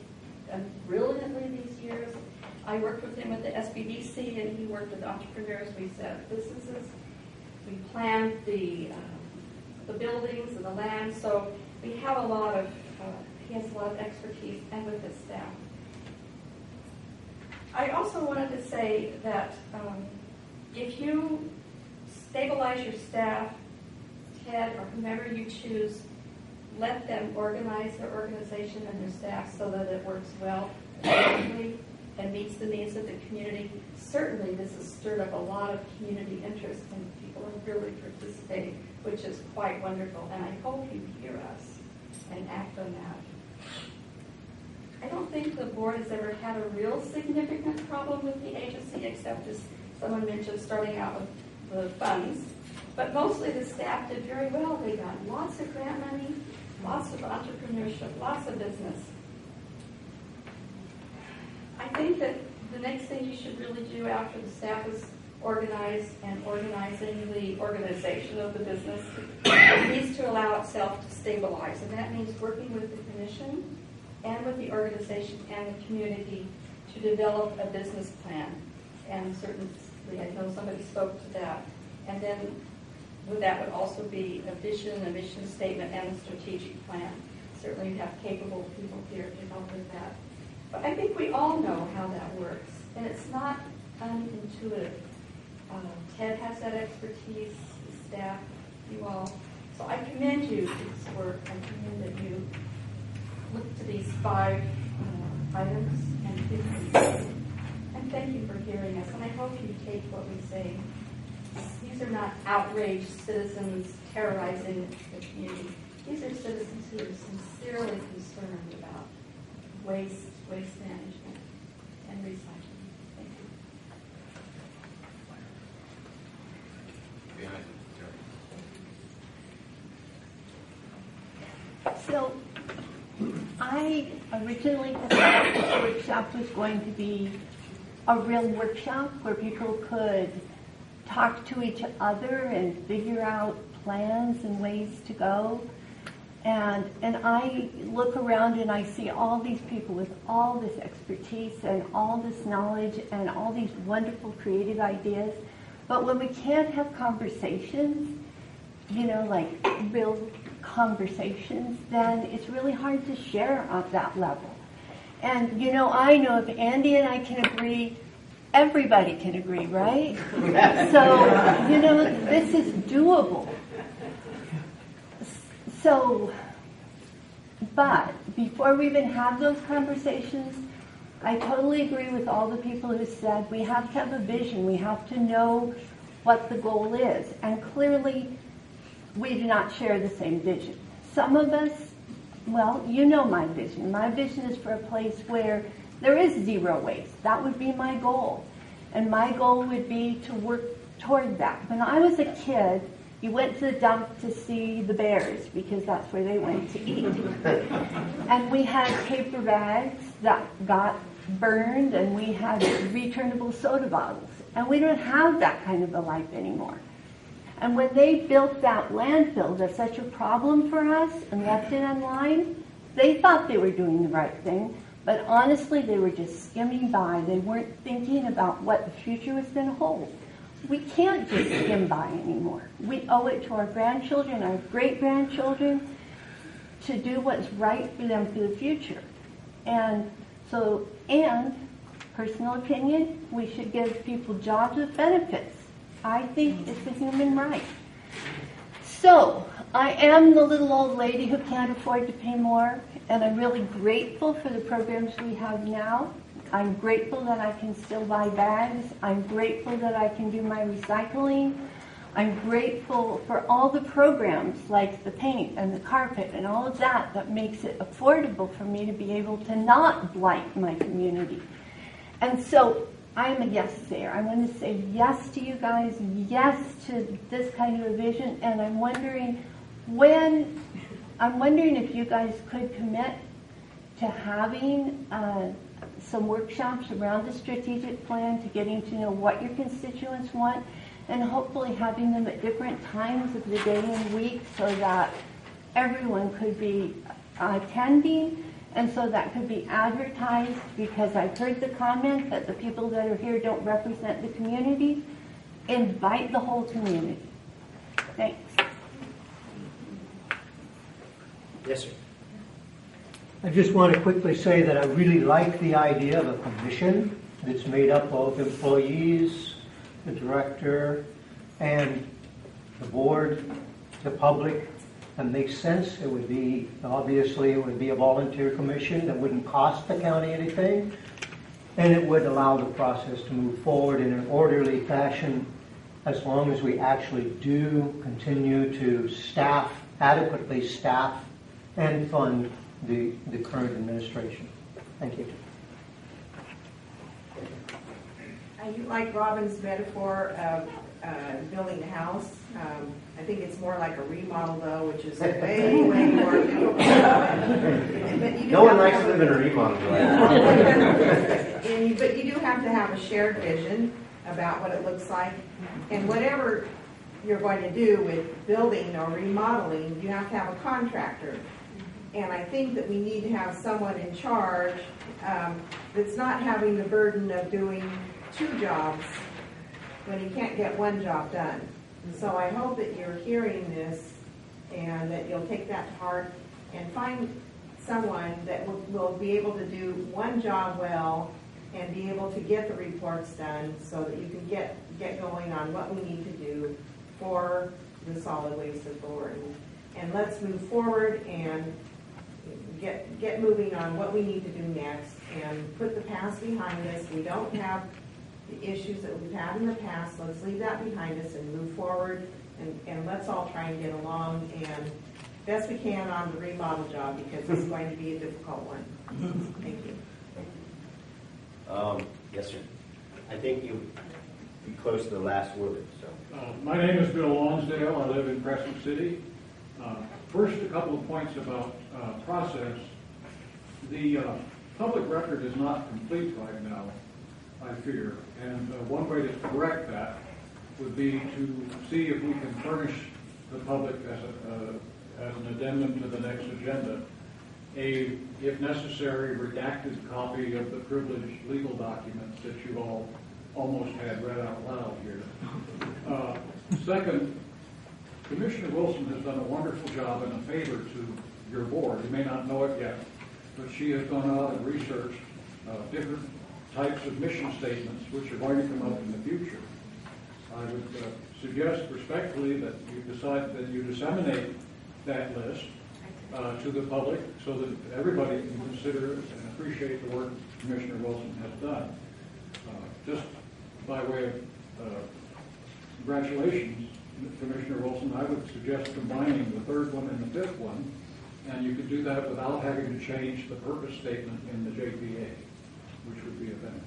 done brilliantly these years. I worked with him at the SBDC, and he worked with entrepreneurs. We set up businesses. We planned the buildings and the land. So we have a lot of, he has a lot of expertise, and with his staff. I also wanted to say that if you stabilize your staff, Ted or whomever you choose, let them organize their organization and their staff so that it works well effectively and meets the needs of the community. Certainly this has stirred up a lot of community interest, and people are really participating, which is quite wonderful. And I hope you hear us and act on that. I don't think the board has ever had a real significant problem with the agency, except as someone mentioned, starting out with the funds. But mostly the staff did very well. They got lots of grant money, lots of entrepreneurship, lots of business. I think that the next thing you should really do after the staff is organized and organizing the organization of the business needs to allow itself to stabilize. And that means working with the commission and with the organization and the community to develop a business plan. And certainly, I know somebody spoke to that. And then that would also be a vision, a mission statement, and a strategic plan. Certainly you have capable people here to help with that. But I think we all know how that works. And it's not unintuitive. Ted has that expertise, the staff, you all. So I commend you to this work. I commend that you look to these 5 items and think them. And thank you for hearing us. And I hope you take what we say. These are not outraged citizens terrorizing the community. These are citizens who are sincerely concerned about waste management, and recycling. Thank you. So I originally thought this workshop was going to be a real workshop where people could talk to each other and figure out plans and ways to go. And I look around and I see all these people with all this expertise and all this knowledge and all these wonderful creative ideas. But when we can't have conversations, you know, like real conversations, then it's really hard to share on that level. And, you know, I know if Andy and I can agree, everybody can agree, right? So, you know, this is doable. So, but before we even have those conversations, I totally agree with all the people who said we have to have a vision. We have to know what the goal is. And clearly, we do not share the same vision. Some of us, well, you know my vision. My vision is for a place where there is zero waste. That would be my goal. And my goal would be to work toward that. When I was a kid, you went to the dump to see the bears because that's where they went to eat. And we had paper bags that got burned, and we had returnable soda bottles. And we don't have that kind of a life anymore. And when they built that landfill that's such a problem for us and left it in line, they thought they were doing the right thing, but honestly they were just skimming by. They weren't thinking about what the future was going to hold. We can't just skim by anymore. We owe it to our grandchildren, our great-grandchildren, to do what's right for them for the future. And so, and personal opinion, we should give people jobs with benefits. I think it's a human right. So, I am the little old lady who can't afford to pay more, and I'm really grateful for the programs we have now. I'm grateful that I can still buy bags. I'm grateful that I can do my recycling. I'm grateful for all the programs like the paint and the carpet and all of that that makes it affordable for me to be able to not blight my community. And so I'm a yes there. I want to say yes to you guys, yes to this kind of a vision, and I'm wondering if you guys could commit to having some workshops around the strategic plan, to getting to know what your constituents want, and hopefully having them at different times of the day and week so that everyone could be attending, and so that could be advertised, because I've heard the comment that the people that are here don't represent the community. Invite the whole community. Thanks. Yes, sir. I just want to quickly say that I really like the idea of a commission that's made up of employees, the director, and the board, the public. That makes sense. It would be, obviously, it would be a volunteer commission that wouldn't cost the county anything, and it would allow the process to move forward in an orderly fashion as long as we actually do continue to adequately staff and fund the current administration. Thank you. I like Robin's metaphor of building a house. I think it's more like a remodel, though, which is way, way more difficult. No one likes to live in a remodel. But you do have to have a shared vision about what it looks like. And whatever you're going to do with building or remodeling, you have to have a contractor. And I think that we need to have someone in charge that's not having the burden of doing 2 jobs when he can't get 1 job done. So I hope that you're hearing this and that you'll take that to heart and find someone that will be able to do 1 job well and be able to get the reports done so that you can get going on what we need to do for the solid waste authority. And let's move forward and get moving on what we need to do next and put the past behind us. We don't have the issues that we've had in the past. Let's leave that behind us and move forward, and let's all try and get along and best we can on the remodel job, because it's going to be a difficult one. Thank you. Yes, sir. I think you'll be close to the last word. So. My name is Bill Lonsdale. I live in Crescent City. First, a couple of points about process. The public record is not complete right now, I fear, and one way to correct that would be to see if we can furnish the public as an addendum to the next agenda, a, if necessary, redacted copy of the privileged legal documents that you all almost had read out loud here. Second, Commissioner Wilson has done a wonderful job and a favor to your board. You may not know it yet, but she has gone out and researched different types of mission statements which are going to come up in the future. I would suggest respectfully that you disseminate that list to the public so that everybody can consider and appreciate the work Commissioner Wilson has done. Just by way of congratulations, Commissioner Wilson, I would suggest combining the third one and the fifth one, and you could do that without having to change the purpose statement in the JPA, which would be a benefit.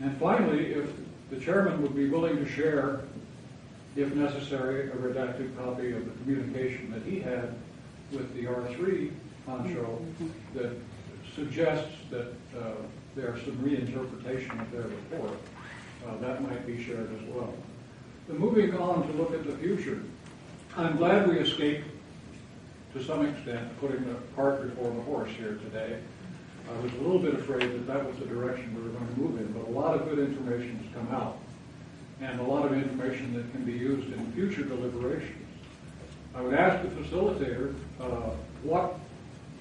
And finally, if the chairman would be willing to share, if necessary, a redacted copy of the communication that he had with the R3 honcho that suggests that there's some reinterpretation of their report, that might be shared as well. But moving on to look at the future, I'm glad we escaped, to some extent, putting the cart before the horse here today. I was a little bit afraid that that was the direction we were going to move in, but a lot of good information has come out, and a lot of information that can be used in future deliberations. I would ask the facilitator, what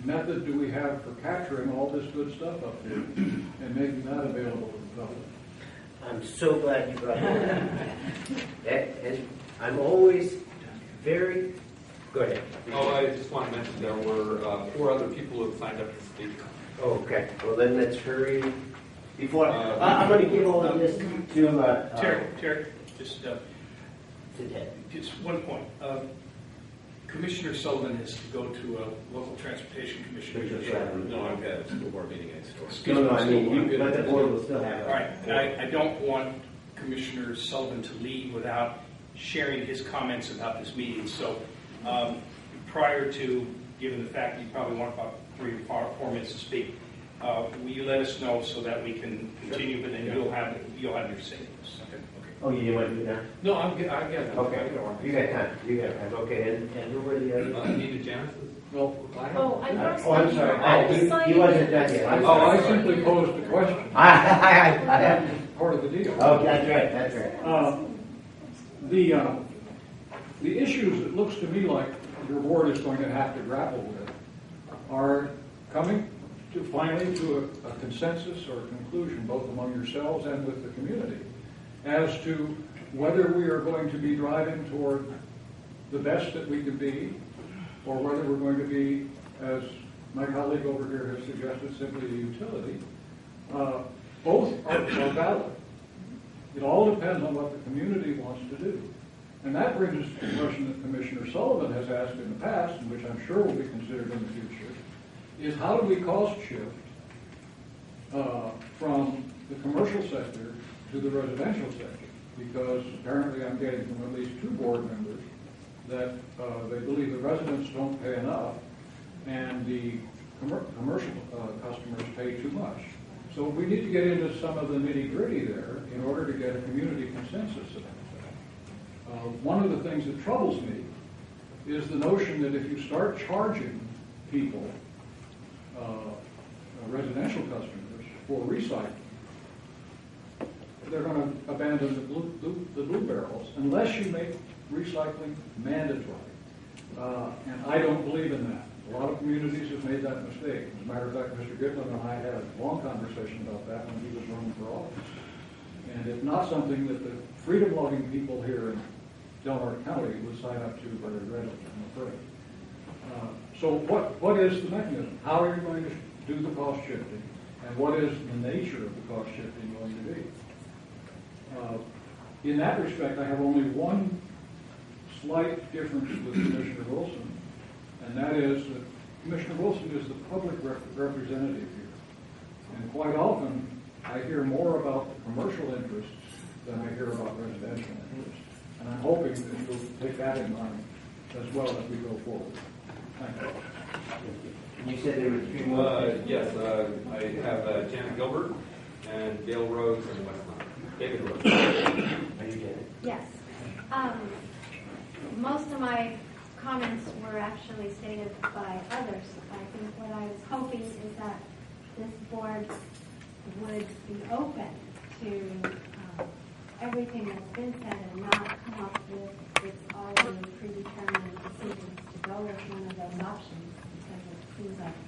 method do we have for capturing all this good stuff up here and making that available to the public? I'm so glad you brought that up. And I'm always very... Go ahead. Oh, I just want to mention there were 4 other people who have signed up to speak. Oh, okay. Well, then let's hurry. Before I'm going to give all of this to Terry, just to Ted. Just one point. Commissioner Sullivan has to go to a local transportation commission. No, I've got a school board meeting next door. No, I mean, but the board will still have it. All right. And I don't want Commissioner Sullivan to leave without sharing his comments about this meeting. So prior to, given the fact that you probably want about 3 or 4 minutes to speak, will you let us know so that we can continue, but then you'll have your say. Okay. Oh, you want to do that? No, I get it. Okay. You got time. You got time. Okay. And who were the others? Nina Janice? Well, I'm sorry. He wasn't done yet. I simply posed a question. I part of the deal. Oh, that's right. That's right. The issues it looks to me like your board is going to have to grapple with are coming to finally to a consensus or a conclusion, both among yourselves and with the community, as to whether we are going to be driving toward the best that we can be, or whether we're going to be, as my colleague over here has suggested, simply a utility. Both are valid. It all depends on what the community wants to do. And that brings us to the question that Commissioner Sullivan has asked in the past, and which I'm sure will be considered in the future, is how do we cost shift from the commercial sector to the residential sector? Because apparently I'm getting from at least 2 board members that they believe the residents don't pay enough and the commercial customers pay too much. So we need to get into some of the nitty-gritty there in order to get a community consensus about that. One of the things that troubles me is the notion that if you start charging people, residential customers, for recycling, they're going to abandon the blue barrels unless you make recycling mandatory. And I don't believe in that. A lot of communities have made that mistake. As a matter of fact, Mr. Gitlin and I had a long conversation about that when he was running for office. And it's not something that the freedom-loving people here in Delaware County would sign up to very readily, I'm afraid. So what is the mechanism? How are you going to do the cost shifting? And what is the nature of the cost shifting going to be? In that respect, I have only one slight difference with Commissioner Wilson, and that is that Commissioner Wilson is the public representative here. And quite often, I hear more about the commercial interests than I hear about residential interests. And I'm hoping that you'll take that in mind as well as we go forward. Thank you. And you said there were 3 more. Yes, I have Janet Gilbert and Gail Rose and Wes Lamb. David Rose. Are you Janet? Yes. Most of my comments were actually stated by others. I think what I was hoping is that this board would be open to everything that's been said and not come up with its already predetermined decisions to go with one of those options, because it seems like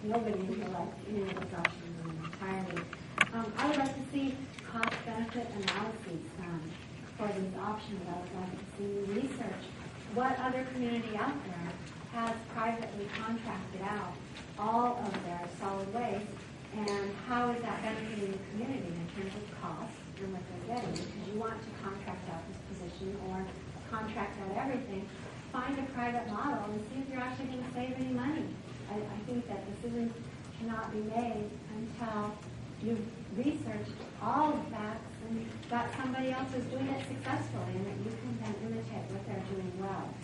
nobody would like any of those options entirely. I would like to see cost-benefit analyses for these options. I would like to see research. What other community out there has privately contracted out all of their solid waste, and how is that benefiting the community in terms of cost and what they're getting? Because you want to contract out this position or contract out everything. Find a private model and see if you're actually going to save any money. I think that decisions cannot be made until you've researched all the facts and that somebody else is doing it successfully and that you can then imitate what they're doing well.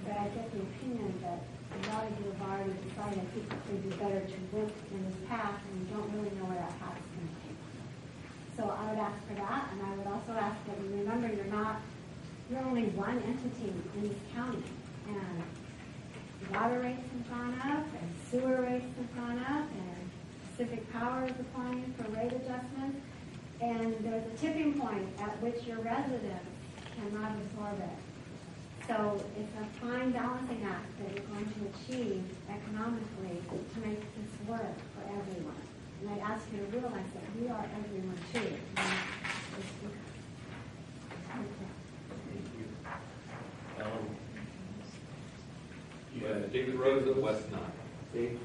But I get the opinion that a lot of you have already decided it would be better to work in this path and you don't really know where that path is going to take you. So I would ask for that, and I would also ask that you remember you're only one entity in this county, and water rates have gone up, and sewer rates have gone up, and Pacific Power is applying for rate adjustments, and there's a tipping point at which your residents cannot absorb it. So it's a fine balancing act that you're going to achieve economically to make this work for everyone. And I ask you to realize that we are everyone too. David Rose of West Nine. David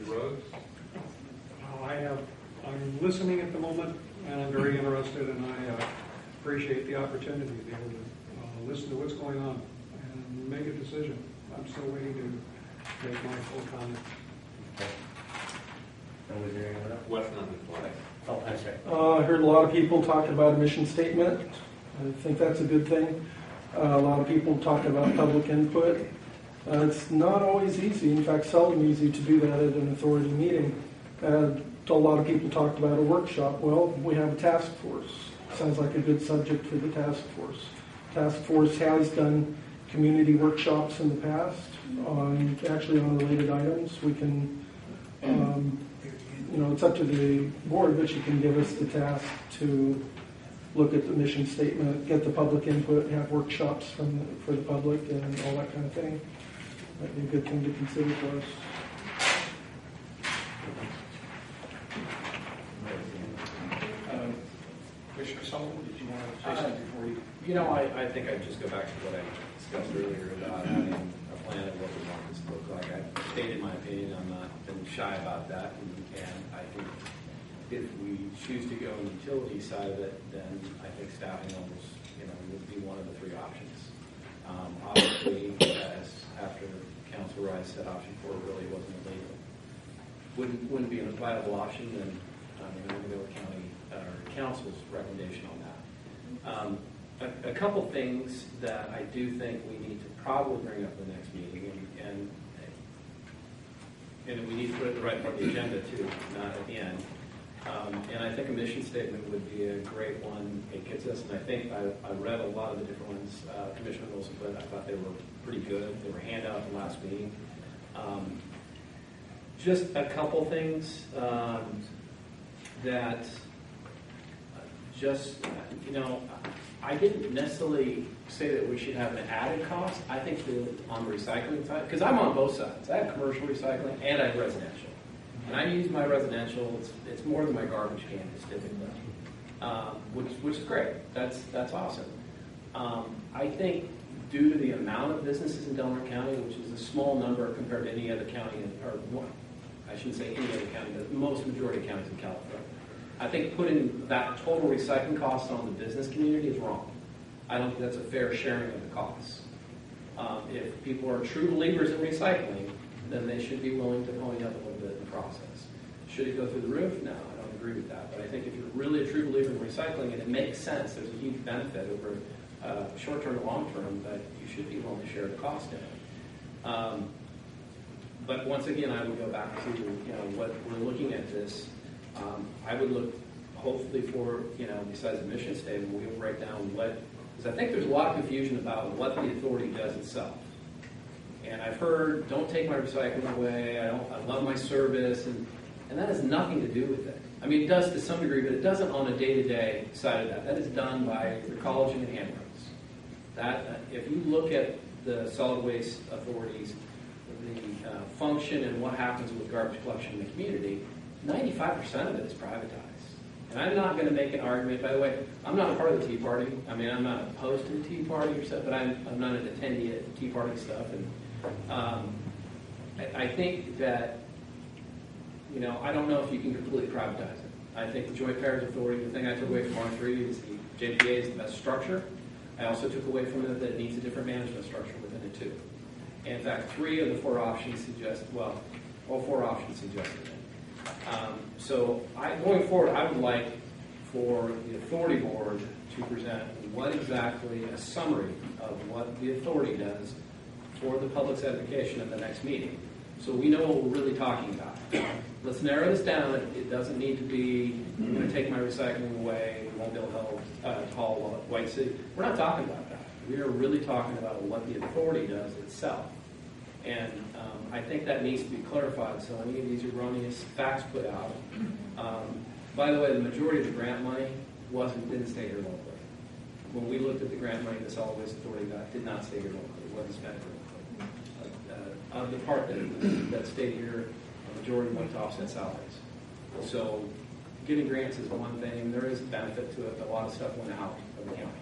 Rose. I'm listening at the moment, and I'm very interested, and I appreciate the opportunity to be able to listen to what's going on and make a decision. I'm still waiting to make my full comment. And was there anyone else? West Nine Flag. Oh, I'm sorry. I heard a lot of people talking about a mission statement. I think that's a good thing. A lot of people talking about public input. It's not always easy, in fact, seldom easy to do that at an authority meeting. A lot of people talked about a workshop. Well, we have a task force. Sounds like a good subject for the task force. Task force has done community workshops in the past, actually on related items. We can, it's up to the board, but you can give us the task to look at the mission statement, get the public input, have workshops for the public and all that kind of thing. That'd be a good thing to consider for us. Commissioner Sullivan, did you want to say something before you? I think I'd just go back to what I discussed earlier about having a plan of what we want this to look like. I stated my opinion. I'm not been shy about that, and I think if we choose to go on the utility side of it, then I think staffing levels, would be one of the 3 options. Obviously, as after Council Rice said, option 4 really wasn't illegal. Wouldn't be a viable option, then I'm going to go with council's recommendation on that. A couple things that I do think we need to probably bring up in the next meeting, and we need to put it in the right part of the agenda too, not at the end. And I think a mission statement would be a great one. It gets us, and I think I read a lot of the different ones Commissioner Wilson put. I thought they were pretty good. They were handed out in the last meeting. Just a couple things that I didn't necessarily say that we should have an added cost. I think on the recycling side, because I'm on both sides. I have commercial recycling and I have residential. And I use my residential, it's more than my garbage can is typically, which is great. That's awesome. I think due to the amount of businesses in Delaware County, which is a small number compared to any other county, I shouldn't say any other county, but most majority of counties in California, I think putting that total recycling cost on the business community is wrong. I don't think that's a fair sharing of the costs. If people are true believers in recycling, then they should be willing to pony up a little bit in the process. Should it go through the roof? No, I don't agree with that. But I think if you're really a true believer in recycling and it makes sense, there's a huge benefit over short-term to long-term, that you should be willing to share the cost in it. But once again, I would go back to, what we're looking at this. I would look hopefully for, besides the mission statement, we'll write down because I think there's a lot of confusion about what the authority does itself. And I've heard, don't take my recycling away, I love my service, and that has nothing to do with it. I mean, it does to some degree, but it doesn't on a day-to-day side of that. That is done by the college and the handbooks. That, if you look at the solid waste authorities, the function and what happens with garbage collection in the community, 95% of it is privatized. And I'm not going to make an argument, by the way, I'm not a part of the Tea Party. I mean, I'm not opposed to the Tea Party or stuff, but I'm not an attendee at Tea Party stuff. And I think that, I don't know if you can completely privatize it. I think the Joint Powers Authority, the thing I took away from R3 is the JPA is the best structure. I also took away from it that it needs a different management structure within it too. And in fact, 3 of the 4 options all 4 options suggested it. So going forward, I would like for the authority board to present what exactly a summary of what the authority does for the public's edification at the next meeting. So we know what we're really talking about. Let's narrow this down. It doesn't need to be, I'm going to take my recycling away, we won't be able to haul White City. We're not talking about that. We are really talking about what the authority does itself. And I think that needs to be clarified, so any of these erroneous facts put out. By the way, the majority of the grant money didn't stay here locally. When we looked at the grant money the Solid Waste Authority got, did not stay here locally. It wasn't spent here locally. Of the part that stayed here, the majority went to offset salaries. So getting grants is one thing. There is a benefit to it, but a lot of stuff went out of the county.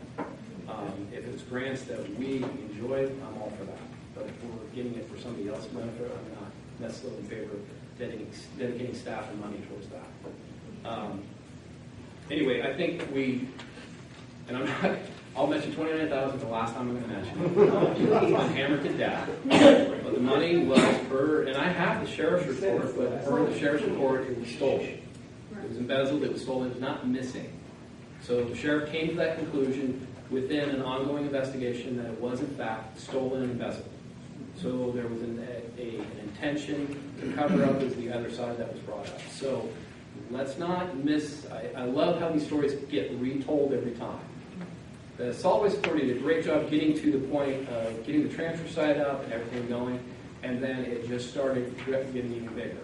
If it's grants that we enjoy, I'm all for that. But if we're getting it for somebody else's benefit, I'm not necessarily in favor of dedicating staff and money towards that. Anyway, I think I'll mention 29,000 the last time I'm going to mention it. It's been hammered to death. But the money was and I have the sheriff's report, but per the sheriff's report, it was stolen. It was embezzled, it was stolen, it was not missing. So the sheriff came to that conclusion within an ongoing investigation that it was in fact stolen and embezzled. So there was an intention to cover up as the other side that was brought up. So let's not miss, I love how these stories get retold every time. The Solid Waste Authority did a great job getting to the point of getting the transfer site up and everything going, and then it just started getting even bigger.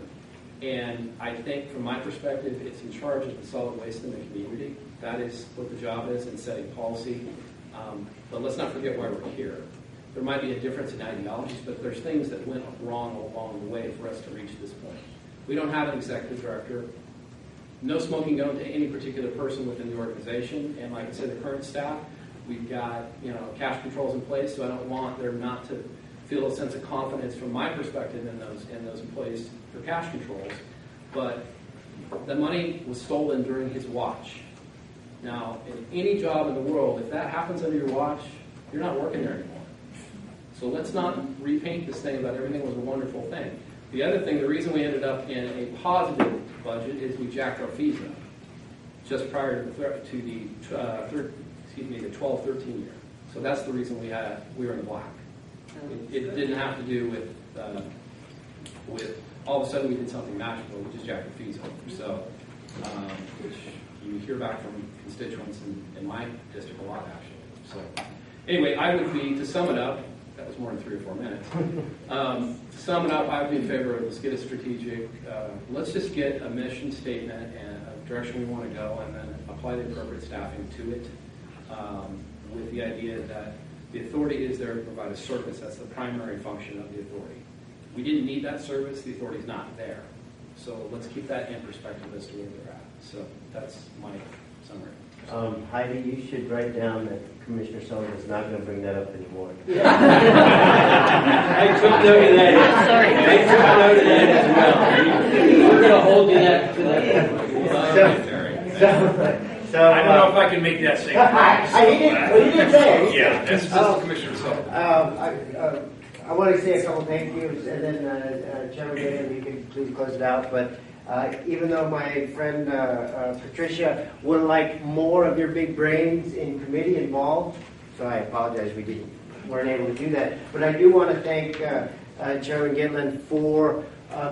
And I think from my perspective, it's in charge of the solid waste in the community. That is what the job is in setting policy. But let's not forget why we're here. There might be a difference in ideologies, but there's things that went wrong along the way for us to reach this point. We don't have an executive director. No smoking gun to any particular person within the organization. And like I said, the current staff, we've got cash controls in place, so I don't want them not to feel a sense of confidence from my perspective in those employees for cash controls. But the money was stolen during his watch. Now, in any job in the world, if that happens under your watch, you're not working there anymore. So let's not repaint this thing about everything was a wonderful thing. The other thing, the reason we ended up in a positive budget is we jacked our fees up just prior to the 12-13 year. So that's the reason we were in the black. It didn't have to do with all of a sudden we did something magical. We just jacked the fees up. So, which you hear back from constituents in my district a lot, actually. So, anyway, to sum it up, that was more than 3 or 4 minutes. To sum it up, I would be in favor of let's get a strategic, let's just get a mission statement and a direction we want to go, and then apply the appropriate staffing to it, with the idea that the authority is there to provide a service. That's the primary function of the authority. We didn't need that service. The authority's not there. So let's keep that in perspective as to where they're at. So that's my summary. Heidi, you should write down that Commissioner Sullivan is not going to bring that up anymore. I took note of that. Sorry. I took note of that as well. We're going to hold you to that. So, I don't know if I can make that same promise. You did say it. Yeah, that's Commissioner Sullivan. I want to say a couple thank yous, and then Chairman Gaynor, you can please close it out. But even though my friend Patricia would like more of your big brains in committee involved, so I apologize we weren't able to do that. But I do want to thank Chairman Gitlin for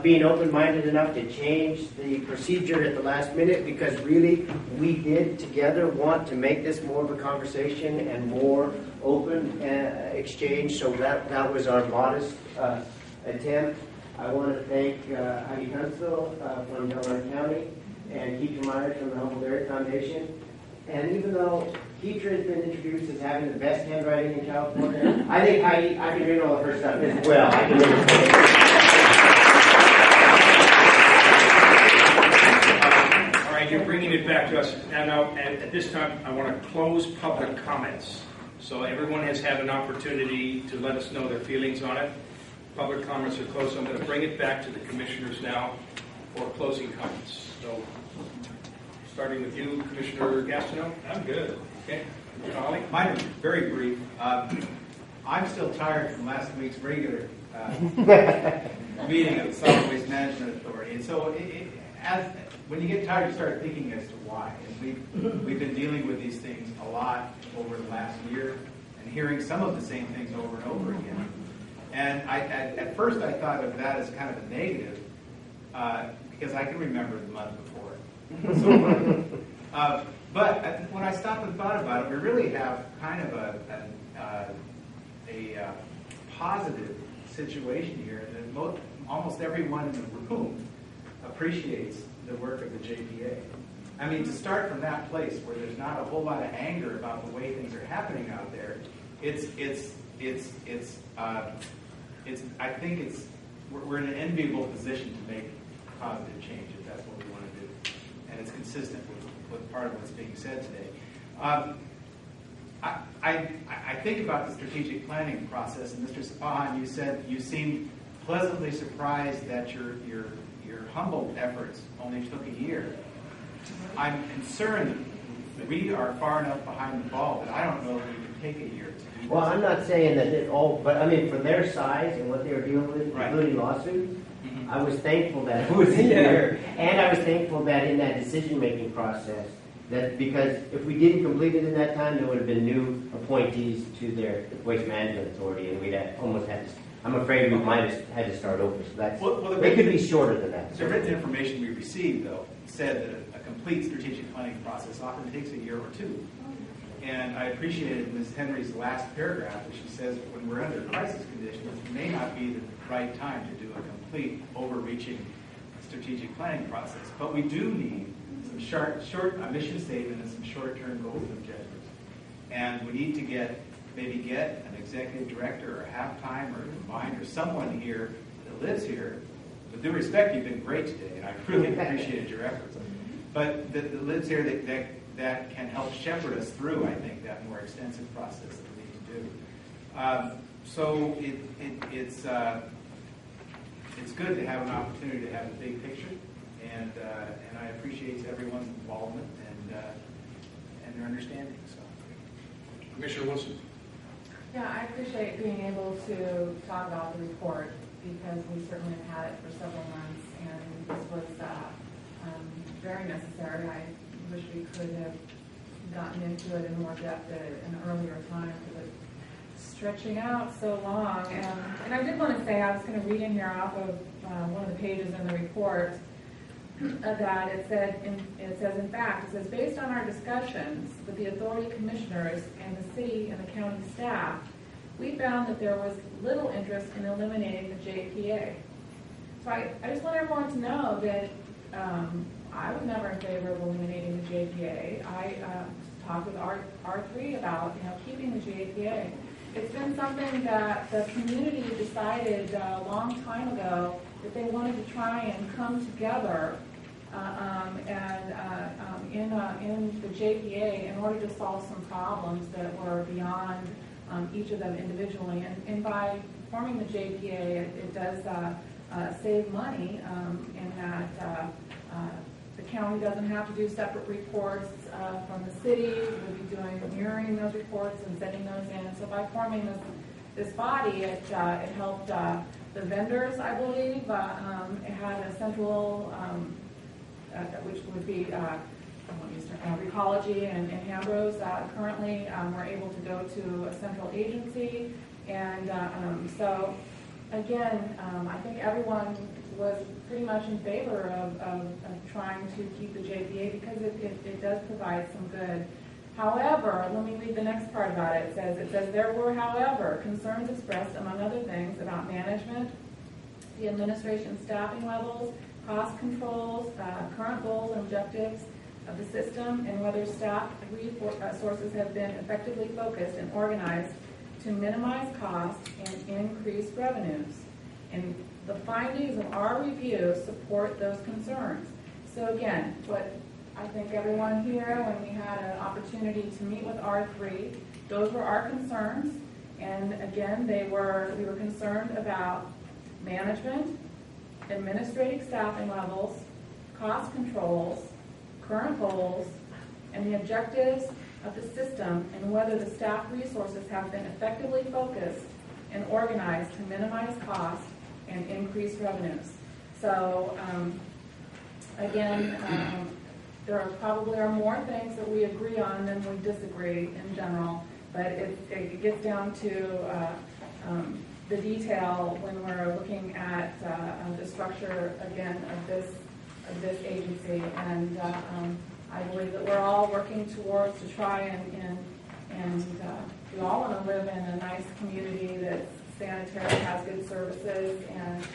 being open-minded enough to change the procedure at the last minute, because really we did together want to make this more of a conversation and more open exchange. So that was our modest attempt. I want to thank Heidi Huntsville from Delaware County and Keitra Myers from the Humble Dairy Foundation. And even though Keitra has been introduced as having the best handwriting in California, I think Heidi, I can read all of her stuff as well. I can read All right, you're bringing it back to us. Now, at this time, I want to close public comments. So everyone has had an opportunity to let us know their feelings on it. Public comments are closed, so I'm going to bring it back to the commissioners now for closing comments. So, starting with you, Commissioner Gastineau. I'm good. Okay. Commissioner Hawley? Mine is very brief. I'm still tired from last week's regular meeting of the Solid Waste Management Authority. And so when you get tired, you start thinking as to why. And we've been dealing with these things a lot over the last year and hearing some of the same things over and over again. And at first I thought of that as kind of a negative because I can remember the month before. So, but when I stopped and thought about it, we really have kind of a positive situation here, and almost everyone in the room appreciates the work of the JPA. I mean, to start from that place where there's not a whole lot of anger about the way things are happening out there, I think we're in an enviable position to make positive change if that's what we want to do, and it's consistent with part of what's being said today. I think about the strategic planning process, and Mr. Sapahan, you said you seemed pleasantly surprised that your humble efforts only took a year. I'm concerned that we are far enough behind the ball that I don't know if we can take a year to do this. Well, I'm not saying that it all, but I mean, for their size and what they were dealing with, right, including lawsuits, I was thankful that it was a year, and I was thankful that in that decision-making process, that because if we didn't complete it in that time, there would have been new appointees to their waste management authority, and we'd almost had to. I'm afraid we might have had to start over. So that's it could be shorter than that. The written information we received, though, said that a complete strategic planning process often takes a year or two. And I appreciated Ms. Henry's last paragraph, where she says when we're under crisis conditions, it may not be the right time to do a complete, overreaching strategic planning process. But we do need some short mission statement and some short-term goals and objectives. And we need to maybe get an executive director or half-time or combined or someone here that lives here. With due respect, you've been great today, and I really appreciated your efforts. But that lives here that can help shepherd us through, I think, that more extensive process that we need to do. So it's good to have an opportunity to have a big picture, and I appreciate everyone's involvement and their understanding. So, Commissioner Wilson. Yeah, I appreciate being able to talk about the report because we certainly have had it for several months, and this was very necessary. I wish we could have gotten into it in more depth at an earlier time because it's stretching out so long. And I did want to say, I was going to read in here off of one of the pages in the report that it says, in fact, it says, based on our discussions with the authority commissioners and the city and the county staff, we found that there was little interest in eliminating the JPA. So I just want everyone to know that I was never in favor of eliminating the JPA. I talked with R3 about keeping the JPA. It's been something that the community decided a long time ago that they wanted to try and come together in the JPA in order to solve some problems that were beyond each of them individually. And by forming the JPA, it does save money in that the county doesn't have to do separate reports from the city. We'll be mirroring those reports and sending those in. So by forming this body, it helped the vendors, I believe. It had a central, which would be Recology and Hambros. Currently, we're able to go to a central agency, and so again, I think everyone was pretty much in favor of trying to keep the JPA because it does provide some good. However, let me read the next part about it. It says there were, however, concerns expressed, among other things, about management, the administration staffing levels, cost controls, current goals and objectives of the system, and whether staff resources have been effectively focused and organized to minimize costs and increase revenues. And the findings of our review support those concerns. So again, what I think everyone here, when we had an opportunity to meet with R3, those were our concerns. And again, we were concerned about management, administrative staffing levels, cost controls, current goals, and the objectives of the system, and whether the staff resources have been effectively focused and organized to minimize costs and increase revenues. So again, there probably are more things that we agree on than we disagree in general, but it gets down to the detail when we're looking at the structure again of this agency, and I believe that we're all working towards to try and we all want to live in a nice community that's sanitary, has good services, and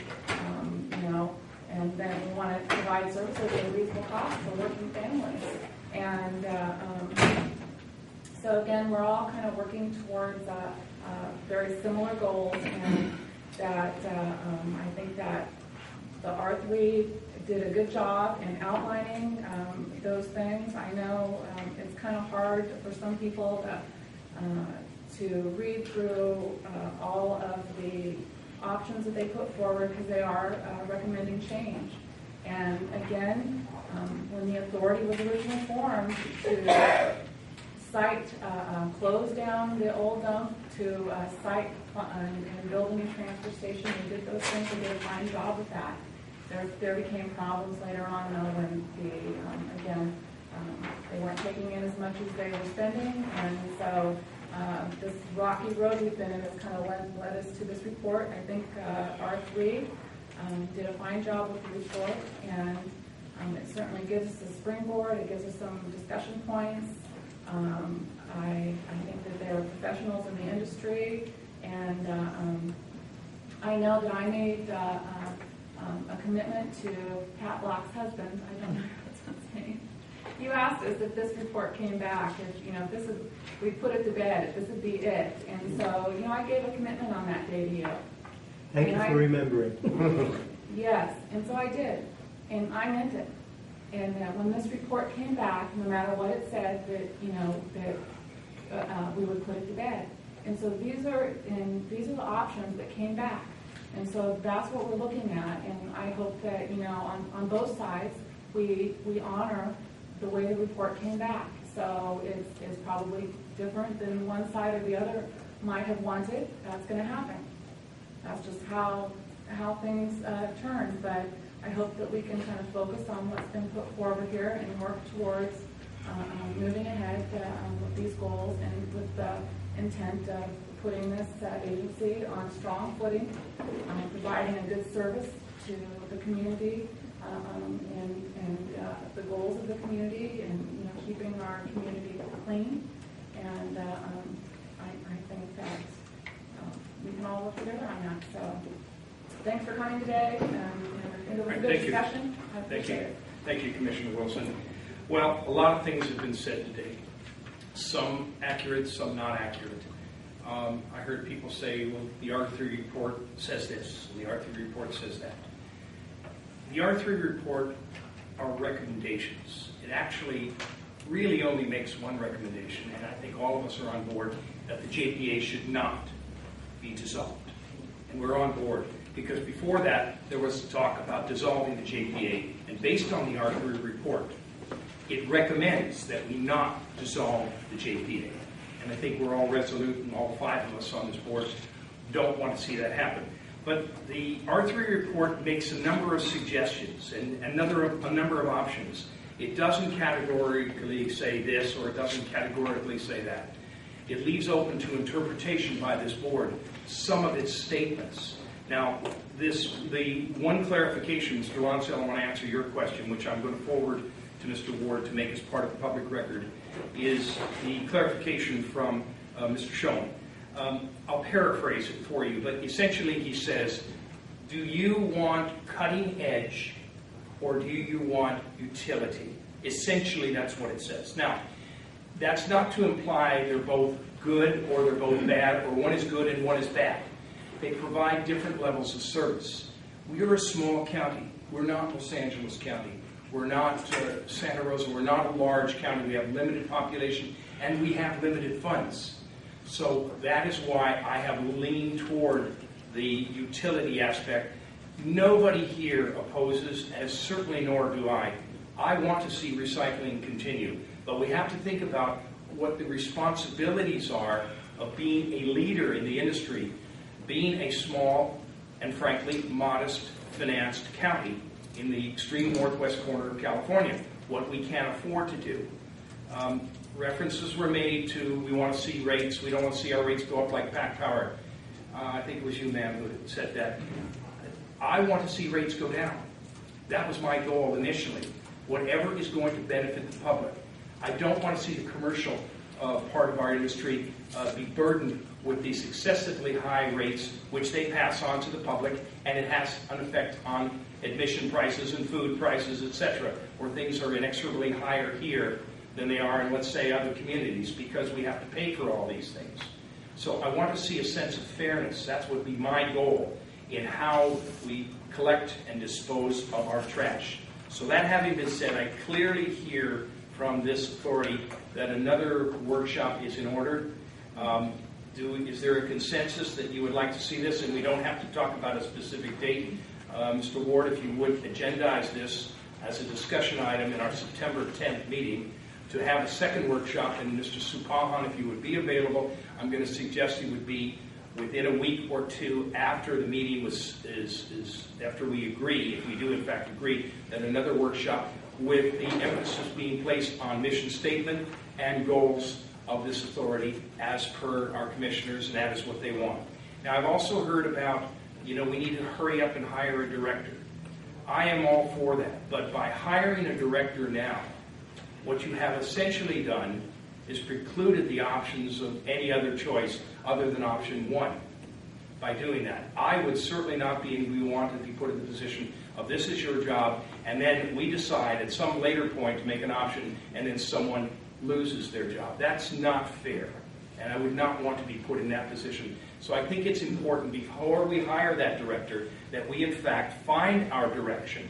and then we want to provide services at a reasonable cost for working families. And so again, we're all kind of working towards very similar goals, and that I think that the R3 did a good job in outlining those things. I know it's kind of hard for some people to read through all of the options that they put forward because they are recommending change. And again, when the authority was originally formed to site, close down the old dump, to site and build a new transfer station, they did those things and did a fine job with that. There became problems later on, though, when they weren't taking in as much as they were spending, and so this rocky road we've been in has kind of led us to this report. I think R3 did a fine job with the report, and it certainly gives us a springboard. It gives us some discussion points. I think that they're professionals in the industry, and I know that I made a commitment to Pat Block's husband. I don't know what's his name. You asked us if this report came back, if this is, we put it to bed, if this would be it. And so, I gave a commitment on that day to you. Thank you for remembering. Yes, and so I did, and I meant it. And when this report came back, no matter what it said, that we would put it to bed. And so these are the options that came back. And so that's what we're looking at, and I hope that, on both sides, we honor the way the report came back. So it's probably different than one side or the other might have wanted. That's going to happen. That's just how things turn. But I hope that we can kind of focus on what's been put forward here and work towards moving ahead with these goals and with the intent of putting this agency on strong footing, providing a good service to the community, and the goals of the community, and keeping our community clean. And I think that we can all work together on that. So thanks for coming today, and it was a good discussion. I appreciate it. Thank you, Commissioner Wilson. Well, a lot of things have been said today. Some accurate, some not accurate. I heard people say, well, the R3 report says this, and the R3 report says that. The R3 report are recommendations. It actually really only makes one recommendation, and I think all of us are on board that the JPA should not be dissolved. And we're on board, because before that, there was talk about dissolving the JPA, and based on the R3 report, it recommends that we not dissolve the JPA. And I think we're all resolute, and all 5 of us on this board don't want to see that happen. But the R3 report makes a number of suggestions and a number of options. It doesn't categorically say this, or it doesn't categorically say that. It leaves open to interpretation by this board some of its statements. Now, the one clarification, Mr. Lonsdale, I want to answer your question, which I'm going to forward to Mr. Ward to make as part of the public record, is the clarification from Mr. Schoen. I'll paraphrase it for you, but essentially he says, do you want cutting edge or do you want utility? Essentially, that's what it says. Now, that's not to imply they're both good or they're both bad, or one is good and one is bad. They provide different levels of service. We are a small county. We're not Los Angeles County. We're not Santa Rosa. We're not a large county. We have limited population and we have limited funds. So that is why I have leaned toward the utility aspect. Nobody here opposes, as certainly nor do I. I want to see recycling continue, but we have to think about what the responsibilities are of being a leader in the industry, being a small and frankly modest financed county in the extreme northwest corner of California, what we can't afford to do. References were made to, we want to see rates, we don't want to see our rates go up like Pac Power. I think it was you, ma'am, who said that. I want to see rates go down. That was my goal initially. Whatever is going to benefit the public. I don't want to see the commercial part of our industry be burdened with these excessively high rates, which they pass on to the public, and it has an effect on admission prices and food prices, etc., where things are inexorably higher here than they are in, let's say, other communities, because we have to pay for all these things. So I want to see a sense of fairness. That's what would be my goal in how we collect and dispose of our trash. So that having been said, I clearly hear from this authority that another workshop is in order. Is there a consensus that you would like to see this? And we don't have to talk about a specific date. Mr. Ward, if you would agendize this as a discussion item in our September 10th meeting, to have a second workshop, and Mr. Supahan, if you would be available, I'm going to suggest you would be within a week or two after the meeting after we agree, if we do in fact agree, that another workshop with the emphasis being placed on mission statement and goals of this authority as per our commissioners, and that is what they want. Now, I've also heard about, we need to hurry up and hire a director. I am all for that, but by hiring a director now, what you have essentially done is precluded the options of any other choice other than option one by doing that. I would certainly not we want to be put in the position of this is your job, and then we decide at some later point to make an option, and then someone loses their job. That's not fair, and I would not want to be put in that position. So I think it's important before we hire that director that we in fact find our direction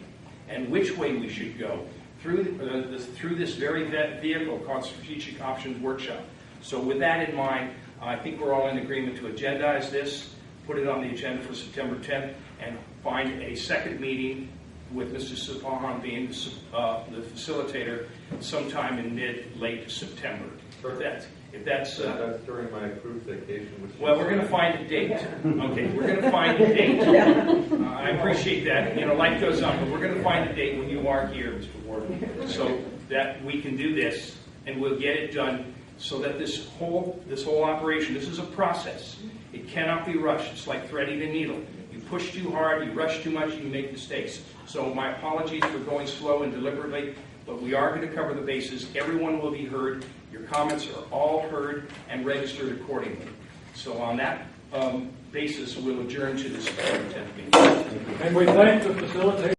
and which way we should go through this very vehicle called Strategic Options Workshop. So with that in mind, I think we're all in agreement to agendize this, put it on the agenda for September 10th, and find a second meeting with Mr. Supahan being the facilitator sometime in mid-late September. If that's during my approved vacation. Well, we're going to find a date. Okay, we're going to find a date. I appreciate that. Life goes on, but we're going to find a date when you are here, Mr. Ward, so that we can do this and we'll get it done. So that this whole operation, this is a process. It cannot be rushed. It's like threading a needle. You push too hard, you rush too much, you make mistakes. So my apologies for going slow and deliberately, but we are going to cover the bases. Everyone will be heard. Your comments are all heard and registered accordingly. So on that basis, we'll adjourn to the September 10th meeting. And we thank the facilitator.